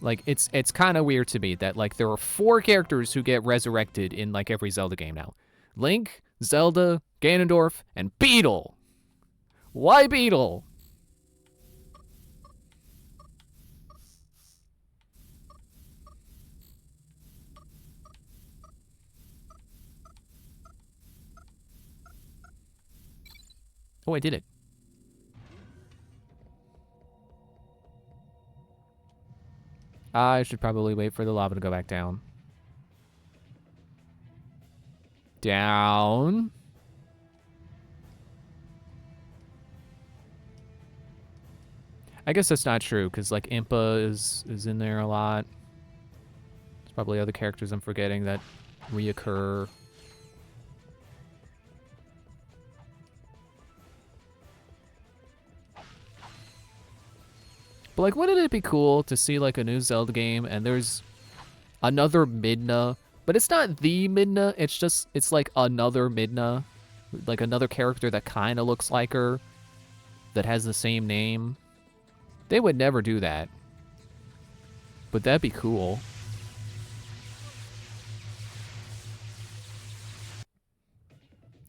Speaker 1: Like, it's kind of weird to me that, like, there are 4 characters who get resurrected in, like, every Zelda game now. Link, Zelda, Ganondorf, and Beetle! Why Beetle? Oh, I did it. I should probably wait for the lava to go back down. Down. I guess that's not true, because, like, Impa is in there a lot. There's probably other characters I'm forgetting that reoccur. But, like, wouldn't it be cool to see, like, a new Zelda game and there's another Midna, but it's not the Midna, it's like another Midna, like another character that kind of looks like her, that has the same name. They would never do that. But that'd be cool.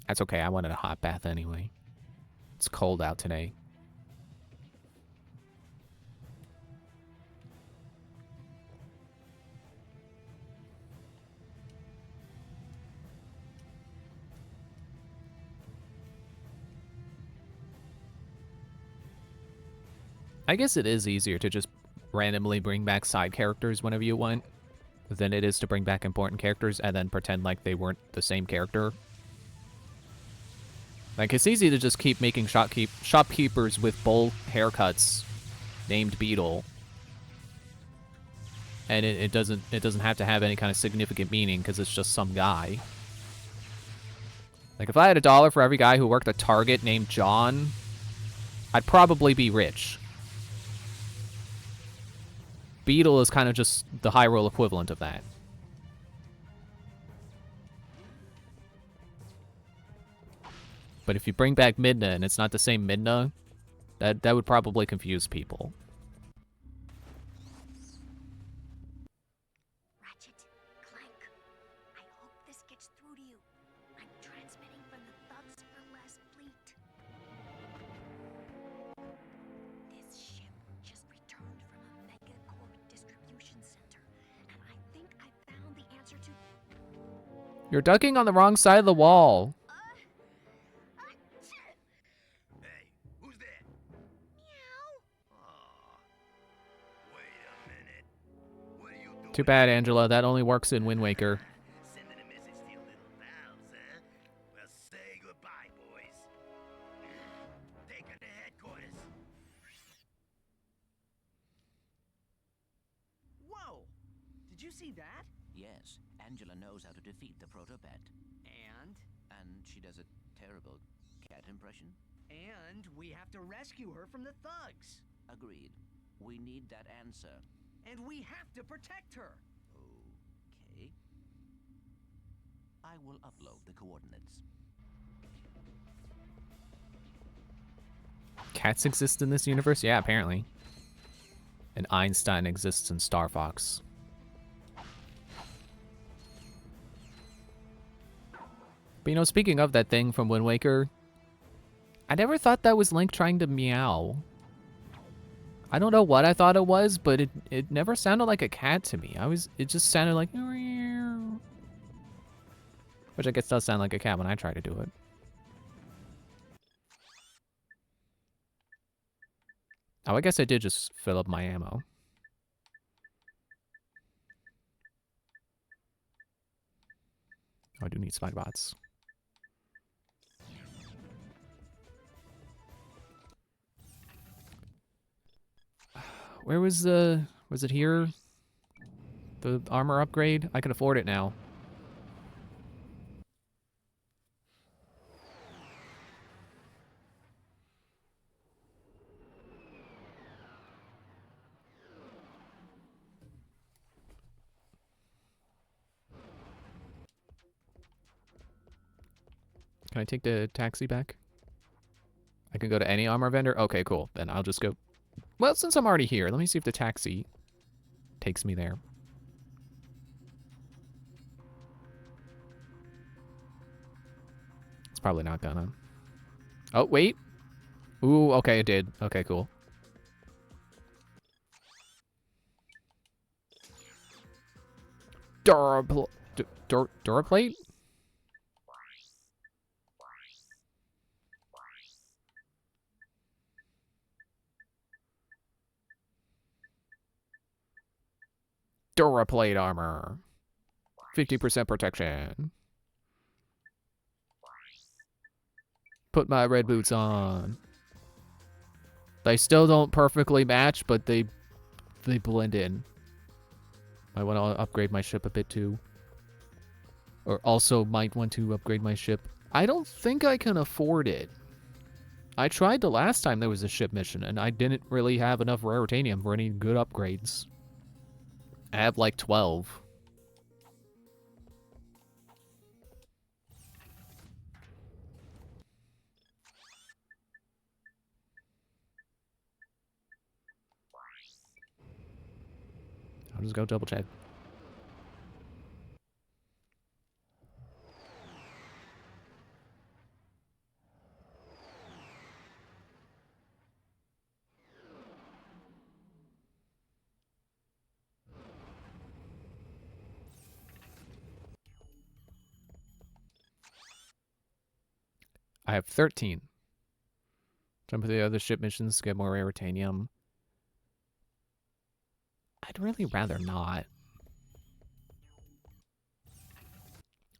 Speaker 1: That's okay, I wanted a hot bath anyway. It's cold out today. I guess it is easier to just randomly bring back side characters whenever you want than it is to bring back important characters and then pretend like they weren't the same character. Like, it's easy to just keep making shopkeepers with bowl haircuts named Beetle. And it doesn't have to have any kind of significant meaning because it's just some guy. Like, if I had $1 for every guy who worked at Target named John, I'd probably be rich. Beetle is kind of just the Hyrule equivalent of that. But if you bring back Midna and it's not the same Midna, that would probably confuse people.
Speaker 7: Ratchet, Clank, I hope this gets through to you. I'm transmitting from the Thugs for Less fleet. This ship just returned from a megacorp distribution center, and I think I found the answer to...
Speaker 1: You're ducking on the wrong side of the wall.
Speaker 8: Hey, who's that?
Speaker 7: Meow.
Speaker 8: Aw. Wait a minute. What are you doing?
Speaker 1: Too bad, Angela. That only works in Wind Waker.
Speaker 8: Sending a message to your little pals, huh? Well, say goodbye, boys. Take her to headquarters.
Speaker 2: Whoa! Did you see that?
Speaker 3: Yes, Angela knows how to defeat the protopet.
Speaker 2: And?
Speaker 3: And she does a terrible cat impression?
Speaker 2: And we have to rescue her from the thugs.
Speaker 3: Agreed. We need that answer.
Speaker 2: And we have to protect her.
Speaker 3: Okay. I will upload the coordinates.
Speaker 1: Cats exist in this universe? Yeah, apparently. And Einstein exists in Star Fox. But you know, speaking of that thing from Wind Waker, I never thought that was Link trying to meow. I don't know what I thought it was, but it never sounded like a cat to me. It just sounded like... Which I guess does sound like a cat when I try to do it. Oh, I guess I did just fill up my ammo. Oh, I do need spike bots. Where was the... Was it here? The armor upgrade? I can afford it now. Can I take the taxi back? I can go to any armor vendor? Okay, cool. Then I'll just go... Well, since I'm already here, let me see if the taxi takes me there. It's probably not gonna. Oh, wait. Ooh, okay, it did. Okay, cool. Duraplate? Duraplate armor. 50% protection. Put my red boots on. They still don't perfectly match, but they blend in. I want to upgrade my ship a bit too. Or also might want to upgrade my ship. I don't think I can afford it. I tried the last time there was a ship mission, and I didn't really have enough raritanium for any good upgrades. I have like 12. I'll just go double check. I have 13. Jump to the other ship missions, get more raritanium. I'd really rather not.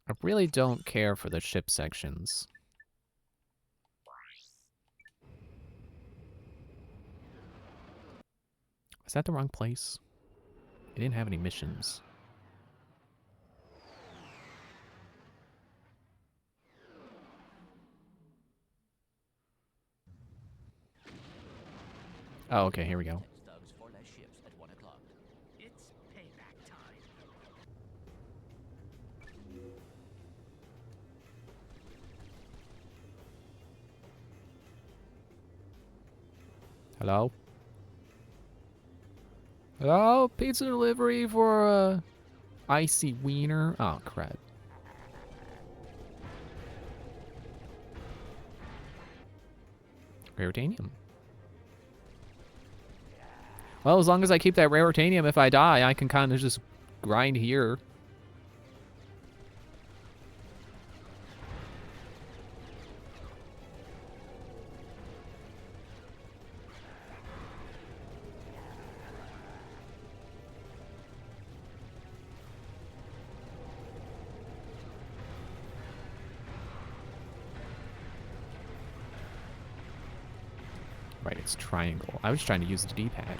Speaker 1: I really don't care for the ship sections. Is that the wrong place? I didn't have any missions. Oh, okay, here we go.
Speaker 3: Thugs for less ships at 1 o'clock.
Speaker 2: It's payback time.
Speaker 1: Hello? Hello? Pizza delivery for icy wiener? Oh, crap. Raritanium. Well, as long as I keep that Raritanium, if I die, I can kind of just grind here. Right, it's triangle. I was trying to use the D-pad.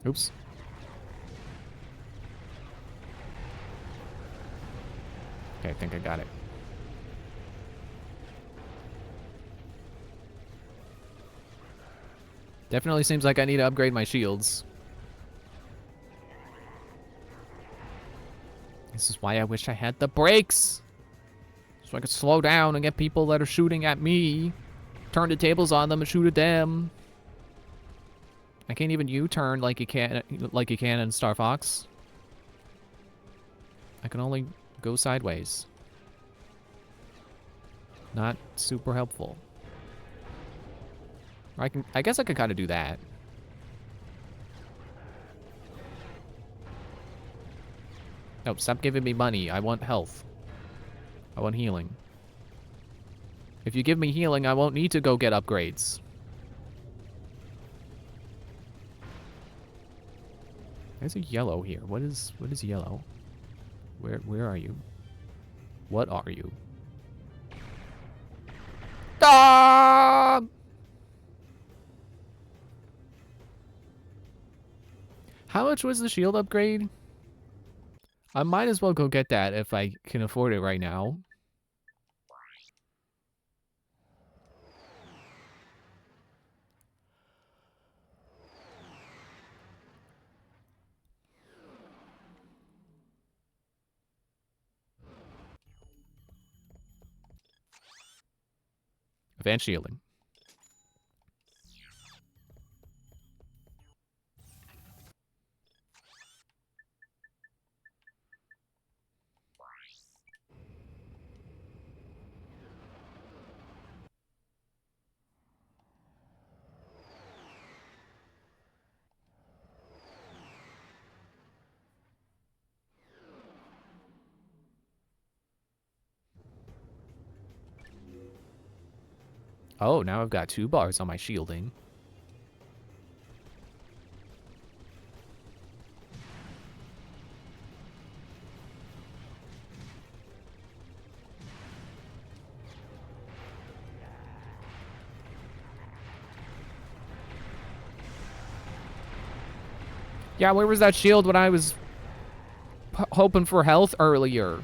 Speaker 1: Oops. Okay, I think I got it. Definitely seems like I need to upgrade my shields. This is why I wish I had the brakes. So I could slow down and get people that are shooting at me. Turn the tables on them and shoot at them. I can't even U-turn like you can in Star Fox. I can only go sideways. Not super helpful. I guess I could kind of do that. No, stop giving me money. I want health. I want healing. If you give me healing, I won't need to go get upgrades. There's a yellow here. What is yellow? Where are you? What are you? Ah! How much was the shield upgrade? I might as well go get that if I can afford it right now. Advanced shielding. Oh, now I've got 2 bars on my shielding. Yeah, where was that shield when I was hoping for health earlier?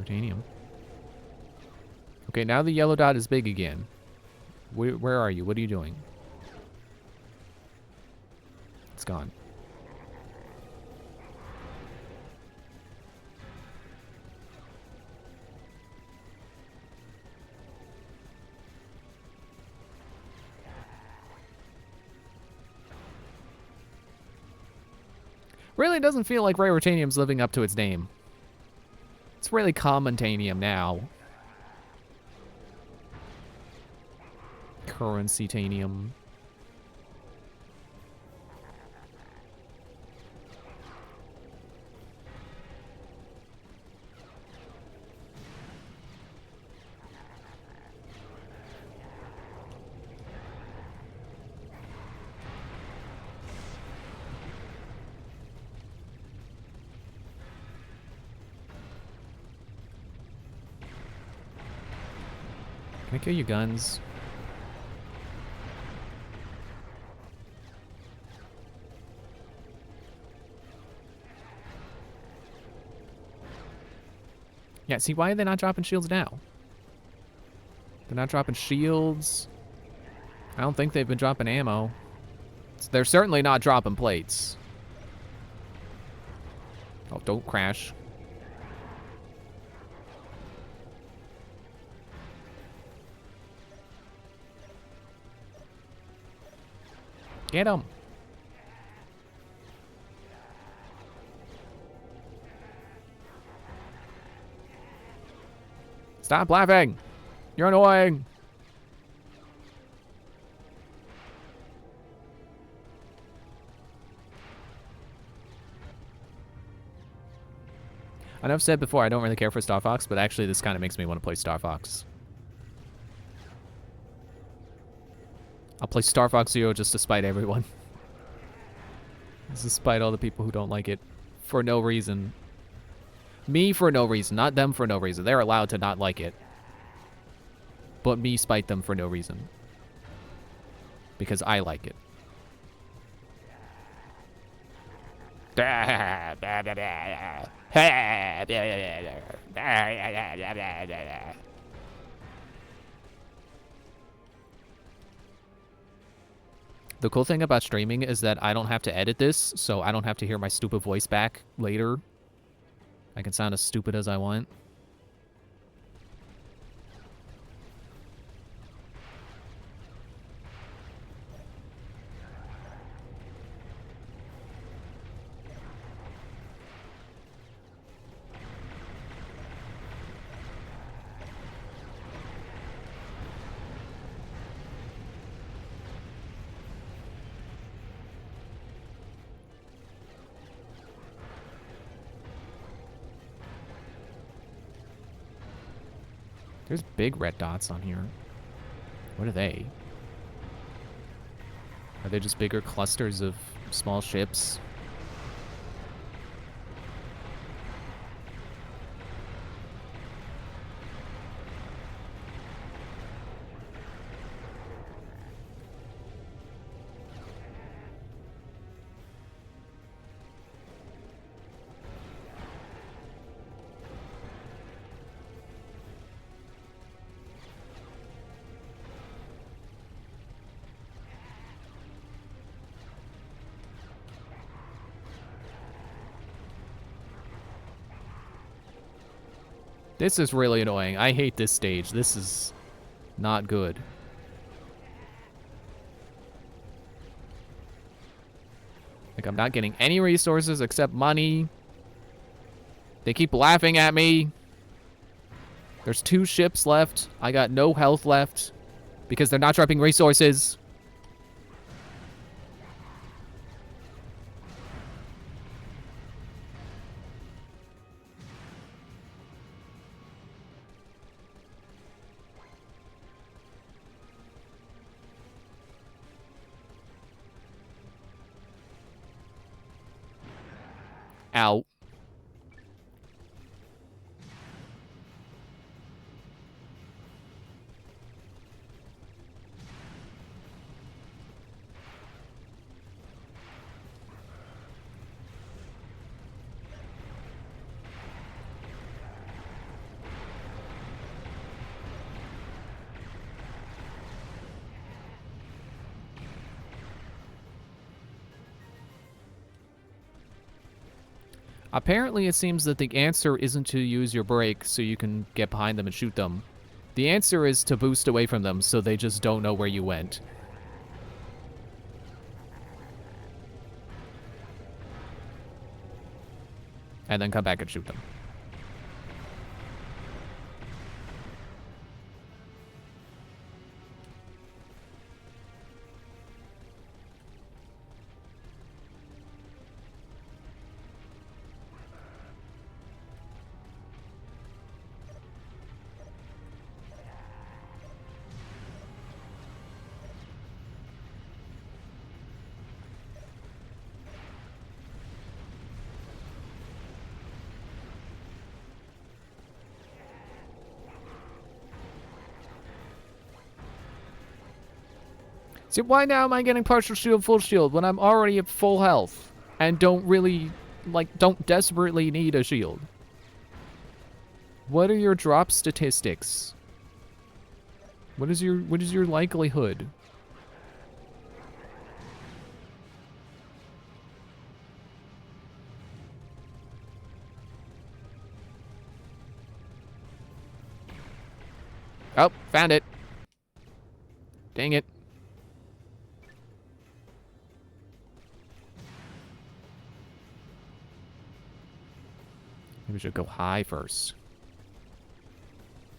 Speaker 1: Titanium. Okay, now the yellow dot is big again. Where are you? What are you doing? It's gone. Really doesn't feel like Rare Titanium's living up to its name. It's really common Titanium now. Currency Titanium. Can I kill your guns? Yeah, see, why are they not dropping shields now? They're not dropping shields. I don't think they've been dropping ammo. They're certainly not dropping plates. Oh, don't crash. Get him. Stop laughing. You're annoying. I know I've said before I don't really care for Star Fox, but actually this kind of makes me want to play Star Fox. I'll play Star Fox Zero just to spite everyone. Just to spite all the people who don't like it. For no reason. Me for no reason, not them for no reason. They're allowed to not like it. But me spite them for no reason. Because I like it. The cool thing about streaming is that I don't have to edit this, so I don't have to hear my stupid voice back later. I can sound as stupid as I want. There's big red dots on here. What are they? Are they just bigger clusters of small ships? This is really annoying. I hate this stage. This is not good. Like, I'm not getting any resources except money. They keep laughing at me. There's 2 ships left. I got no health left because they're not dropping resources. Out. Apparently, it seems that the answer isn't to use your brake so you can get behind them and shoot them. The answer is to boost away from them so they just don't know where you went. And then come back and shoot them. See, why now am I getting partial shield, full shield when I'm already at full health and don't really, like, don't desperately need a shield? What are your drop statistics? What is your likelihood? Oh, found it. Dang it. Maybe we should go high first.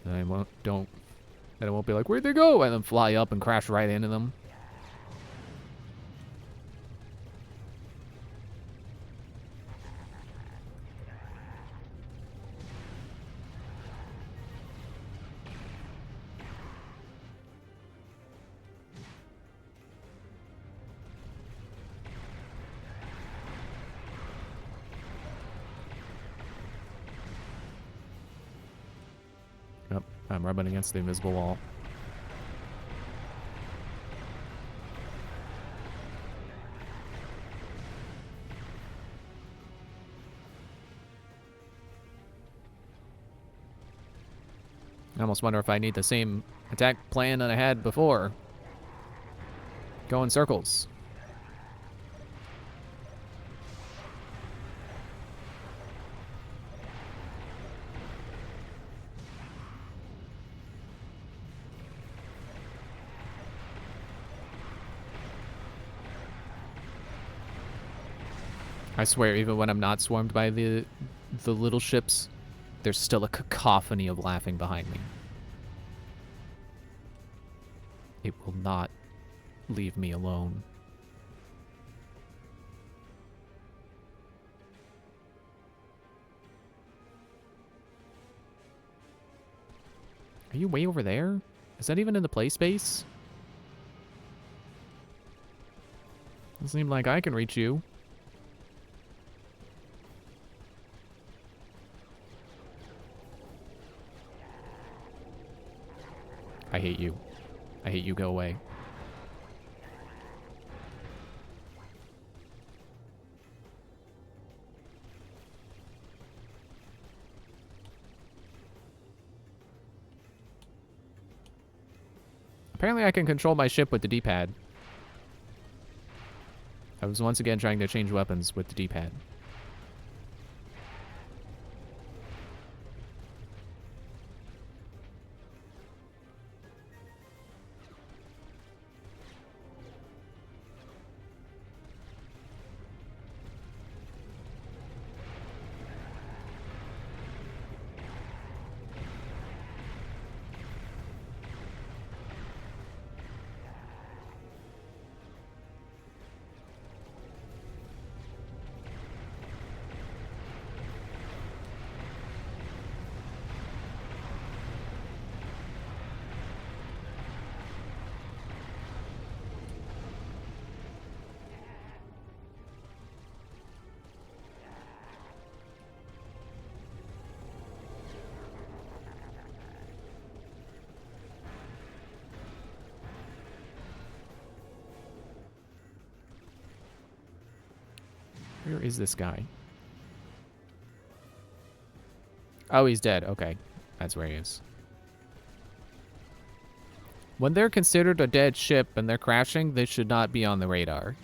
Speaker 1: Then I won't be like, where'd they go? And then fly up and crash right into them. Yep, I'm rubbing against the invisible wall. I almost wonder if I need the same attack plan that I had before. Go in circles. I swear, even when I'm not swarmed by the little ships, there's still a cacophony of laughing behind me. It will not leave me alone. Are you way over there? Is that even in the play space? Doesn't seem like I can reach you. I hate you. I hate you. Go away. Apparently I can control my ship with the D-pad. I was once again trying to change weapons with the D-pad. Where is this guy? Oh, he's dead. Okay. That's where he is. When they're considered a dead ship and they're crashing, they should not be on the radar.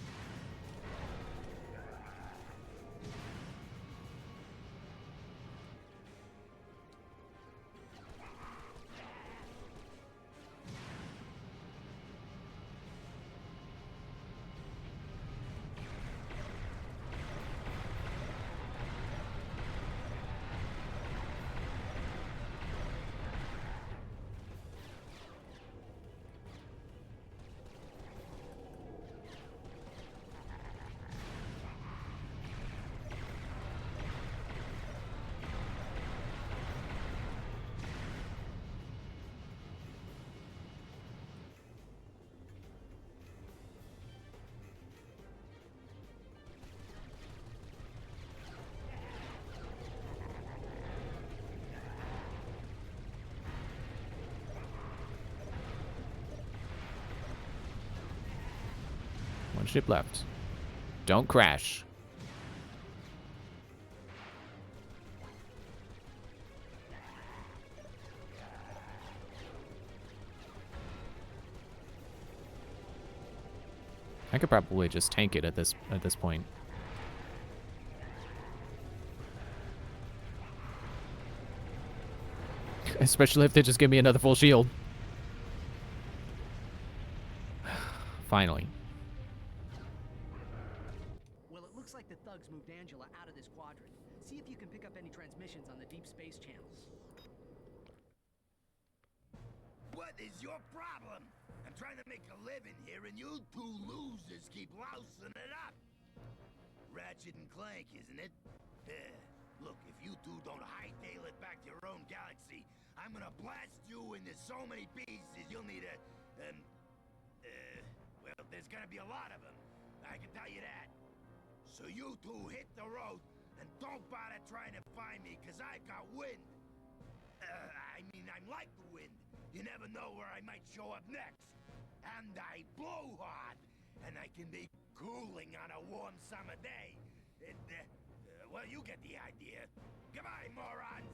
Speaker 1: ship left. Don't crash. I could probably just tank it at this point. Especially if they just give me another full shield. Finally.
Speaker 2: Well, it looks like the thugs moved Angela out of this quadrant. See if you can pick up any transmissions on the deep space channels.
Speaker 8: What is your problem? I'm trying to make a living here, and you two losers keep lousing it up. Ratchet and Clank, isn't it? Look, if you two don't hightail it back to your own galaxy, I'm gonna blast you into so many pieces you'll need a, well, there's gonna be a lot of them. I can tell you that. So you two hit the road and don't bother trying to find me, cause I've got wind. I mean, I'm like the wind. You never know where I might show up next. And I blow hot, and I can be cooling on a warm summer day. Well, you get the idea. Goodbye, morons.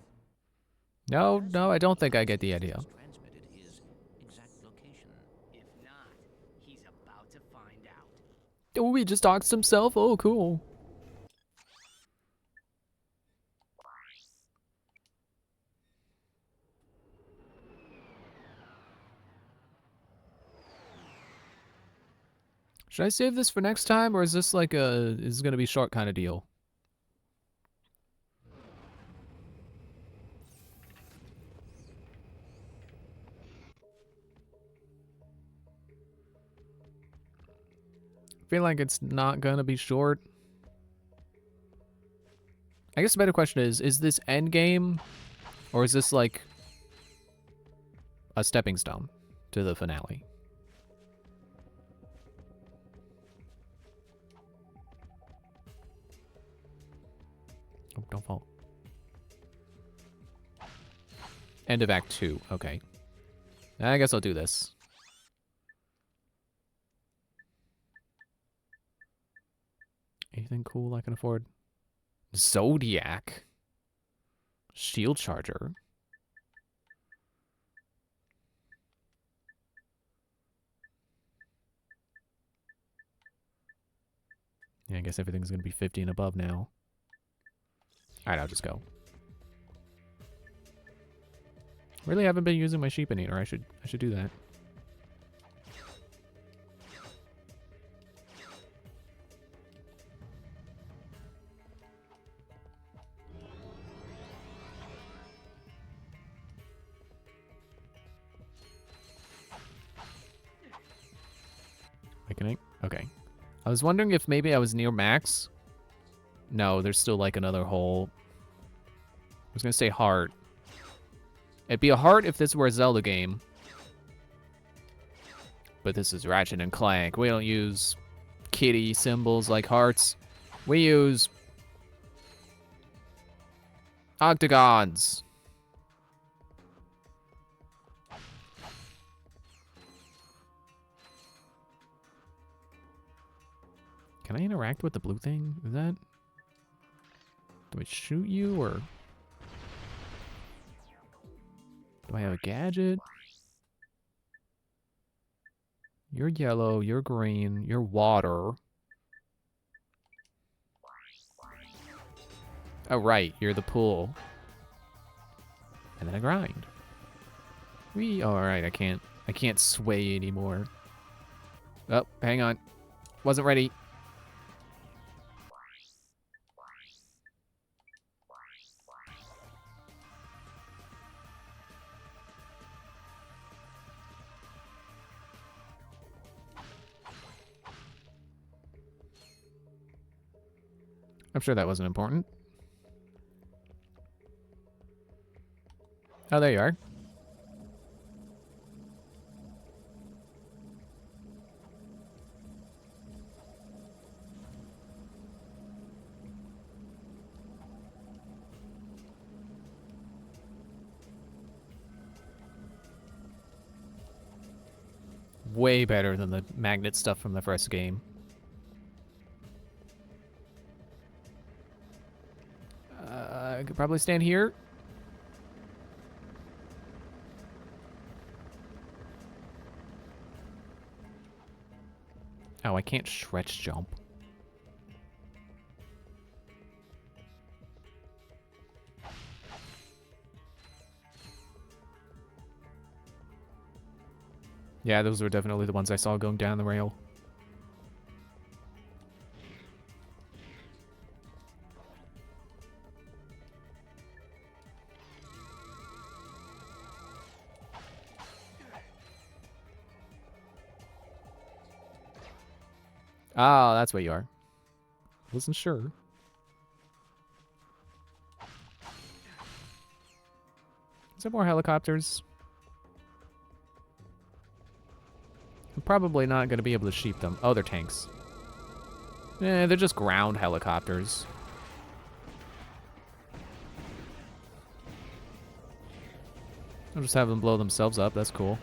Speaker 1: No, I don't think I get the idea.
Speaker 3: Transmitted his exact location.
Speaker 2: If not, he's about to find out.
Speaker 1: Oh, he just doxed himself? Oh, cool. Should I save this for next time, or is this like is gonna be short kind of deal? I feel like it's not gonna be short. I guess the better question is this end game, or is this like a stepping stone to the finale? Oh, don't fall. End of Act 2. Okay. I guess I'll do this. Anything cool I can afford? Zodiac. Shield Charger. Yeah, I guess everything's gonna be 50 and above now. Alright, I'll just go. Really haven't been using my sheepinator. I should do that. Awakening? Okay. I was wondering if maybe I was near max. No, there's still like another hole. I was gonna say heart. It'd be a heart if this were a Zelda game. But this is Ratchet and Clank. We don't use kitty symbols like hearts. We use octagons. Can I interact with the blue thing? Is that... Do I shoot you, or... Do I have a gadget? You're yellow, you're green, you're water. Oh, right, you're the pool. And then I grind. Whee! Oh, alright, I can't sway anymore. Oh, hang on. Wasn't ready. I'm sure that wasn't important. Oh, there you are. Way better than the magnet stuff from the first game. I could probably stand here. Oh, I can't stretch jump. Yeah, those were definitely the ones I saw going down the rail. Oh, that's where you are. Wasn't sure. Is there more helicopters? I'm probably not going to be able to shoot them. Oh, they're tanks. Eh, they're just ground helicopters. I'll just have them blow themselves up. That's cool.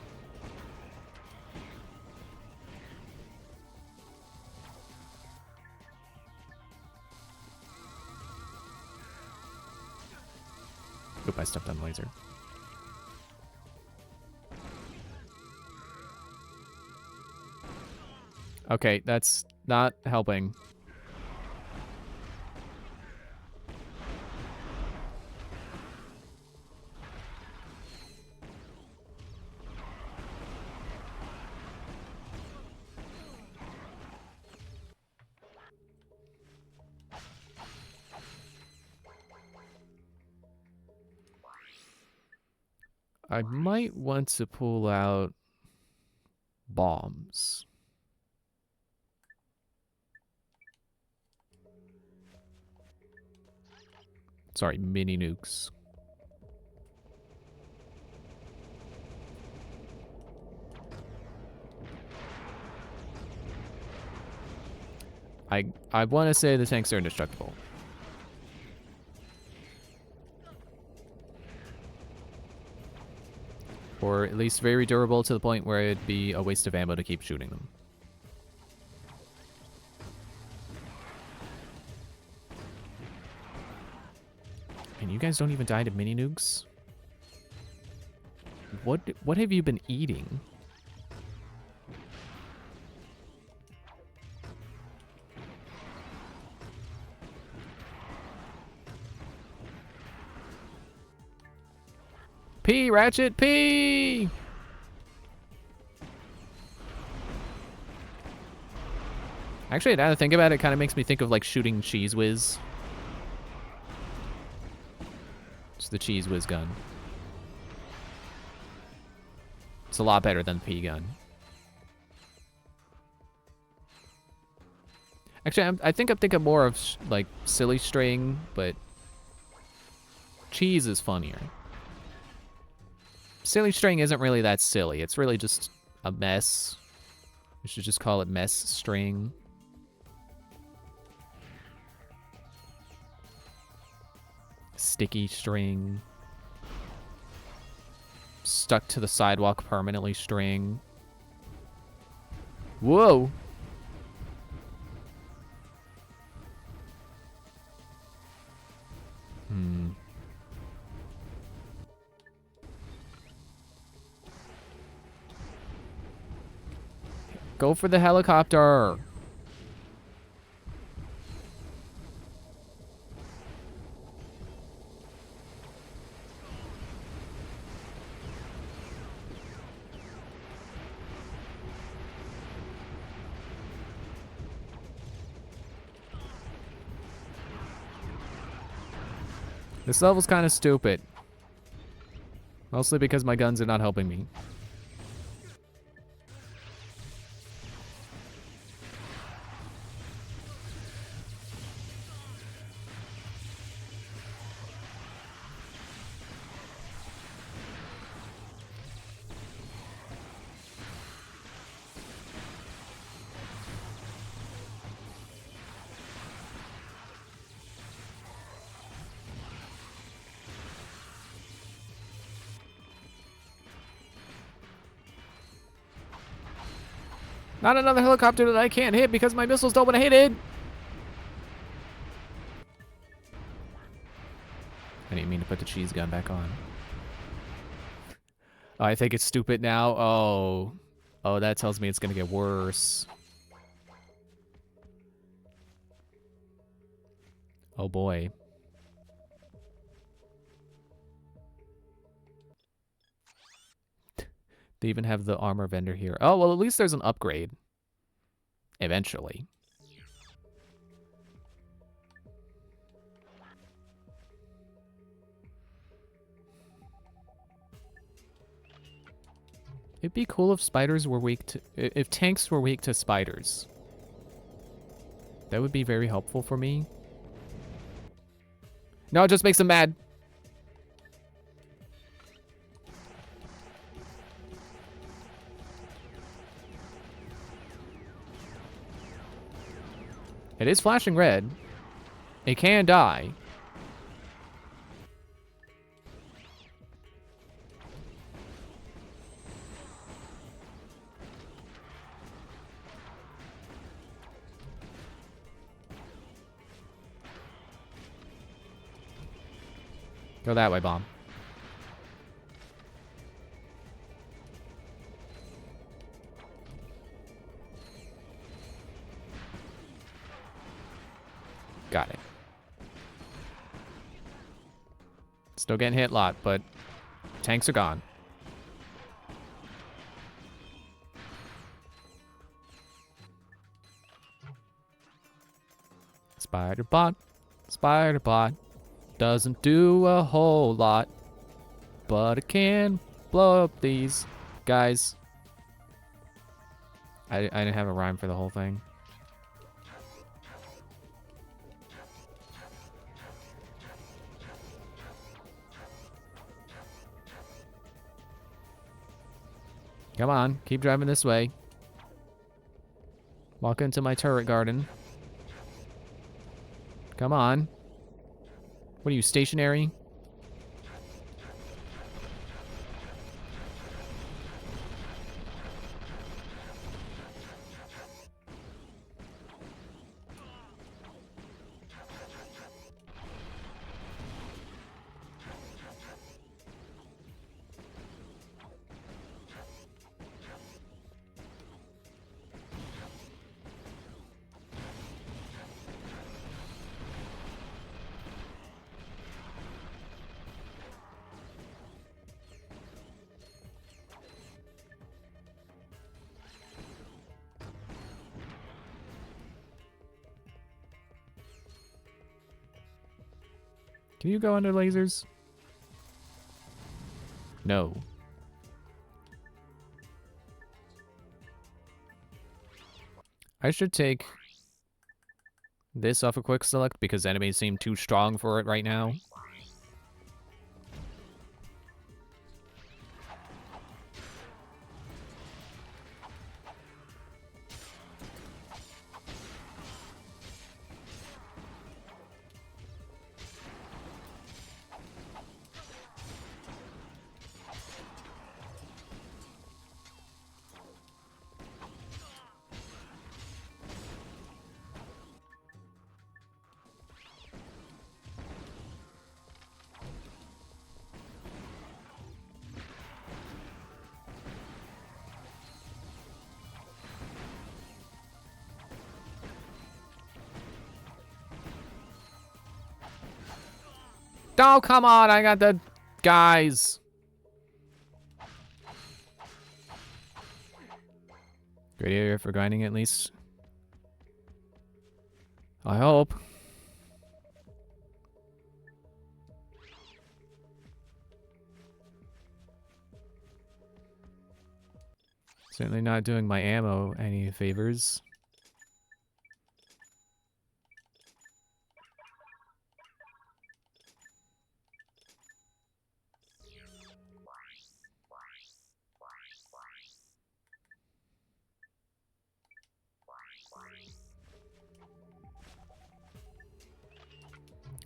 Speaker 1: Oop, I stepped on the laser. Okay, that's not helping. I might want to pull out bombs. Sorry, mini nukes. I want to say the tanks are indestructible. Or at least very durable to the point where it'd be a waste of ammo to keep shooting them. And you guys don't even die to mini nukes? What have you been eating? P, Ratchet, P! Actually, now that I think about it, it kind of makes me think of like shooting Cheese Whiz. It's the Cheese Whiz gun. It's a lot better than the P gun. Actually, I think I'm thinking more of like Silly String, but Cheese is funnier. Silly String isn't really that silly. It's really just a mess. We should just call it Mess String. Sticky String. Stuck to the sidewalk permanently string. Whoa! Go for the helicopter. This level's kind of stupid. Mostly because my guns are not helping me. Not another helicopter that I can't hit because my missiles don't want to hit it. I didn't mean to put the cheese gun back on. Oh, I think it's stupid now. Oh. Oh, that tells me it's gonna get worse. Oh boy. They even have the armor vendor here. Oh, well, at least there's an upgrade. Eventually. It'd be cool if spiders were weak to... If tanks were weak to spiders. That would be very helpful for me. No, it just makes them mad. It is flashing red. It can die. Go that way, bomb. Got it. Still getting hit a lot, but tanks are gone. Spider bot. Spider bot. Doesn't do a whole lot, but it can blow up these guys. I didn't have a rhyme for the whole thing. Come on, keep driving this way. Walk into my turret garden. Come on. What are you, stationary? Can you go under lasers? No. I should take this off a quick select because enemies seem too strong for it right now. Oh, come on, I got the guys. Great area for grinding, at least. I hope. Certainly not doing my ammo any favors.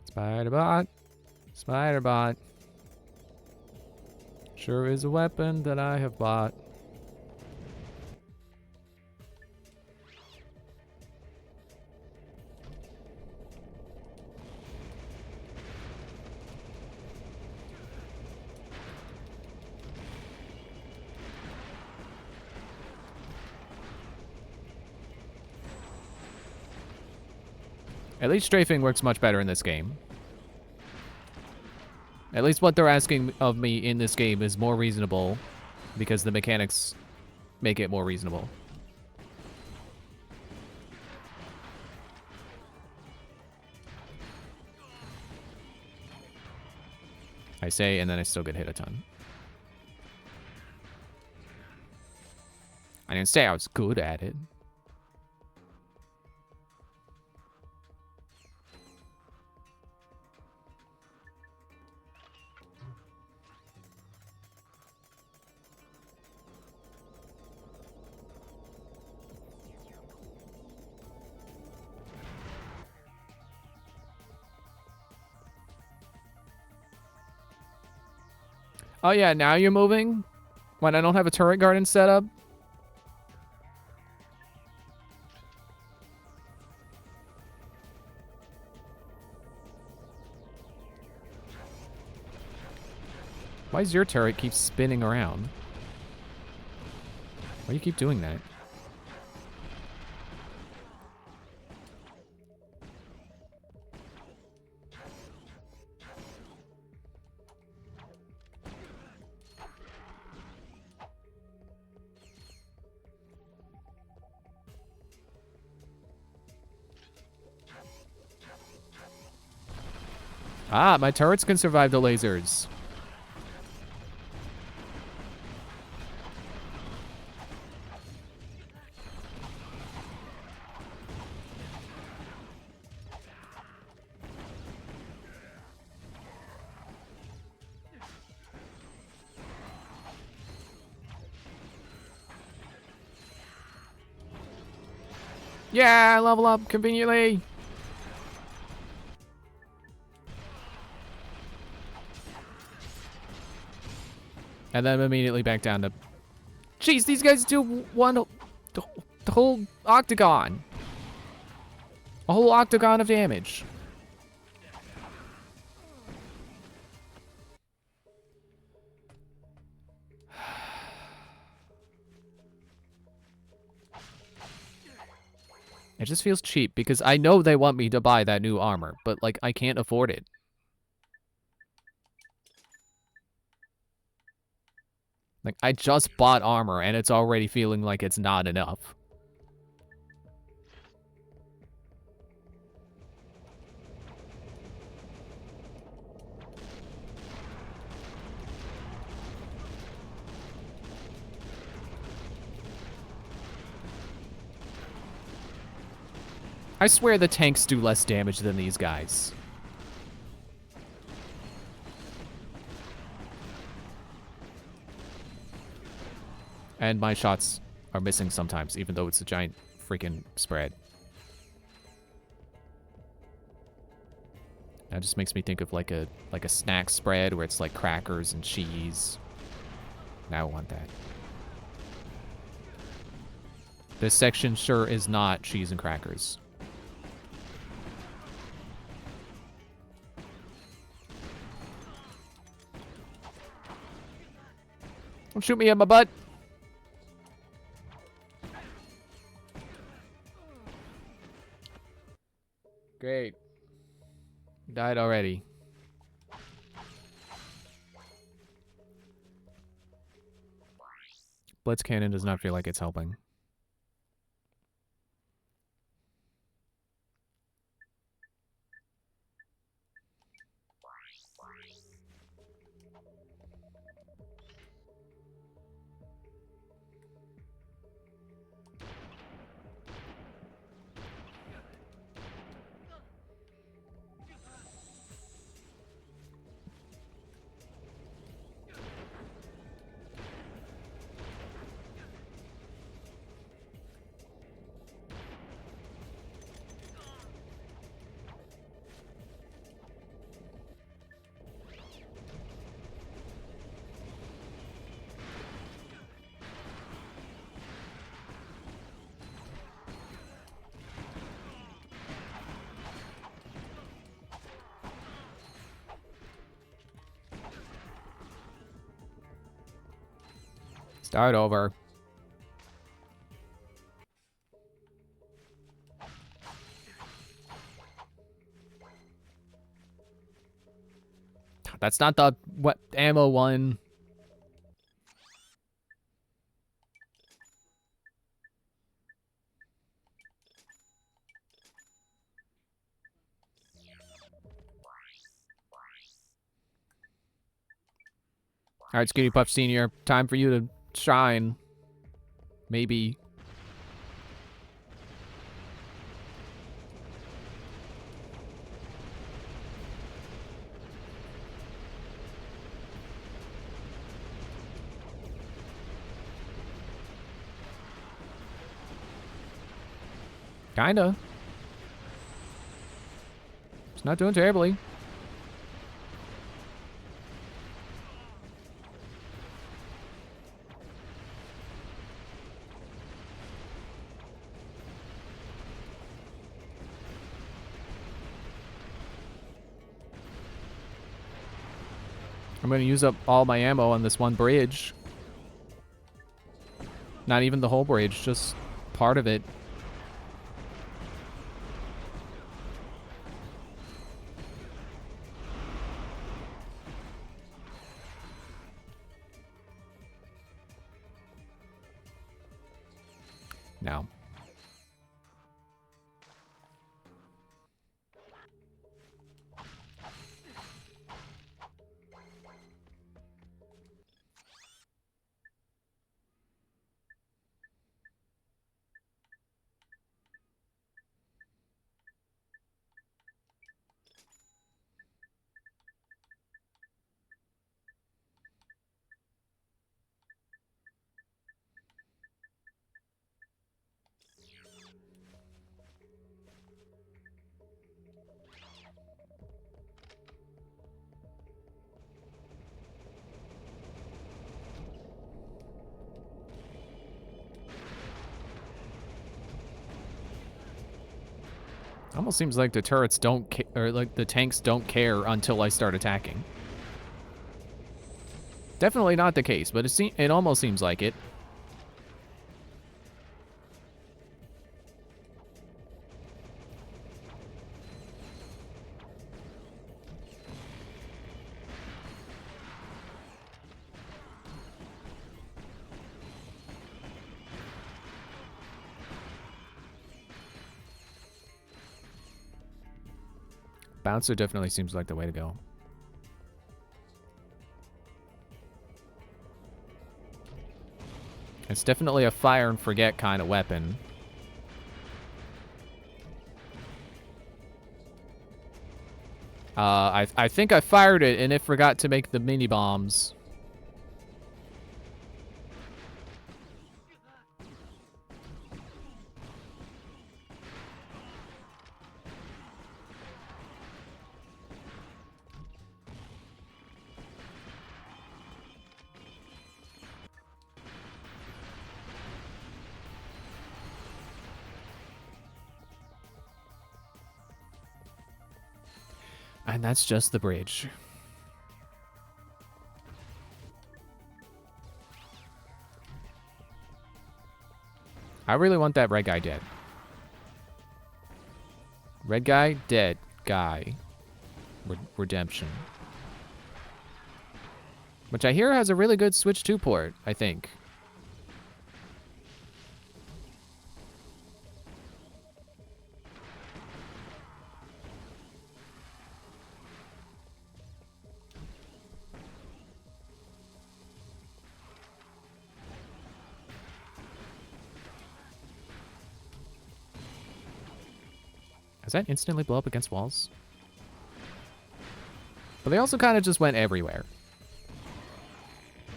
Speaker 1: Spider-bot. Spider-bot. Sure is a weapon that I have bought. At least strafing works much better in this game. At least what they're asking of me in this game is more reasonable because the mechanics make it more reasonable. I say, and then I still get hit a ton. I didn't say I was good at it. Oh yeah, now you're moving? When I don't have a turret garden set up? Why does your turret keep spinning around? Why do you keep doing that? Ah, my turrets can survive the lasers. Yeah, level up conveniently. And then immediately back down to... Jeez, these guys do the whole octagon. A whole octagon of damage. It just feels cheap because I know they want me to buy that new armor, but like I can't afford it. Like, I just bought armor, and it's already feeling like it's not enough. I swear the tanks do less damage than these guys. And my shots are missing sometimes, even though it's a giant freaking spread. That just makes me think of like a snack spread where it's like crackers and cheese. Now I want that. This section sure is not cheese and crackers. Don't shoot me in my butt. Great. Died already. Blitz cannon does not feel like it's helping. Start over. That's not the what ammo one. All right, Skinny Puff Senior, time for you to shine. Maybe. Kinda. It's not doing terribly. I'm gonna use up all my ammo on this one bridge. Not even the whole bridge, just part of it. Now. Almost seems like the turrets don't or like the tanks don't care until I start attacking. Definitely not the case, but it almost seems like it. Bouncer definitely seems like the way to go. It's definitely a fire and forget kind of weapon. I think I fired it and it forgot to make the mini bombs. And that's just the bridge. I really want that red guy dead. Red guy, dead. Guy. Redemption. Which I hear has a really good Switch 2 port, I think. Does that instantly blow up against walls? But they also kind of just went everywhere.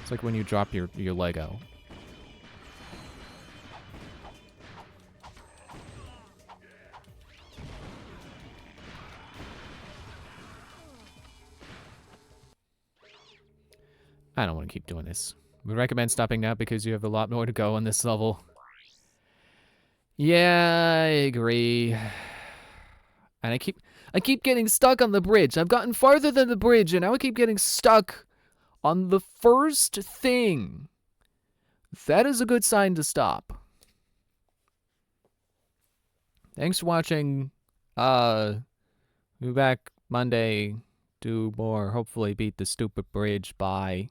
Speaker 1: It's like when you drop your Lego. I don't want to keep doing this. We recommend stopping now because you have a lot more to go on this level. Yeah, I agree. And I keep getting stuck on the bridge. I've gotten farther than the bridge, and now I keep getting stuck on the first thing. That is a good sign to stop. Thanks for watching. We'll be back Monday Do more. Hopefully beat the stupid bridge. Bye.